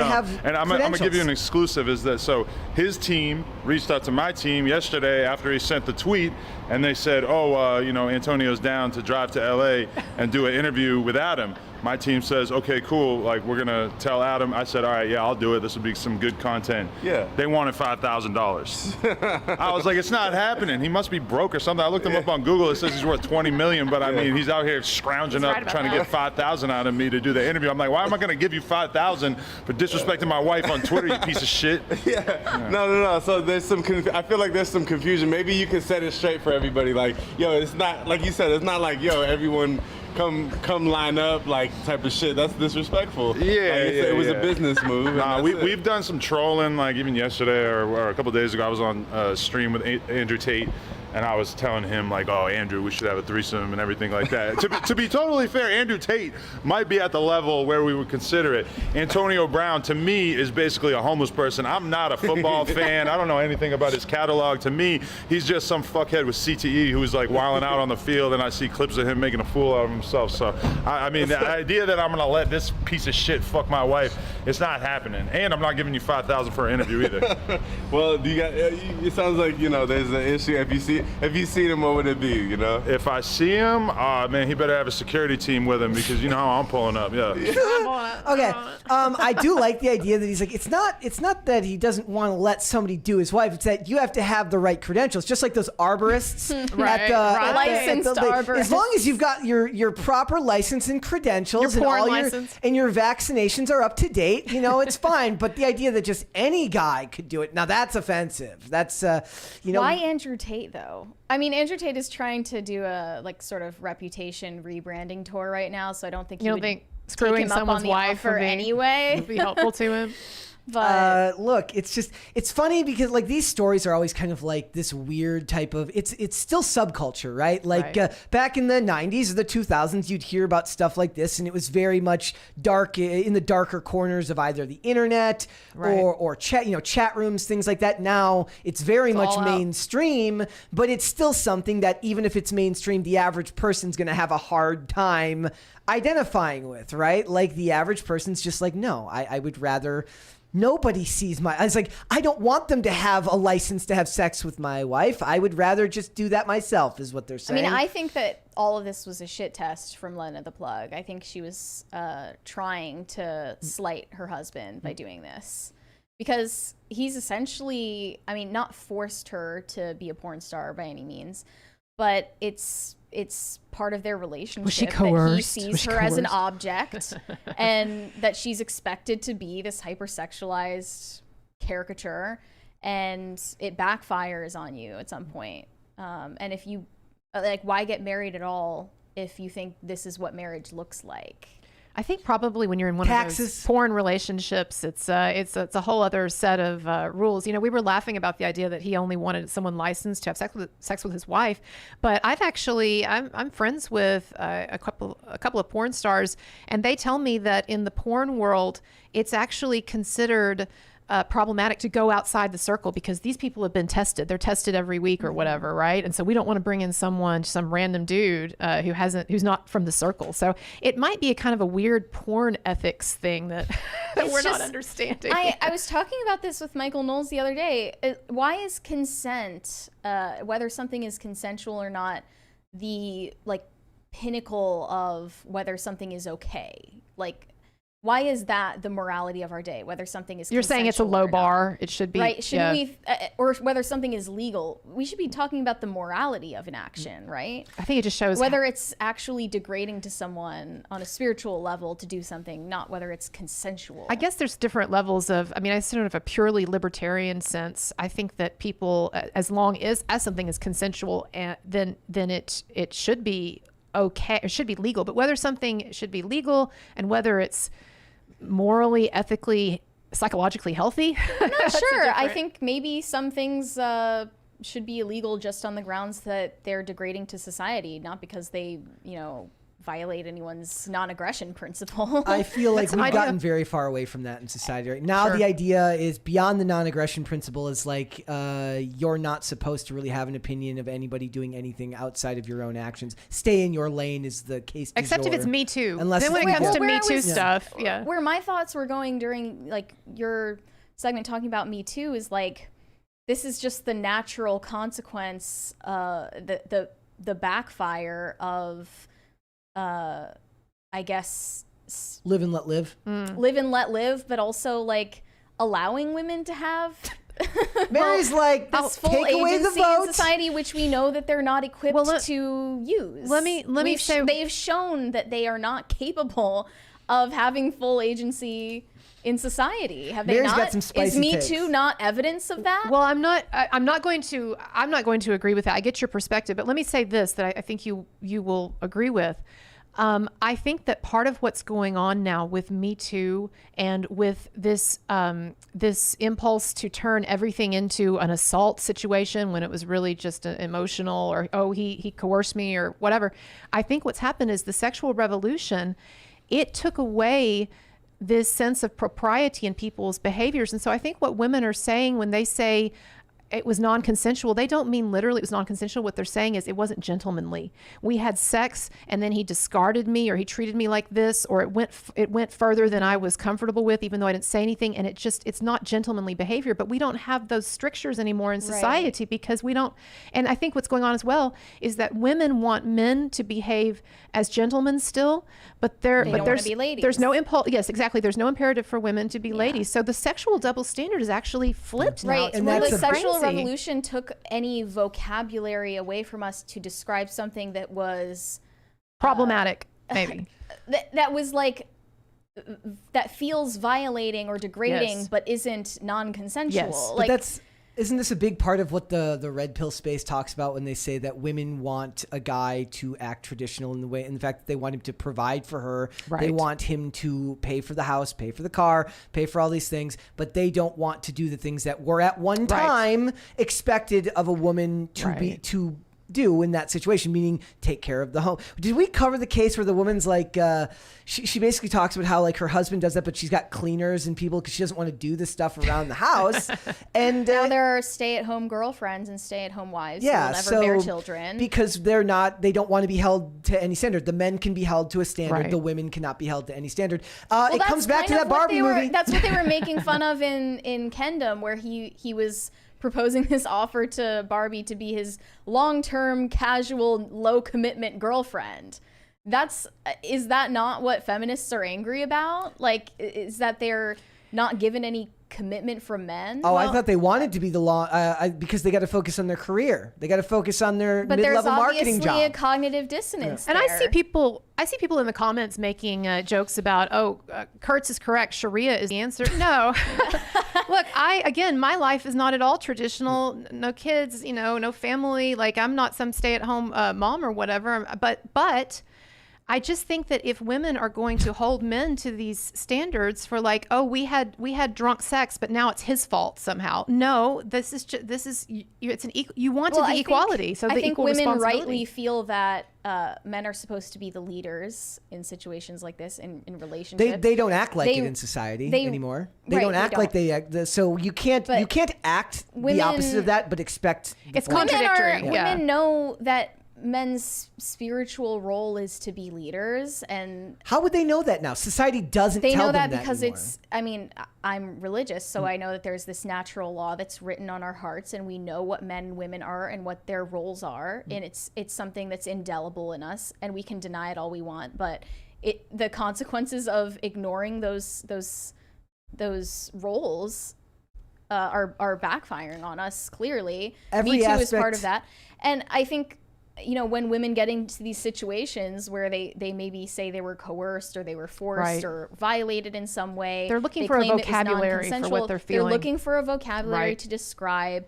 have And I'm gonna give you an credentials. exclusive. Is that so? His team reached out to my team yesterday after he sent the tweet, and they said, Antonio's down to drive to LA and do an interview with Adam. My team says, okay, cool, like we're gonna tell Adam. I said, all right, yeah, I'll do it. This will be some good content. Yeah. They wanted $5,000. I was like, it's not happening. He must be broke or something. I looked him up on Google. It says he's worth 20 million, but I mean, he's out here scrounging up, trying to get 5,000 out of me to do the interview. I'm like, why am I gonna give you 5,000 for disrespecting my wife on Twitter, you piece of shit? Yeah. No. So there's some. I feel like there's some confusion. Maybe you can set it straight for everybody. Like, yo, it's not like you said. It's not like, yo, everyone come line up, like, type of shit. That's disrespectful. Yeah, like, it was a business move. Nah, we've done some trolling, like even yesterday or a couple days ago. I was on a stream with Andrew Tate, and I was telling him, like, oh, Andrew, we should have a threesome and everything like that. to be totally fair, Andrew Tate might be at the level where we would consider it. Antonio Brown, to me, is basically a homeless person. I'm not a football fan. I don't know anything about his catalog. To me, he's just some fuckhead with CTE who's, like, wilding out on the field, and I see clips of him making a fool out of himself. So, I mean, the idea that I'm going to let this piece of shit fuck my wife, it's not happening. And I'm not giving you $5,000 for an interview either. Well, it sounds like, you know, there's an issue. If you seen him, what would it be, you know? If I see him, man, he better have a security team with him, because you know how I'm pulling up, yeah. Okay, I do like the idea that he's like, it's not that he doesn't want to let somebody do his wife. It's that you have to have the right credentials, just like those arborists. Licensed arborists. As long as you've got your proper license and credentials, Your porn and license. and your vaccinations are up to date, you know, it's fine. But the idea that just any guy could do it, now that's offensive. That's you know. Why Andrew Tate though? I mean, Andrew Tate is trying to do a like sort of reputation rebranding tour right now, so I don't think You don't think screwing someone's wife would would be helpful to him? But look, it's funny because like these stories are always kind of like this weird type of it's still subculture, right? Like back in the 90s or the 2000s, you'd hear about stuff like this, and it was very much dark in the darker corners of either the internet or chat rooms, things like that. Now it's very much mainstream, but it's still something that even if it's mainstream, the average person's going to have a hard time identifying with, right? Like the average person's just like, no, I would rather. Nobody sees I was like, I don't want them to have a license to have sex with my wife. I would rather just do that myself, is what they're saying. I mean, I think that all of this was a shit test from Lena the Plug. I think she was trying to slight her husband by doing this. Because he's essentially, I mean, not forced her to be a porn star by any means, but it's part of their relationship. Was she coerced? That he sees her as an object and that she's expected to be this hypersexualized caricature, and it backfires on you at some point. And if you like, why get married at all if you think this is what marriage looks like? I think probably when you're in one of those porn relationships, it's a whole other set of rules. You know, we were laughing about the idea that he only wanted someone licensed to have sex with his wife, but I'm friends with a couple of porn stars, and they tell me that in the porn world, it's actually considered problematic to go outside the circle because these people have been tested. They're tested every week or whatever, right? And so we don't want to bring in some random dude who's not from the circle. So it might be a kind of a weird porn ethics thing that we're not understanding. I was talking about this with Michael Knowles the other day. Why is consent, whether something is consensual or not, the like pinnacle of whether something is okay? Like, why is that the morality of our day? Whether something is You're saying it's a low bar. It should be. Right. Shouldn't we, or whether something is legal, we should be talking about the morality of an action, right? I think it just shows whether it's actually degrading to someone on a spiritual level to do something, not whether it's consensual. I guess there's different levels of, I mean, I sort of a purely libertarian sense. I think that people, as long as something is consensual, then it should be okay. It should be legal. But whether something should be legal and whether it's morally, ethically, psychologically healthy, I'm not sure. I think maybe some things should be illegal just on the grounds that they're degrading to society, not because they, violate anyone's non-aggression principle. I feel like we've gotten very far away from that in society right now. The idea is beyond the non-aggression principle is like you're not supposed to really have an opinion of anybody doing anything outside of your own actions. Stay in your lane is the case. Except if it's Me Too. Unless then when it comes to Me Too stuff, where my thoughts were going during like your segment talking about Me Too is like, this is just the natural consequence, the backfire of I guess live and let live. live and let live, but also like allowing women to have Mary's like, this full take away the agency vote. in society, which we know that they're not equipped to use. Let me say they've shown that they are not capable of having full agency in society. Have they Mary's not? got some spicy Is Me takes. Too not evidence of that? Well, I'm not going to agree with that. I get your perspective, but let me say this that I think you will agree with. I think that part of what's going on now with Me Too and with this this impulse to turn everything into an assault situation when it was really just emotional, or he coerced me or whatever. I think what's happened is the sexual revolution. It took away this sense of propriety in people's behaviors. And so I think what women are saying when they say it was non-consensual, they don't mean literally it was non-consensual. What they're saying is it wasn't gentlemanly. We had sex and then he discarded me, or he treated me like this, or it went further than I was comfortable with, even though I didn't say anything. And it's not gentlemanly behavior. But we don't have those strictures anymore in society because we don't. And I think what's going on as well is that women want men to behave as gentlemen still, but don't want to be ladies. There's no impulse. Yes, exactly. There's no imperative for women to be ladies. So the sexual double standard is actually flipped now. Right. It's Well, really the sexual crazy. revolution took any vocabulary away from us to describe something that was problematic, maybe. that was like that feels violating or degrading, Yes. but isn't non-consensual. Yes. Like, But isn't this a big part of what the red pill space talks about when they say that women want a guy to act traditional in the fact that they want him to provide for her. Right. They want him to pay for the house, pay for the car, pay for all these things, but they don't want to do the things that were at one time expected of a woman to do in that situation, meaning take care of the home. Did we cover the case where the woman's like, she basically talks about how like her husband does that, but she's got cleaners and people because she doesn't want to do the stuff around the house. And now there are stay-at-home girlfriends and stay-at-home wives who will never bear children. Because they don't want to be held to any standard. The men can be held to a standard. The women cannot be held to any standard. It comes back to that Barbie movie. That's what they were making fun of in Kendom, where he was proposing this offer to Barbie to be his long-term, casual, low-commitment girlfriend. Is that not what feminists are angry about? Like, is that they're not given any commitment from men? I thought they wanted to be the law because they got to focus on their career. They got to focus on their mid-level marketing job. But there's obviously a cognitive dissonance And there. I see people in the comments making jokes about, Kurtz is correct, Sharia is the answer. No. Look, my life is not at all traditional. No kids, no family. Like, I'm not some stay-at-home mom or whatever. But I just think that if women are going to hold men to these standards for like, we had drunk sex, but now it's his fault somehow. No, it's an equal. You wanted the equality, so the equal women responsibility. rightly feel that men are supposed to be the leaders in situations like this in relationships. They don't act like it in society anymore. They don't act like they act. So you can't act the opposite of that, but expect it's contradictory. Women know that men's spiritual role is to be leaders, and how would they know that now? Society doesn't they tell know them that because anymore. I'm religious, so I know that there's this natural law that's written on our hearts, and we know what men and women are and what their roles are, and it's something that's indelible in us, and we can deny it all we want, but the consequences of ignoring those roles are backfiring on us clearly. Me Too is part of that, and I think when women get into these situations where they maybe say they were coerced or they were forced or violated in some way, they're looking for a vocabulary for what they're feeling. They're looking for a vocabulary to describe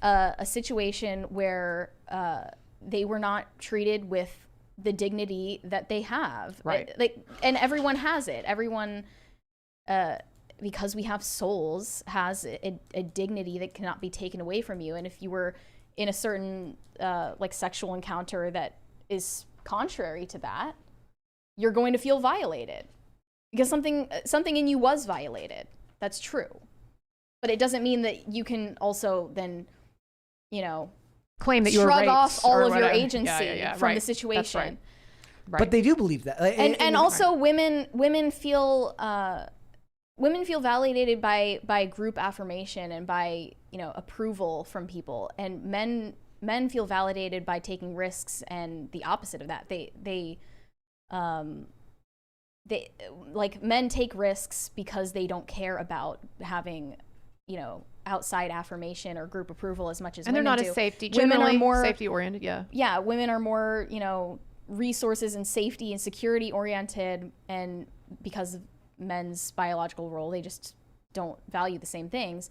a situation where they were not treated with the dignity that they have. And everyone has it. Everyone, because we have souls, has a dignity that cannot be taken away from you. And if you were in a certain sexual encounter that is contrary to that, you're going to feel violated because something in you was violated. That's true, but it doesn't mean that you can also then claim that you were shrug raped off all of your whatever. agency from the situation. Right. But they do believe that, and also women feel validated by group affirmation and by approval from people, and men feel validated by taking risks and the opposite of that. They men take risks because they don't care about having, outside affirmation or group approval as much as and women they're not do. as safety. Women are more safety oriented. Yeah, women are more, resources and safety and security oriented, and because of men's biological role, they just don't value the same things.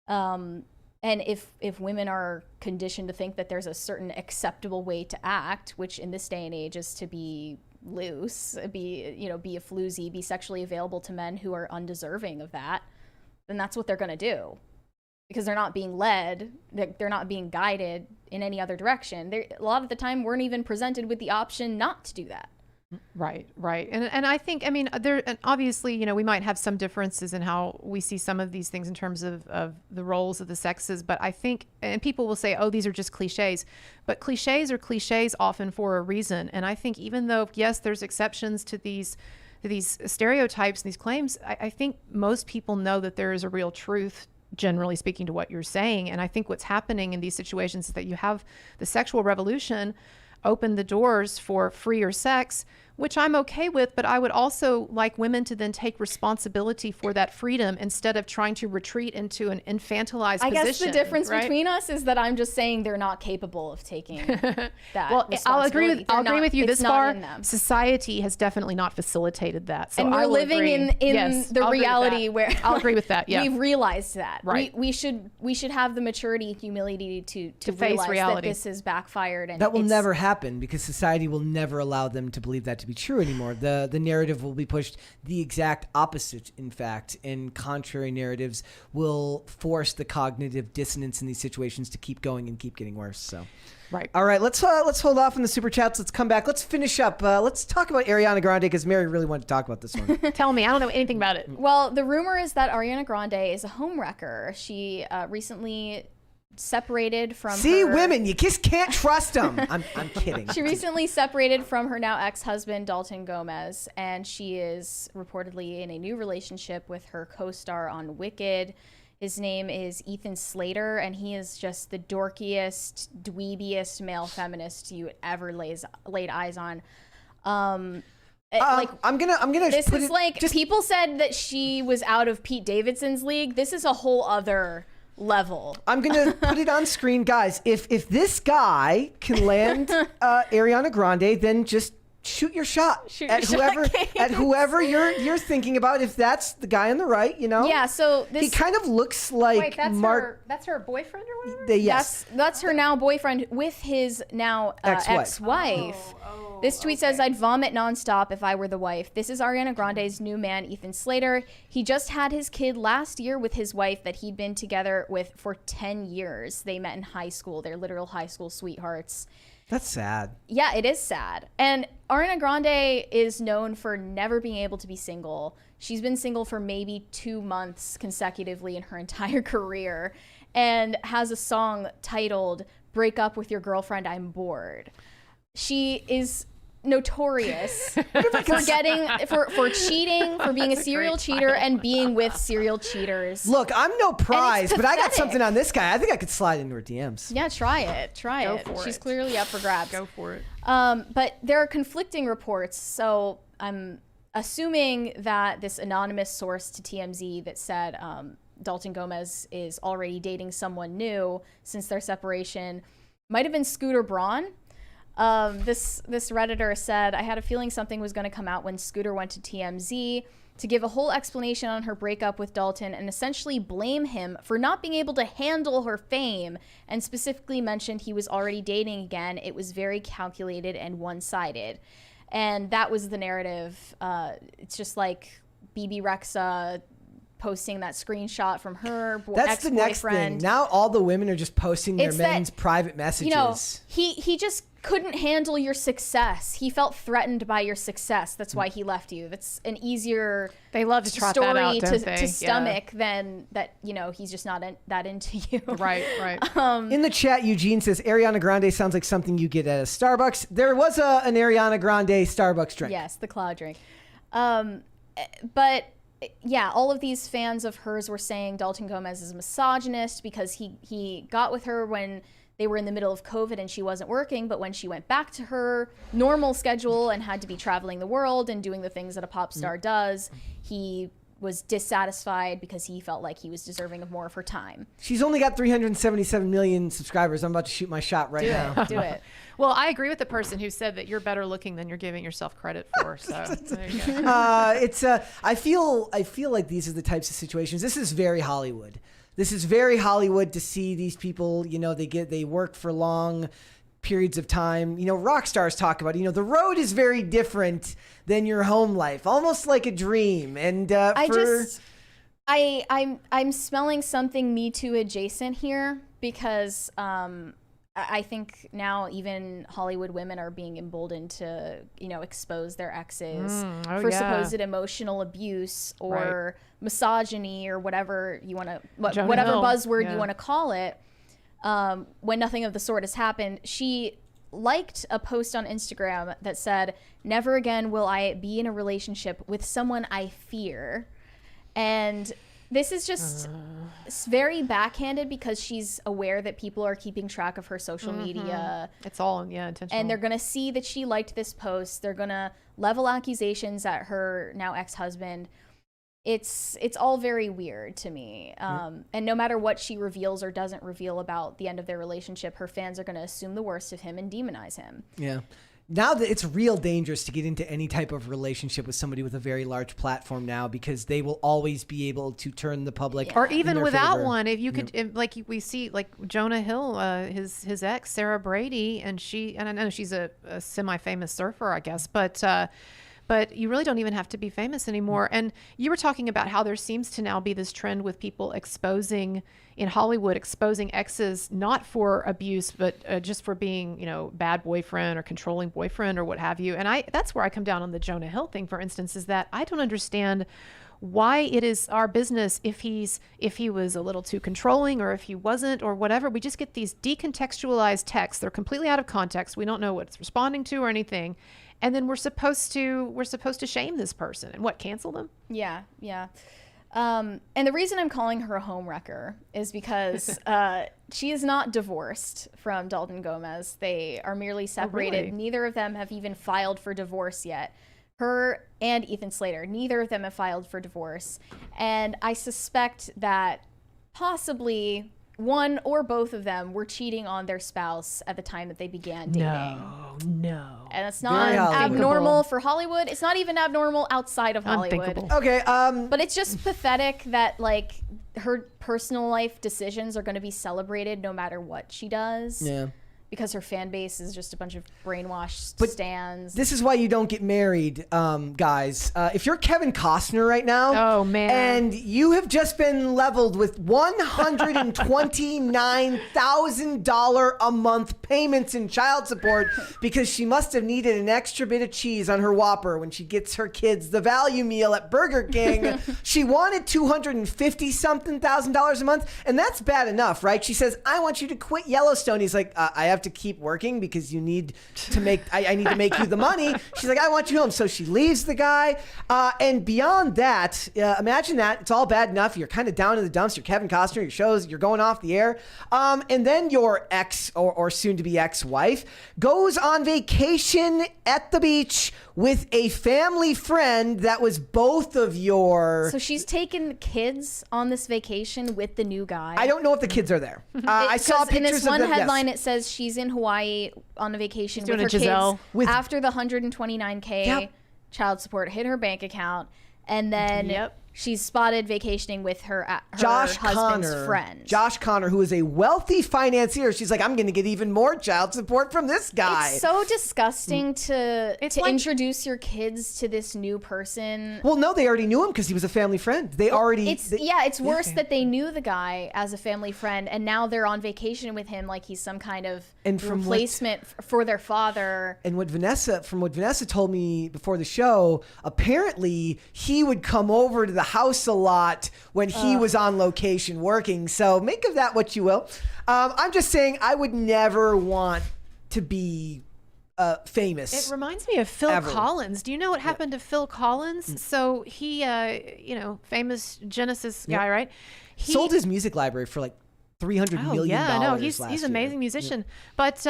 And if women are conditioned to think that there's a certain acceptable way to act, which in this day and age is to be loose, be a floozy, be sexually available to men who are undeserving of that, then that's what they're going to do, because they're not being led, they're not being guided in any other direction. They a lot of the time weren't even presented with the option not to do that. Right. And I think, there, and obviously, we might have some differences in how we see some of these things in terms of the roles of the sexes, but I think, and people will say, oh, these are just cliches, but cliches are cliches often for a reason. And I think even though, yes, there's exceptions to these stereotypes and these claims, I think most people know that there is a real truth, generally speaking, to what you're saying. And I think what's happening in these situations is that you have the sexual revolution open the doors for freer sex, which I'm okay with, but I would also like women to then take responsibility for that freedom instead of trying to retreat into an infantilized position. I guess the difference right? between us is that I'm just saying they're not capable of taking that well, I'll agree with you. It's This not far, in them. society has definitely not facilitated that. So And we're I will living agree. in Yes, the I'll agree with reality that. where I'll agree with that. Yeah, we've realized that. Right. We should have the maturity and humility to face realize reality. that this has backfired, and That will it's- never happen because society will never allow them to believe that to be true anymore. The narrative will be pushed the exact opposite, in fact, and contrary narratives will force the cognitive dissonance in these situations to keep going and keep getting worse. So, right. All right, let's hold off on the super chats. Let's come back. Let's finish up. Let's talk about Ariana Grande because Mary really wanted to talk about this one. Tell me, I don't know anything about it. Well, the rumor is that Ariana Grande is a homewrecker. She recently separated from See, her... women, you just can't trust them. I'm kidding. She recently separated from her now ex-husband, Dalton Gomez, and she is reportedly in a new relationship with her co-star on Wicked. His name is Ethan Slater, and he is just the dorkiest, dweebiest male feminist you ever laid eyes on. I'm gonna. This put is it, people said that she was out of Pete Davidson's league. This is a whole other level. I'm gonna put it on screen, guys. If this guy can land Ariana Grande, then just shoot your shot at whoever you're thinking about. If that's the guy on the right, Yeah. So he kind of looks like Wait, that's Mark. that's her boyfriend or whatever? Yes. That's her now boyfriend with his now ex-wife. This tweet says, I'd vomit nonstop if I were the wife. This is Ariana Grande's new man, Ethan Slater. He just had his kid last year with his wife that he'd been together with for 10 years. They met in high school. They're literal high school sweethearts. That's sad. Yeah, it is sad. And Ariana Grande is known for never being able to be single. She's been single for maybe 2 months consecutively in her entire career and has a song titled Break Up With Your Girlfriend, I'm Bored. She is notorious for cheating, for being a serial cheater and being with serial cheaters. Look, I'm no prize, but I got something on this guy. I think I could slide into her DMs. Yeah, try it. Go for She's it. clearly up for grabs. Go for it. But there are conflicting reports, so I'm assuming that this anonymous source to TMZ that said Dalton Gomez is already dating someone new since their separation might have been Scooter Braun. This Redditor said, I had a feeling something was going to come out when Scooter went to TMZ to give a whole explanation on her breakup with Dalton and essentially blame him for not being able to handle her fame, and specifically mentioned he was already dating again. It was very calculated and one-sided. And that was the narrative. It's just like BB Rexa posting that screenshot from her That's the next thing. Now all the women are just posting their It's that, men's private messages. He just couldn't handle your success. He felt threatened by your success. That's why he left you. That's an easier They love to trot story that out, don't they? to stomach than that, he's just not that into you. Right. In the chat, Eugene says, Ariana Grande sounds like something you get at a Starbucks. There was an Ariana Grande Starbucks drink. Yes, the cloud drink. But yeah, all of these fans of hers were saying Dalton Gomez is a misogynist because he got with her when they were in the middle of COVID and she wasn't working, but when she went back to her normal schedule and had to be traveling the world and doing the things that a pop star does, he was dissatisfied because he felt like he was deserving of more of her time. She's only got 377 million subscribers. I'm about to shoot my shot right now. Do it. Well, I agree with the person who said that you're better looking than you're giving yourself credit for. So there you go. I feel like these are the types of situations. This is very Hollywood. This is very Hollywood to see these people, they work for long periods of time. Rock stars talk about, the road is very different than your home life, almost like a dream. And I'm smelling something Me Too adjacent here because I think now even Hollywood women are being emboldened to, expose their exes for supposed emotional abuse or misogyny or whatever you want to, whatever buzzword you want to call it. When nothing of the sort has happened, she liked a post on Instagram that said, "Never again will I be in a relationship with someone I fear." And this is just very backhanded because she's aware that people are keeping track of her social media. It's all intentional. And they're going to see that she liked this post. They're going to level accusations at her now ex-husband. It's all very weird to me. And no matter what she reveals or doesn't reveal about the end of their relationship, her fans are going to assume the worst of him and demonize him. Yeah. Now that it's real dangerous to get into any type of relationship with somebody with a very large platform now, because they will always be able to turn the public or even in their without favor. one. If you could, like we see, like Jonah Hill, his ex Sarah Brady, and I know she's a semi-famous surfer, I guess, but you really don't even have to be famous anymore. And you were talking about how there seems to now be this trend with people exposing exes, not for abuse, but just for being, bad boyfriend or controlling boyfriend or what have you. And that's where I come down on the Jonah Hill thing, for instance, is that I don't understand why it is our business if he was a little too controlling or if he wasn't or whatever. We just get these decontextualized texts. They're completely out of context. We don't know what it's responding to or anything. And then we're supposed to shame this person and cancel them? Yeah. And the reason I'm calling her a homewrecker is because she is not divorced from Dalton Gomez. They are merely separated. Oh, really? Neither of them have even filed for divorce yet. Her and Ethan Slater, neither of them have filed for divorce. And I suspect that possibly one or both of them were cheating on their spouse at the time that they began dating. No. And it's not abnormal for Hollywood. It's not even abnormal outside of Hollywood. Unthinkable. Okay. But it's just pathetic that her personal life decisions are going to be celebrated no matter what she does. Yeah. Because her fan base is just a bunch of brainwashed stands. This is why you don't get married, guys. If you're Kevin Costner right now, oh man, and you have just been leveled with $129,000 a month payments in child support because she must have needed an extra bit of cheese on her Whopper when she gets her kids the value meal at Burger King. She wanted $250-something thousand a month, and that's bad enough, right? She says, "I want you to quit Yellowstone." He's like, "I have to keep working because you need to make I need to make you the money." She's like, "I want you home." So she leaves the guy, and beyond that, imagine that it's all bad enough. You're kind of down in the dumps. You're Kevin Costner. You're going off the air, and then your ex or soon to be ex-wife goes on vacation at the beach with a family friend that was both of your. So she's taken kids on this vacation with the new guy. I don't know if the kids are there. I saw pictures in this one of them. headline. Yes. It says she's in Hawaii on a vacation with doing her a Giselle. kids after the $129K child support hit her bank account, and then she's spotted vacationing with her husband's friend. Josh Connor, who is a wealthy financier. She's like, "I'm going to get even more child support from this guy." It's so disgusting to introduce your kids to this new person. Well, no, they already knew him because he was a family friend. It's worse that they knew the guy as a family friend, and now they're on vacation with him like he's some kind of replacement for their father. And what Vanessa told me before the show, apparently he would come over to the house a lot when he was on location working. So make of that what you will. I'm just saying I would never want to be famous. It reminds me of Phil Collins. Do you know what happened to Phil Collins? So he, famous Genesis guy, right? He sold his music library for like $300 million yeah, no, last he's an year. amazing musician. But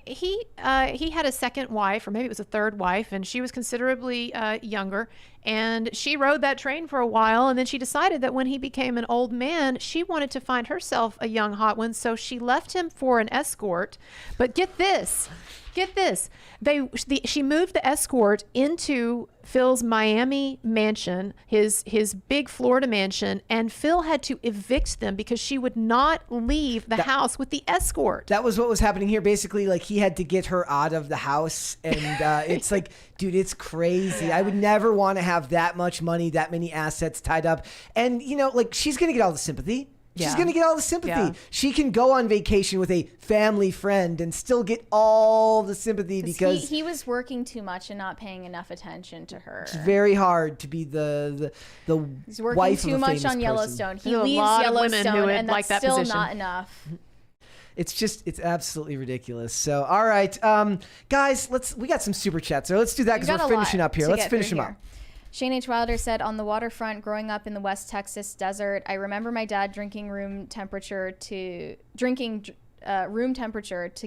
he had a second wife, or maybe it was a third wife, and she was considerably younger. And she rode that train for a while, and then she decided that when he became an old man, she wanted to find herself a young hot one, so she left him for an escort. But get this. She moved the escort into Phil's Miami mansion, his big Florida mansion, and Phil had to evict them because she would not leave the house with the escort. That was what was happening here. Basically, like, he had to get her out of the house, and it's like, dude, it's crazy. I would never want to have that much money, that many assets tied up, and like, she's gonna get all the sympathy. She's going to get all the sympathy. Yeah. She can go on vacation with a family friend and still get all the sympathy because he was working too much and not paying enough attention to her. It's very hard to be the He's working wife too of a much famous on person. Yellowstone. He There's a leaves lot of women who Yellowstone, would and like that's that still position. not enough. It's absolutely ridiculous. So, all right, guys, we got some super chats. So let's do that because we're finishing up here. Let's finish them up. Shane H. Wilder said, on the waterfront, growing up in the West Texas desert, I remember my dad drinking room temperature to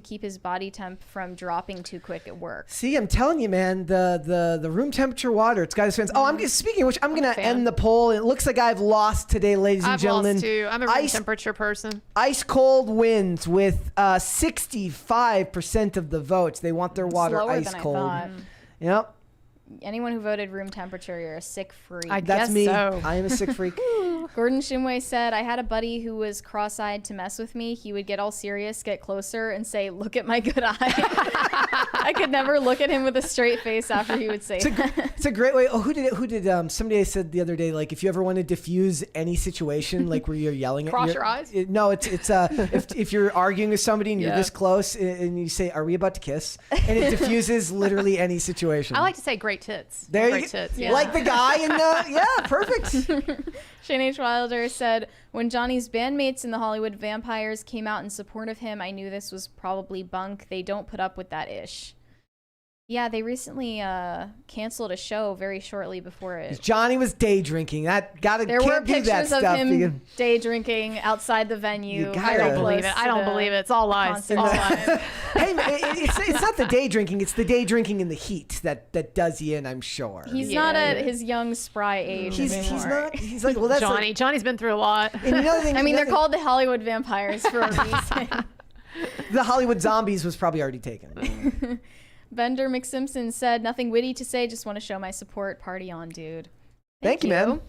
keep his body temp from dropping too quick at work. See, I'm telling you, man, the room temperature water, it's got his fans. Oh, speaking of which, I'm going to end the poll. It looks like I've lost today, ladies and gentlemen. I've lost too. I'm a room temperature person. Ice cold wins with 65% of the votes. They want their water Slower ice than cold. I thought. Yep. Anyone who voted room temperature, you're a sick freak. I That's guess me. so. I am a sick freak. Gordon Shimway said, I had a buddy who was cross-eyed to mess with me. He would get all serious, get closer, and say, look at my good eye. I could never look at him with a straight face after he would say that. It's a great way. Oh, who did somebody said the other day, like, if you ever want to diffuse any situation, like where you're yelling at Cross your eyes? No, it's if you're arguing with somebody and you're this close and you say, are we about to kiss? And it diffuses literally any situation. I like to say great tits. There you great go. tits. Yeah. Like the guy in the, perfect. Shane H. Wilder said, when Johnny's bandmates in the Hollywood Vampires came out in support of him, I knew this was probably bunk. They don't put up with that ish. Yeah, they recently canceled a show very shortly before it. Johnny was day drinking. There There were can't do that pictures of stuff. him day drinking outside the venue. You gotta- I don't believe it. I don't believe it. It's all lies. It's all lies. Hey, man, it's not the day drinking. It's the day drinking in the heat that does you in, I'm sure. He's not at his young, spry age anymore. He's not. He's like, well, that's Johnny's been through a lot. And another thing, I mean, they're called the Hollywood Vampires for a reason. The Hollywood Zombies was probably already taken. Bender McSimpson said, nothing witty to say, just want to show my support. Party on, dude. Thank you, man.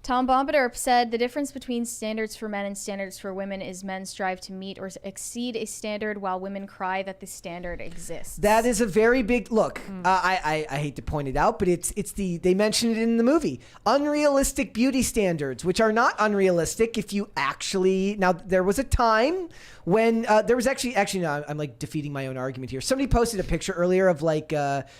Tom Bombarder said, the difference between standards for men and standards for women is men strive to meet or exceed a standard while women cry that the standard exists. That is a very big look. I hate to point it out, but they mentioned it in the movie. Unrealistic beauty standards, which are not unrealistic if you actually. Now, there was a time when there was actually no, I'm like defeating my own argument here. Somebody posted a picture earlier of like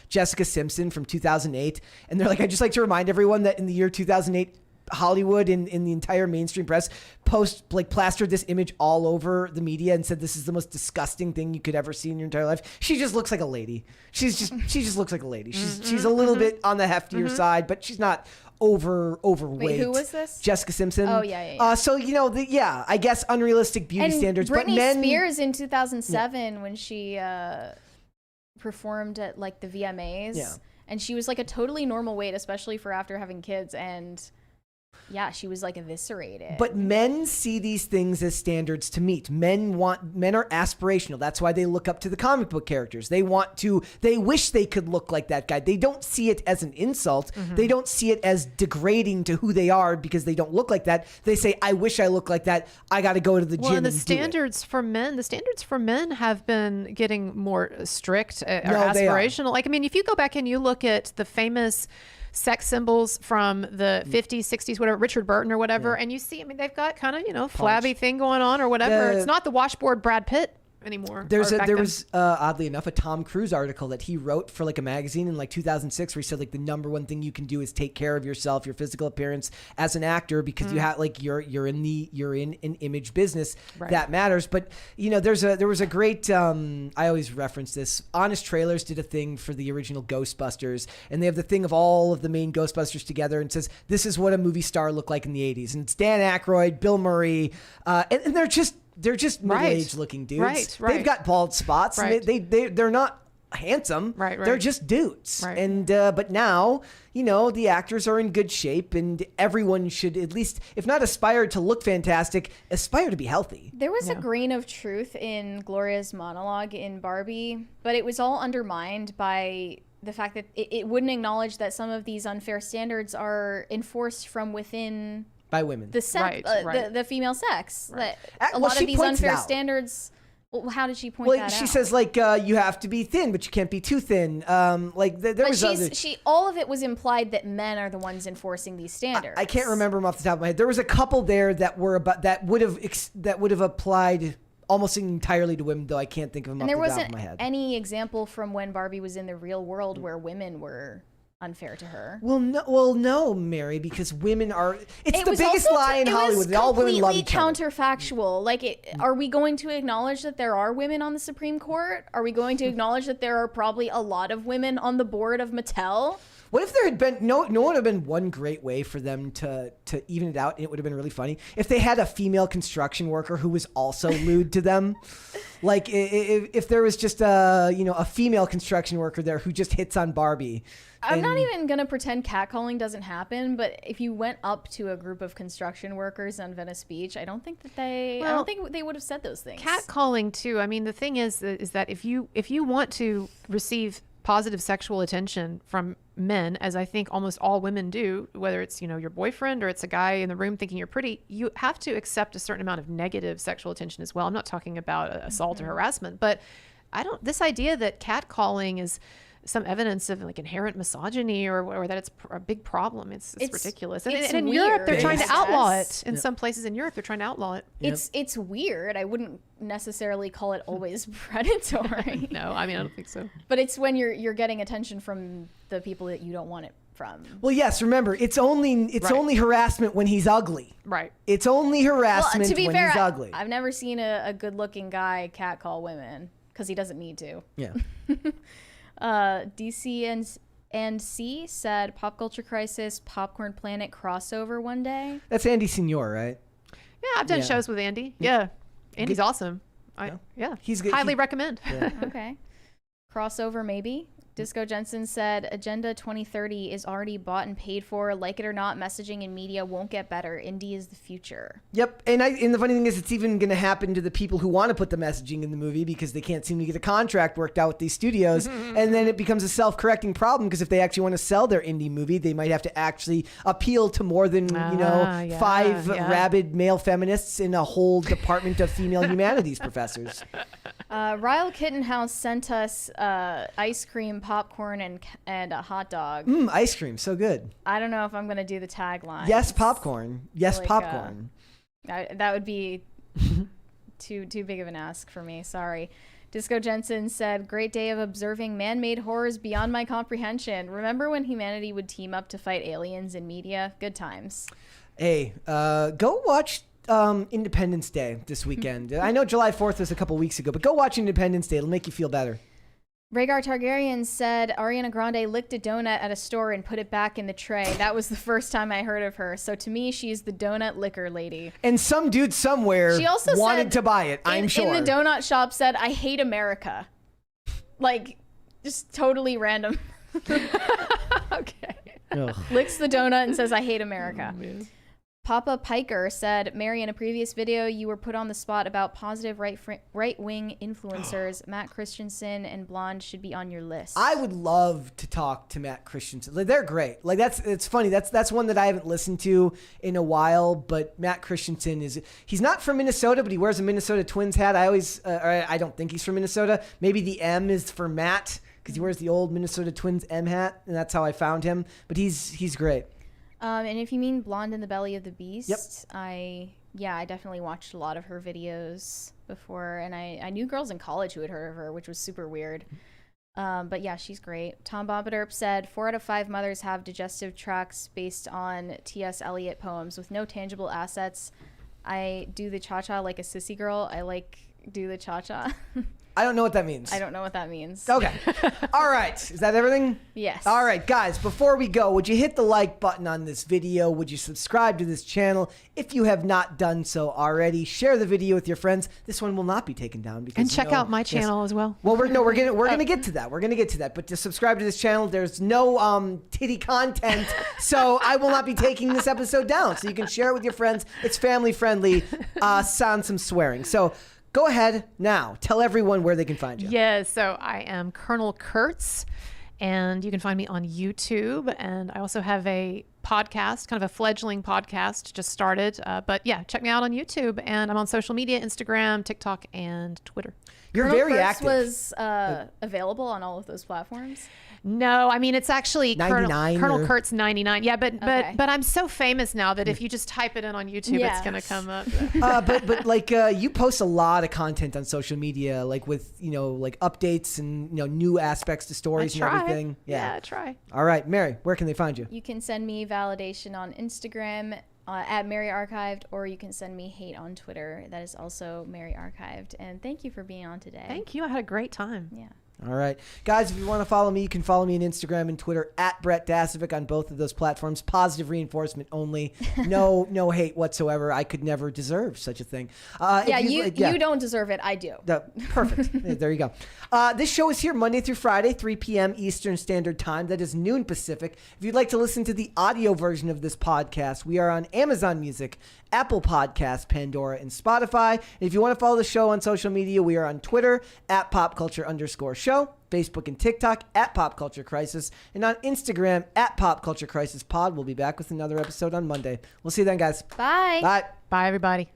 Jessica Simpson from 2008, and they're like, I'd just like to remind everyone that in the year 2008. Hollywood and in the entire mainstream press plastered this image all over the media and said this is the most disgusting thing you could ever see in your entire life. She just looks like a lady. She just looks like a lady. She's a little bit on the heftier side, but she's not overweight. Wait, who was this? Jessica Simpson. Oh yeah. So I guess unrealistic beauty standards. Britney but men, Spears in 2007 when she performed at like the VMAs, and she was like a totally normal weight, especially for after having kids, and. Yeah, she was like eviscerated. But men see these things as standards to meet. Men are aspirational. That's why they look up to the comic book characters. They wish they could look like that guy. They don't see it as an insult. They don't see it as degrading to who they are because they don't look like that. They say, I wish I looked like that. I got to go to the gym and the standards for men have been getting more strict or aspirational. Like, I mean, if you go back and you look at the famous sex symbols from the 50s, 60s, whatever, Richard Burton or whatever, and you see, I mean, they've got kind of, flabby thing going on or whatever. It's not the washboard Brad Pitt anymore. There was oddly enough a Tom Cruise article that he wrote for like a magazine in like 2006 where he said like the number one thing you can do is take care of yourself, your physical appearance as an actor, because you have like you're in an image business that matters. But there was a great I always reference this. Honest Trailers did a thing for the original Ghostbusters, and they have the thing of all of the main Ghostbusters together and says this is what a movie star looked like in the 80s, and it's Dan Aykroyd, Bill Murray, and they're just they're just middle-aged looking dudes. Right. They've got bald spots. Right. And they're not handsome. Right. They're just dudes. Right. And but now, the actors are in good shape, and everyone should at least, if not aspire to look fantastic, aspire to be healthy. There was a grain of truth in Gloria's monologue in Barbie, but it was all undermined by the fact that it wouldn't acknowledge that some of these unfair standards are enforced from within By women. the sex, Right. the female sex. That Well, a lot she of these points it unfair out. standards. Well, how did she point that out? She says you have to be thin, but you can't be too thin. There But was other. all of it was implied that men are the ones enforcing these standards. I can't remember them off the top of my head. There was a couple there that were about that would have applied almost entirely to women, though I can't think of them And off there the top of wasn't my head. any example from when Barbie was in the real world where women were unfair to her. Well, no, Mary, because women are. It's It the was biggest also lie in Hollywood. All women love each other. counterfactual. Are we going to acknowledge that there are women on the Supreme Court? Are we going to acknowledge that there are probably a lot of women on the board of Mattel? What if there had been no would have been one great way for them to even it out, and it would have been really funny if they had a female construction worker who was also lewd to them. Like if there was just a female construction worker there who just hits on Barbie. I'm not even going to pretend catcalling doesn't happen, but if you went up to a group of construction workers on Venice Beach, I don't think they would have said those things. Catcalling too. I mean, the thing is that if you want to receive positive sexual attention from men, as I think almost all women do, whether it's your boyfriend or it's a guy in the room thinking you're pretty, you have to accept a certain amount of negative sexual attention as well. I'm not talking about assault or harassment, but this idea that catcalling is some evidence of inherent misogyny or that it's a big problem. It's ridiculous. And in Europe, they're trying to outlaw it. In some places in Europe, they're trying to outlaw it. It's weird. I wouldn't necessarily call it always predatory. No, I mean, I don't think so. But it's when you're getting attention from the people that you don't want it from. Well, yes. Remember, it's only harassment when he's ugly. Right. It's only harassment to be when fair, he's ugly. I've never seen a good-looking guy catcall women because he doesn't need to. Yeah. DC and C said Pop Culture Crisis Popcorn Planet crossover one day. That's Andy Signor, right? Yeah, I've done shows with Andy. Yeah. Andy's awesome. He's good. Highly recommend. Yeah. Okay. Crossover maybe. Disco Jensen said Agenda 2030 is already bought and paid for. Like it or not, messaging in media won't get better. Indie is the future. Yep, and the funny thing is, it's even going to happen to the people who want to put the messaging in the movie because they can't seem to get a contract worked out with these studios, and then it becomes a self-correcting problem because if they actually want to sell their indie movie, they might have to actually appeal to more than 5 rabid male feminists in a whole department of female humanities professors. Ryle Kittenhouse sent us ice cream, popcorn, and a hot dog. Ice cream, so good. I don't know if I'm going to do the tagline. Yes, popcorn. Yes, popcorn. That would be too big of an ask for me. Sorry. Disco Jensen said, great day of observing man-made horrors beyond my comprehension. Remember when humanity would team up to fight aliens in media? Good times. Hey, go watch Independence Day this weekend. I know July 4th was a couple weeks ago, but go watch Independence Day. It'll make you feel better. Rhaegar Targaryen said Ariana Grande licked a donut at a store and put it back in the tray. That was the first time I heard of her. So to me, she's the donut licker lady. And some dude somewhere She also wanted said to buy it, I'm sure. In the donut shop said, I hate America. Just totally random. Okay. Licks the donut and says, I hate America. Papa Piker said, Mary, in a previous video, you were put on the spot about positive right-wing influencers. Matt Christensen and Blonde should be on your list. I would love to talk to Matt Christensen. They're great. It's funny. That's one that I haven't listened to in a while. But Matt Christensen he's not from Minnesota, but he wears a Minnesota Twins hat. I don't think he's from Minnesota. Maybe the M is for Matt because he wears the old Minnesota Twins M hat, and that's how I found him. But he's great. And if you mean Blonde in the Belly of the Beast, yep. I definitely watched a lot of her videos before, and I knew girls in college who had heard of her, which was super weird. But yeah, she's great. Tom Bobiderp said 4 out of 5 mothers have digestive tracts based on T.S. Eliot poems with no tangible assets. I do the cha-cha like a sissy girl. I do the cha-cha. I don't know what that means. I don't know what that means. Okay. All right. Is that everything? Yes. All right, guys, before we go, would you hit the like button on this video? Would you subscribe to this channel if you have not done so already? Share the video with your friends. This one will not be taken down because And check out my channel as well. Well, we're gonna get to that. We're gonna get to that. But to subscribe to this channel, there's no titty content, so I will not be taking this episode down. So you can share it with your friends. It's family friendly. Sans some swearing. So go ahead now. Tell everyone where they can find you. Yes, so I am Colonel Kurtz, and you can find me on YouTube. And I also have a podcast, kind of a fledgling podcast, just started. But yeah, check me out on YouTube, and I'm on social media, Instagram, TikTok, and Twitter. You're Colonel very Kurtz active. was available on all of those platforms. No, I mean it's actually 99 Colonel Kurtz 99. Yeah, but Okay. I'm so famous now that if you just type it in on YouTube, Yeah. it's gonna come up. But like you post a lot of content on social media, like with like updates and new aspects to stories and everything. Yeah, try. All right, Mary, where can they find you? You can send me validation on Instagram at Mary Archived, or you can send me hate on Twitter. That is also Mary Archived. And thank you for being on today. Thank you. I had a great time. Yeah. All right. Guys, if you want to follow me, you can follow me on Instagram and Twitter at Brett Dasovic on both of those platforms. Positive reinforcement only. No hate whatsoever. I could never deserve such a thing. Yeah, you don't deserve it. I do. Perfect. There you go. This show is here Monday through Friday, 3 p.m. Eastern Standard Time. That is noon Pacific. If you'd like to listen to the audio version of this podcast, we are on Amazon Music, Apple Podcasts, Pandora, and Spotify. And if you want to follow the show on social media, we are on Twitter at @popculture_show, Facebook and TikTok at Pop Culture Crisis, and on Instagram at Pop Culture Crisis Pod. We'll be back with another episode on Monday. We'll see you then, guys. Bye. Bye. Bye, everybody.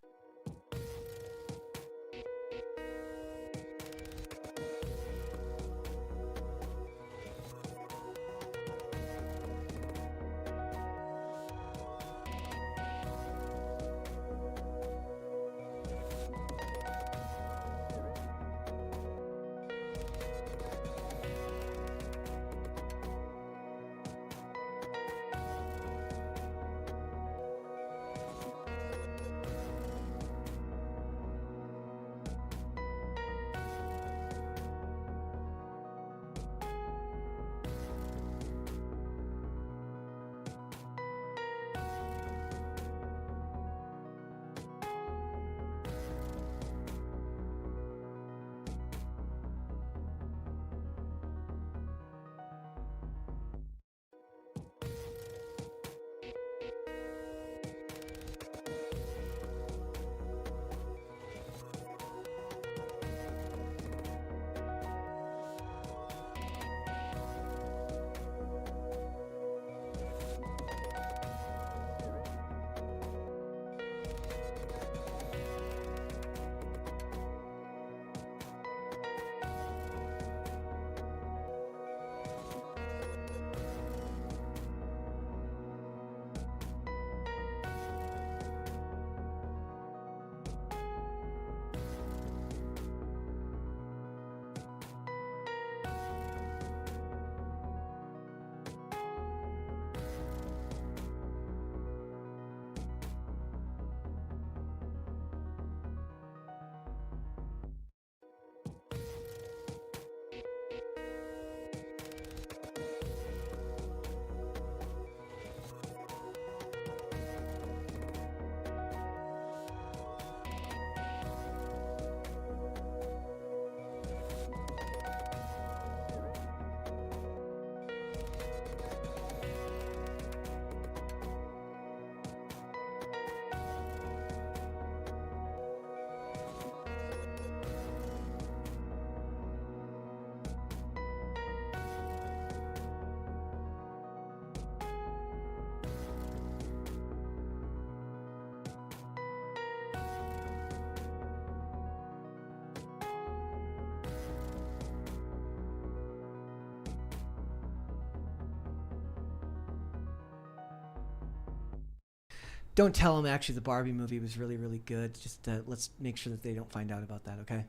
Don't tell them actually the Barbie movie was really, really good. Just let's make sure that they don't find out about that, okay?